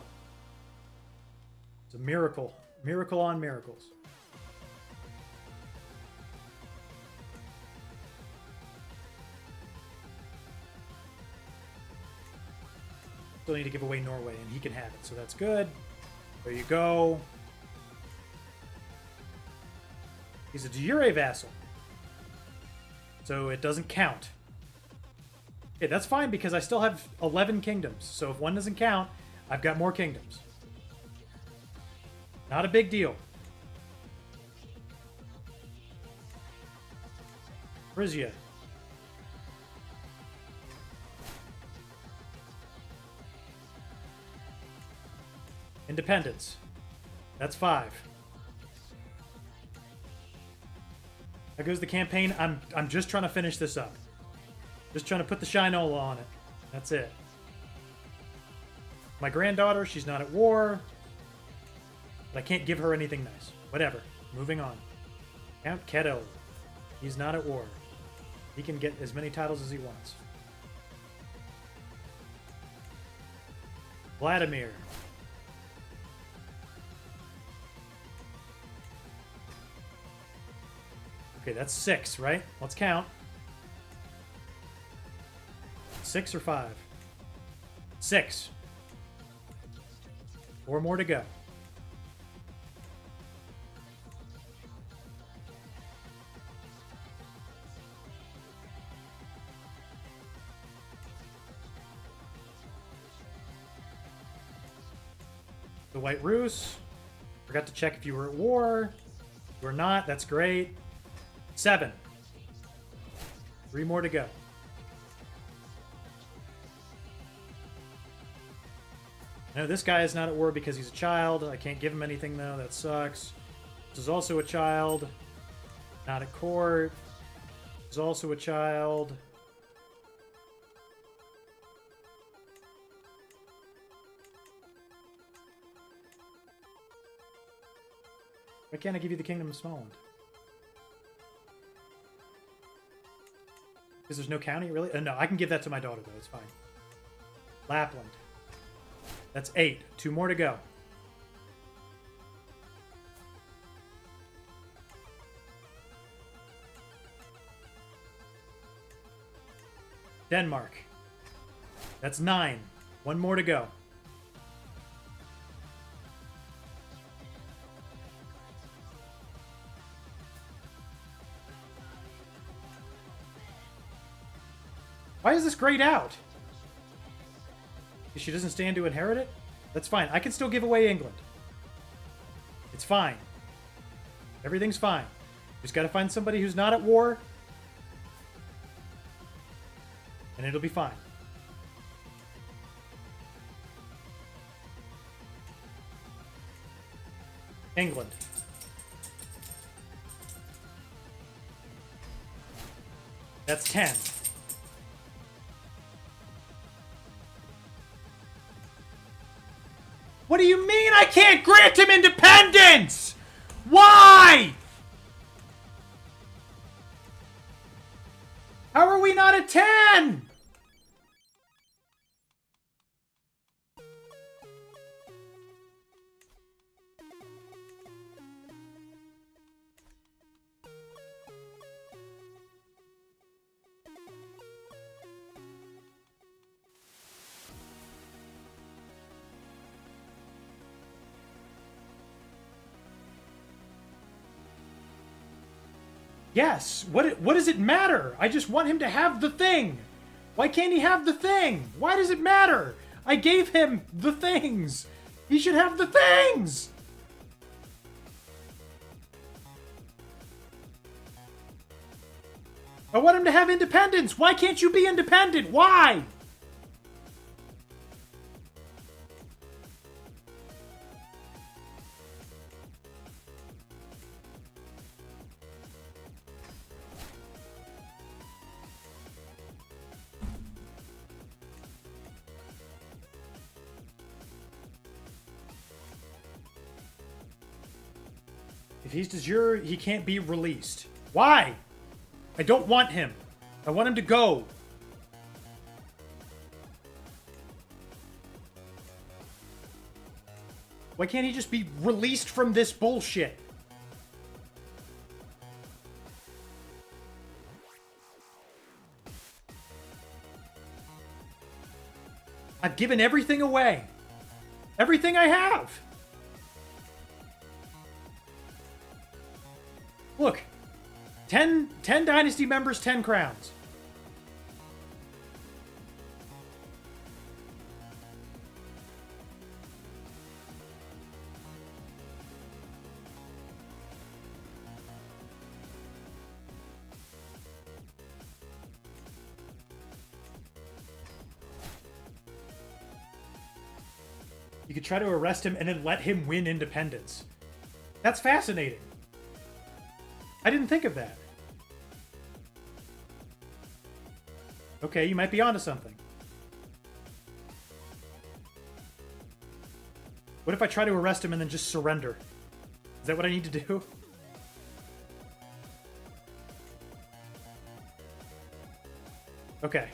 It's a miracle. Miracle on miracles. Still need to give away Norway, and he can have it, so that's good. There you go. He's a de jure vassal, so it doesn't count. Okay, that's fine because I still have 11 kingdoms, so if one doesn't count, I've got more kingdoms. Not a big deal. Frisia. Independence. That's 5. There goes the campaign. I'm just trying to finish this up. Just trying to put the Shinola on it. That's it. My granddaughter, she's not at war. But I can't give her anything nice. Whatever. Moving on. Count Keto. He's not at war. He can get as many titles as he wants. Vladimir. Okay, that's 6, right? Let's count. 6 or 5? 6. 4 more to go. The White Rus. Forgot to check if you were at war. You were not. That's great. 7. 3 more to go. No, this guy is not at war because he's a child. I can't give him anything, though. That sucks. This is also a child. Not at court. This is also a child. Why can't I give you the Kingdom of Småland? Because there's no county, really? No, I can give that to my daughter, though. It's fine. Lapland. That's 8. 2 more to go. Denmark. That's 9. 1 more to go. Why is this grayed out? She doesn't stand to inherit it? That's fine. I can still give away England. It's fine. Everything's fine. Just gotta find somebody who's not at war. And it'll be fine. England. That's 10. What do you mean I can't grant him independence? Why? How are we not at 10? Yes. What does it matter? I just want him to have the thing. Why can't he have the thing? Why does it matter? I gave him the things. He should have the things. I want him to have independence. Why can't you be independent? Why? If he's de jure, he can't be released. Why? I don't want him. I want him to go. Why can't he just be released from this bullshit? I've given everything away. Everything I have. Look, 10 Dynasty members, 10 crowns. You could try to arrest him and then let him win independence. That's fascinating. I didn't think of that. Okay, you might be onto something. What if I try to arrest him and then just surrender? Is that what I need to do? Okay.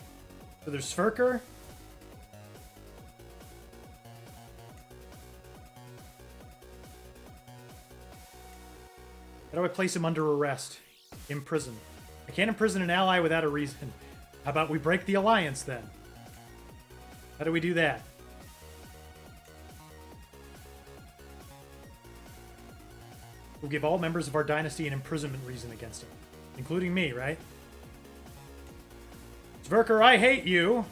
So there's Sverker. How do I place him under arrest? Imprison. I can't imprison an ally without a reason. How about we break the alliance then? How do we do that? We'll give all members of our dynasty an imprisonment reason against him. Including me, right? Sverker, I hate you.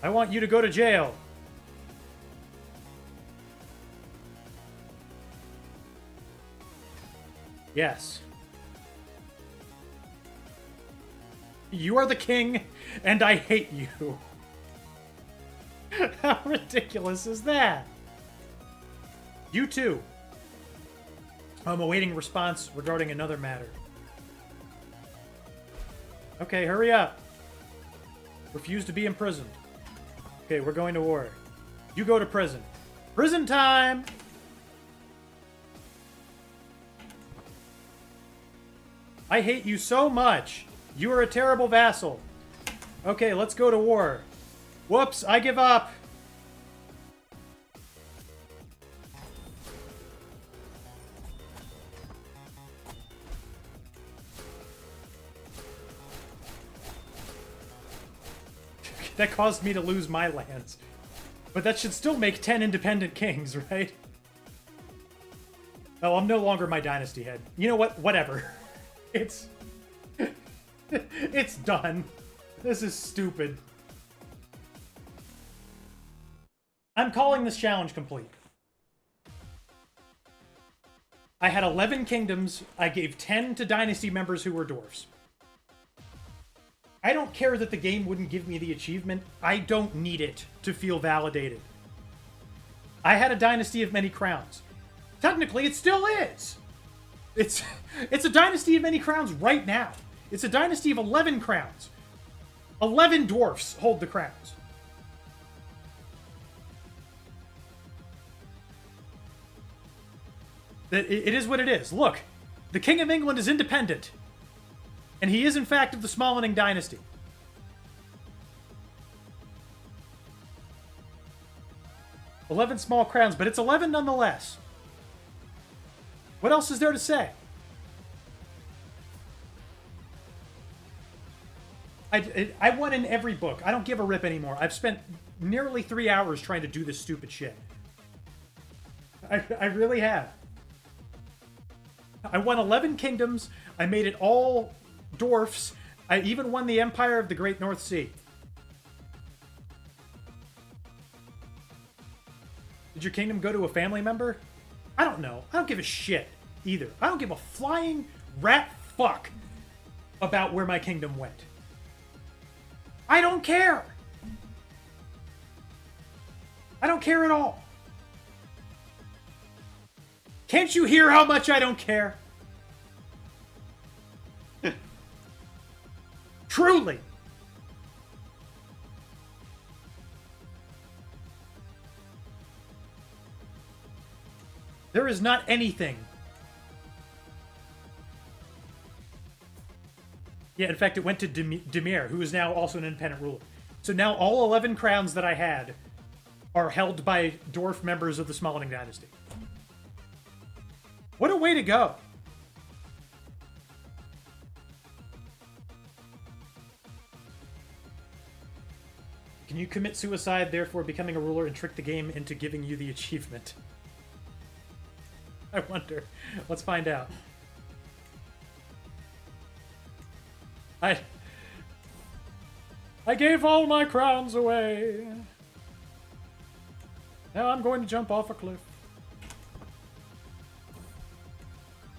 I want you to go to jail. Yes. You are the king, and I hate you. How ridiculous is that? You too. I'm awaiting response regarding another matter. Okay, hurry up. Refuse to be imprisoned. Okay, we're going to war. You go to prison. Prison time! I hate you so much. You are a terrible vassal. Okay, let's go to war. Whoops, I give up. That caused me to lose my lands. But that should still make 10 independent kings, right? Oh, I'm no longer my dynasty head. You know what? Whatever. It's... it's done. This is stupid. I'm calling this challenge complete. I had 11 kingdoms. I gave 10 to Dynasty members who were dwarfs. I don't care that the game wouldn't give me the achievement. I don't need it to feel validated. I had a Dynasty of Many Crowns. Technically, it still is. It's a Dynasty of Many Crowns right now. It's a Dynasty of 11 crowns. 11 dwarfs hold the crowns. It is what it is. Look, the King of England is independent. And he is, in fact, of the Smallending dynasty. "11 small crowns, but it's 11 nonetheless. What else is there to say? I won in every book. I don't give a rip anymore. I've spent nearly 3 hours trying to do this stupid shit. I really have. I won 11 kingdoms. I made it all dwarfs. I even won the Empire of the Great North Sea. Did your kingdom go to a family member? I don't know. I don't give a shit either. I don't give a flying rat fuck about where my kingdom went. I don't care. I don't care at all. Can't you hear how much I don't care? Truly. There is not anything. Yeah, in fact, it went to Demir, who is now also an independent ruler. So now all 11 crowns that I had are held by dwarf members of the Smallending dynasty. What a way to go. Can you commit suicide, therefore becoming a ruler, and trick the game into giving you the achievement? I wonder. Let's find out. I gave all my crowns away. Now I'm going to jump off a cliff.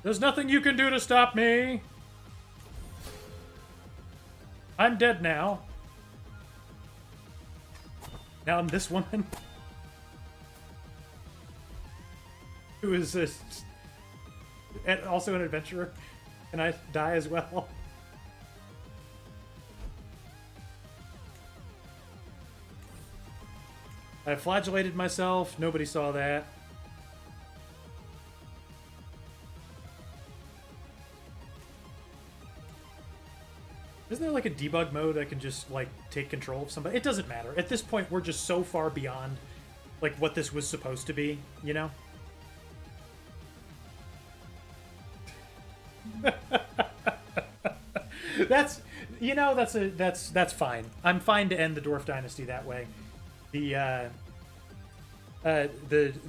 There's nothing you can do to stop me. I'm dead now. Now I'm this woman. Who is this? Also an adventurer. Can I die as well? I flagellated myself. Nobody saw that. Isn't there like a debug mode I can just like take control of somebody? It doesn't matter. At this point, we're just so far beyond like what this was supposed to be, you know? That's fine. I'm fine to end the Dwarf Dynasty that way. The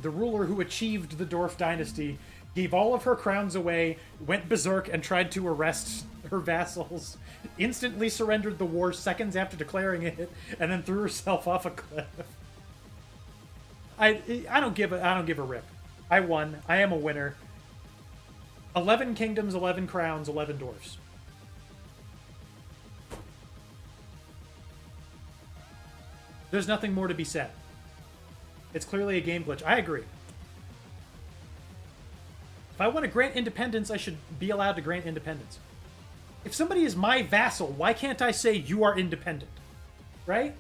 ruler who achieved the Dwarf Dynasty gave all of her crowns away, went berserk, and tried to arrest her vassals, instantly surrendered the war seconds after declaring it, and then threw herself off a cliff. I don't give a rip. I won. I am a winner. 11 kingdoms, 11 crowns, 11 dwarfs. There's nothing more to be said. It's clearly a game glitch. I agree. If I want to grant independence, I should be allowed to grant independence. If somebody is my vassal, why can't I say you are independent? Right?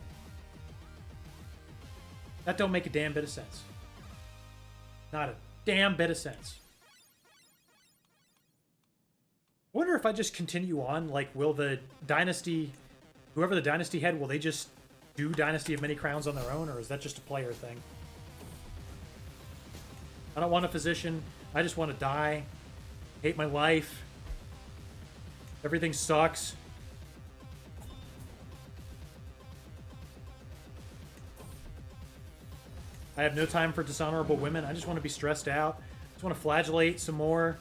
That don't make a damn bit of sense. Not a damn bit of sense. I wonder if I just continue on, like, will the dynasty, whoever the dynasty head, will they just do Dynasty of Many Crowns on their own, or is that just a player thing? I don't want a physician. I just want to die. Hate my life. Everything sucks. I have no time for dishonorable women. I just want to be stressed out. I just want to flagellate some more.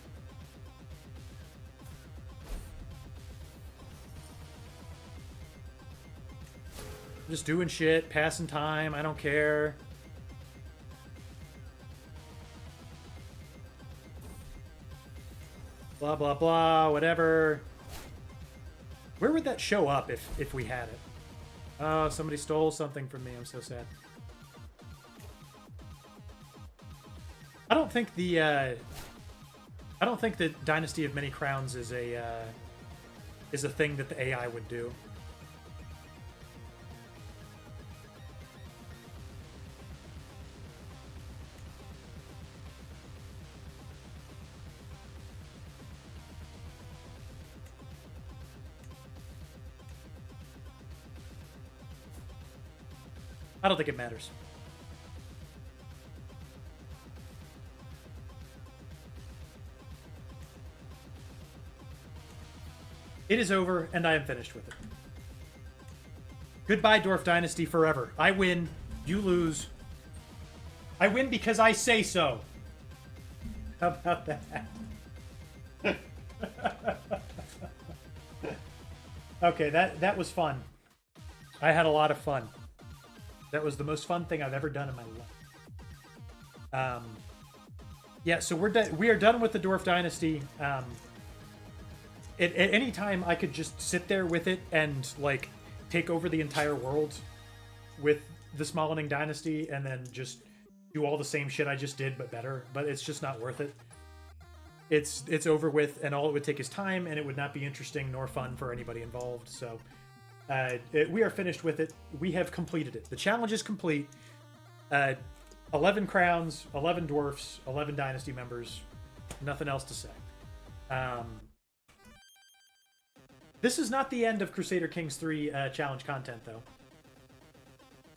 Just doing shit, passing time, I don't care. Blah, blah, blah, whatever. Where would that show up if we had it? Oh, somebody stole something from me. I'm so sad. I don't think the Dynasty of Many Crowns is a thing that the AI would do. I don't think it matters. It is over, and I am finished with it. Goodbye, Dwarf Dynasty forever. I win, you lose. I win because I say so. How about that? Okay, that was fun. I had a lot of fun. That was the most fun thing I've ever done in my life. Yeah, so we are done with the Dwarf Dynasty. At any time, I could just sit there with it and like take over the entire world with the Smallening Dynasty, and then just do all the same shit I just did, but better. But it's just not worth it. It's over with, and all it would take is time, and it would not be interesting nor fun for anybody involved. So. We are finished with it. We have completed it. The challenge is complete. 11 crowns, 11 dwarfs, 11 dynasty members. Nothing else to say. This is not the end of Crusader Kings 3 challenge content, though.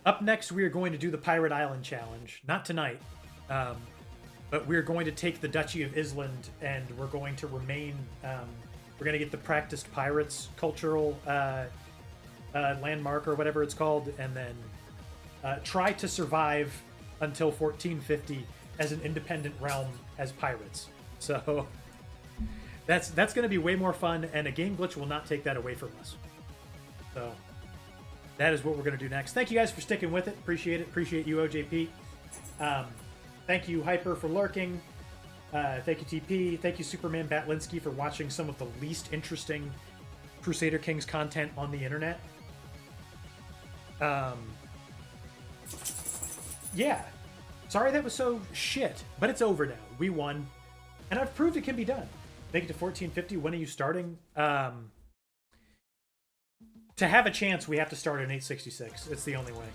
Up next, we are going to do the Pirate Island challenge. Not tonight. But we're going to take the Duchy of Island, and we're going to remain... we're going to get the Practiced Pirates cultural... landmark or whatever it's called, and then try to survive until 1450 as an independent realm as pirates. So that's going to be way more fun, and a game glitch will not take that away from us. So that is what we're going to do next. Thank you guys for sticking with it. Appreciate it. Appreciate you, OJP. Thank you, Hyper, for lurking. Thank you, TP. Thank you, Superman Batlinsky, for watching some of the least interesting Crusader Kings content on the internet. Yeah. Sorry that was so shit, but it's over now. We won, and I've proved it can be done. Make it to 1450. When are you starting? To have a chance, we have to start at 866. It's the only way.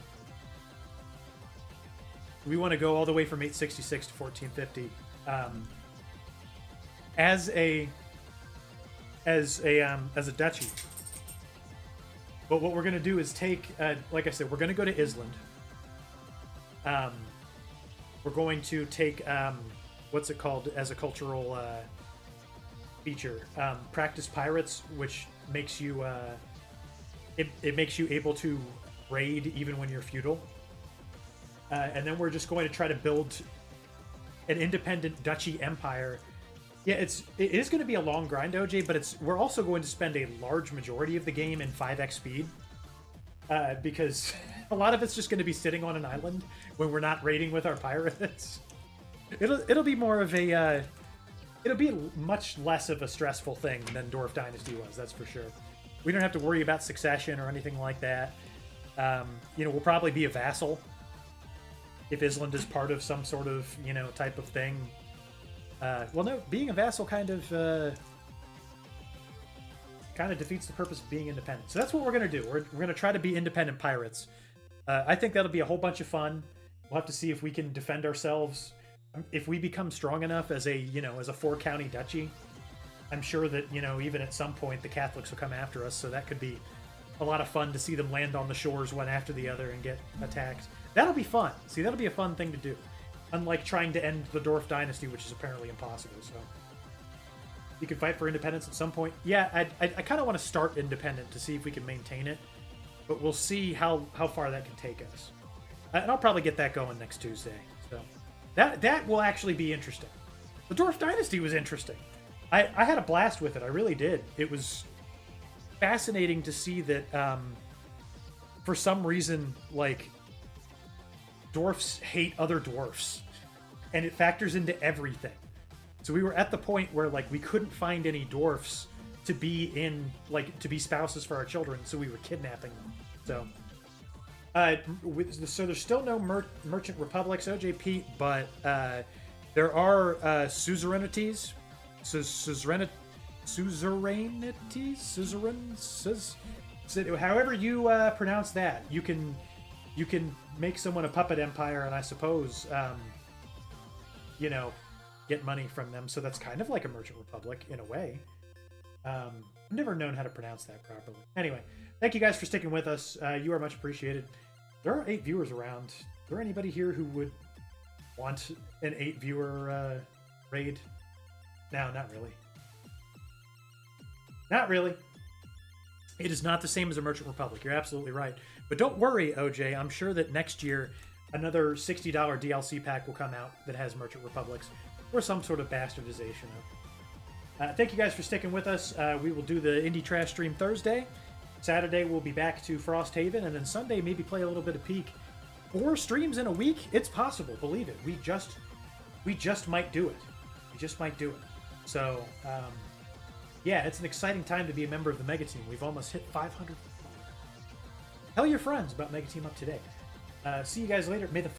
We want to go all the way from 866 to 1450. As a duchy. But what we're going to do is take, like I said, we're going to go to Island. We're going to take, what's it called as a cultural feature? Practice Pirates, which makes you, it makes you able to raid even when you're feudal. And then we're just going to try to build an independent duchy empire. Yeah, it is going to be a long grind, OJ, but we're also going to spend a large majority of the game in 5x speed, because a lot of it's just going to be sitting on an island when we're not raiding with our pirates. It'll be more of a it'll be much less of a stressful thing than Dwarf Dynasty was, that's for sure. We don't have to worry about succession or anything like that. We'll probably be a vassal if Island is part of some sort of type of thing. Well, no, being a vassal kind of defeats the purpose of being independent. So that's what we're going to do. We're going to try to be independent pirates. I think that'll be a whole bunch of fun. We'll have to see if we can defend ourselves. If we become strong enough as a 4-county duchy, I'm sure that, even at some point the Catholics will come after us. So that could be a lot of fun to see them land on the shores one after the other and get attacked. That'll be fun. See, that'll be a fun thing to do. Unlike trying to end the Dwarf Dynasty, which is apparently impossible. So you can fight for independence at some point. Yeah, I kind of want to start independent to see if we can maintain it, but we'll see how far that can take us. And I'll probably get that going next Tuesday. So that will actually be interesting. The Dwarf Dynasty was interesting. I had a blast with it. I really did. It was fascinating to see that for some reason, like, dwarfs hate other dwarfs, and it factors into everything. So we were at the point where like we couldn't find any dwarfs to be in to be spouses for our children, so we were kidnapping them. So so there's still no merchant republics, OJ Pete, but there are suzerainities, however you pronounce that. You can make someone a puppet empire, and I suppose get money from them. So that's kind of like a merchant republic in a way. I've never known how to pronounce that properly. Anyway, thank you guys for sticking with us. You are much appreciated. There are 8 viewers around. Is there anybody here who would want an 8-viewer raid? No, not really. Not really. It is not the same as a Merchant Republic. You're absolutely right. But don't worry, OJ. I'm sure that next year another $60 DLC pack will come out that has Merchant Republics or some sort of bastardization of. Thank you guys for sticking with us. We will do the Indie Trash stream Thursday. Saturday we'll be back to Frosthaven, and then Sunday maybe play a little bit of Peak. 4 streams in a week? It's possible, believe it. We just might do it. We just might do it. So, yeah, it's an exciting time to be a member of the Mega Team. We've almost hit 500. Tell your friends about Mega Team Up today. See you guys later. May the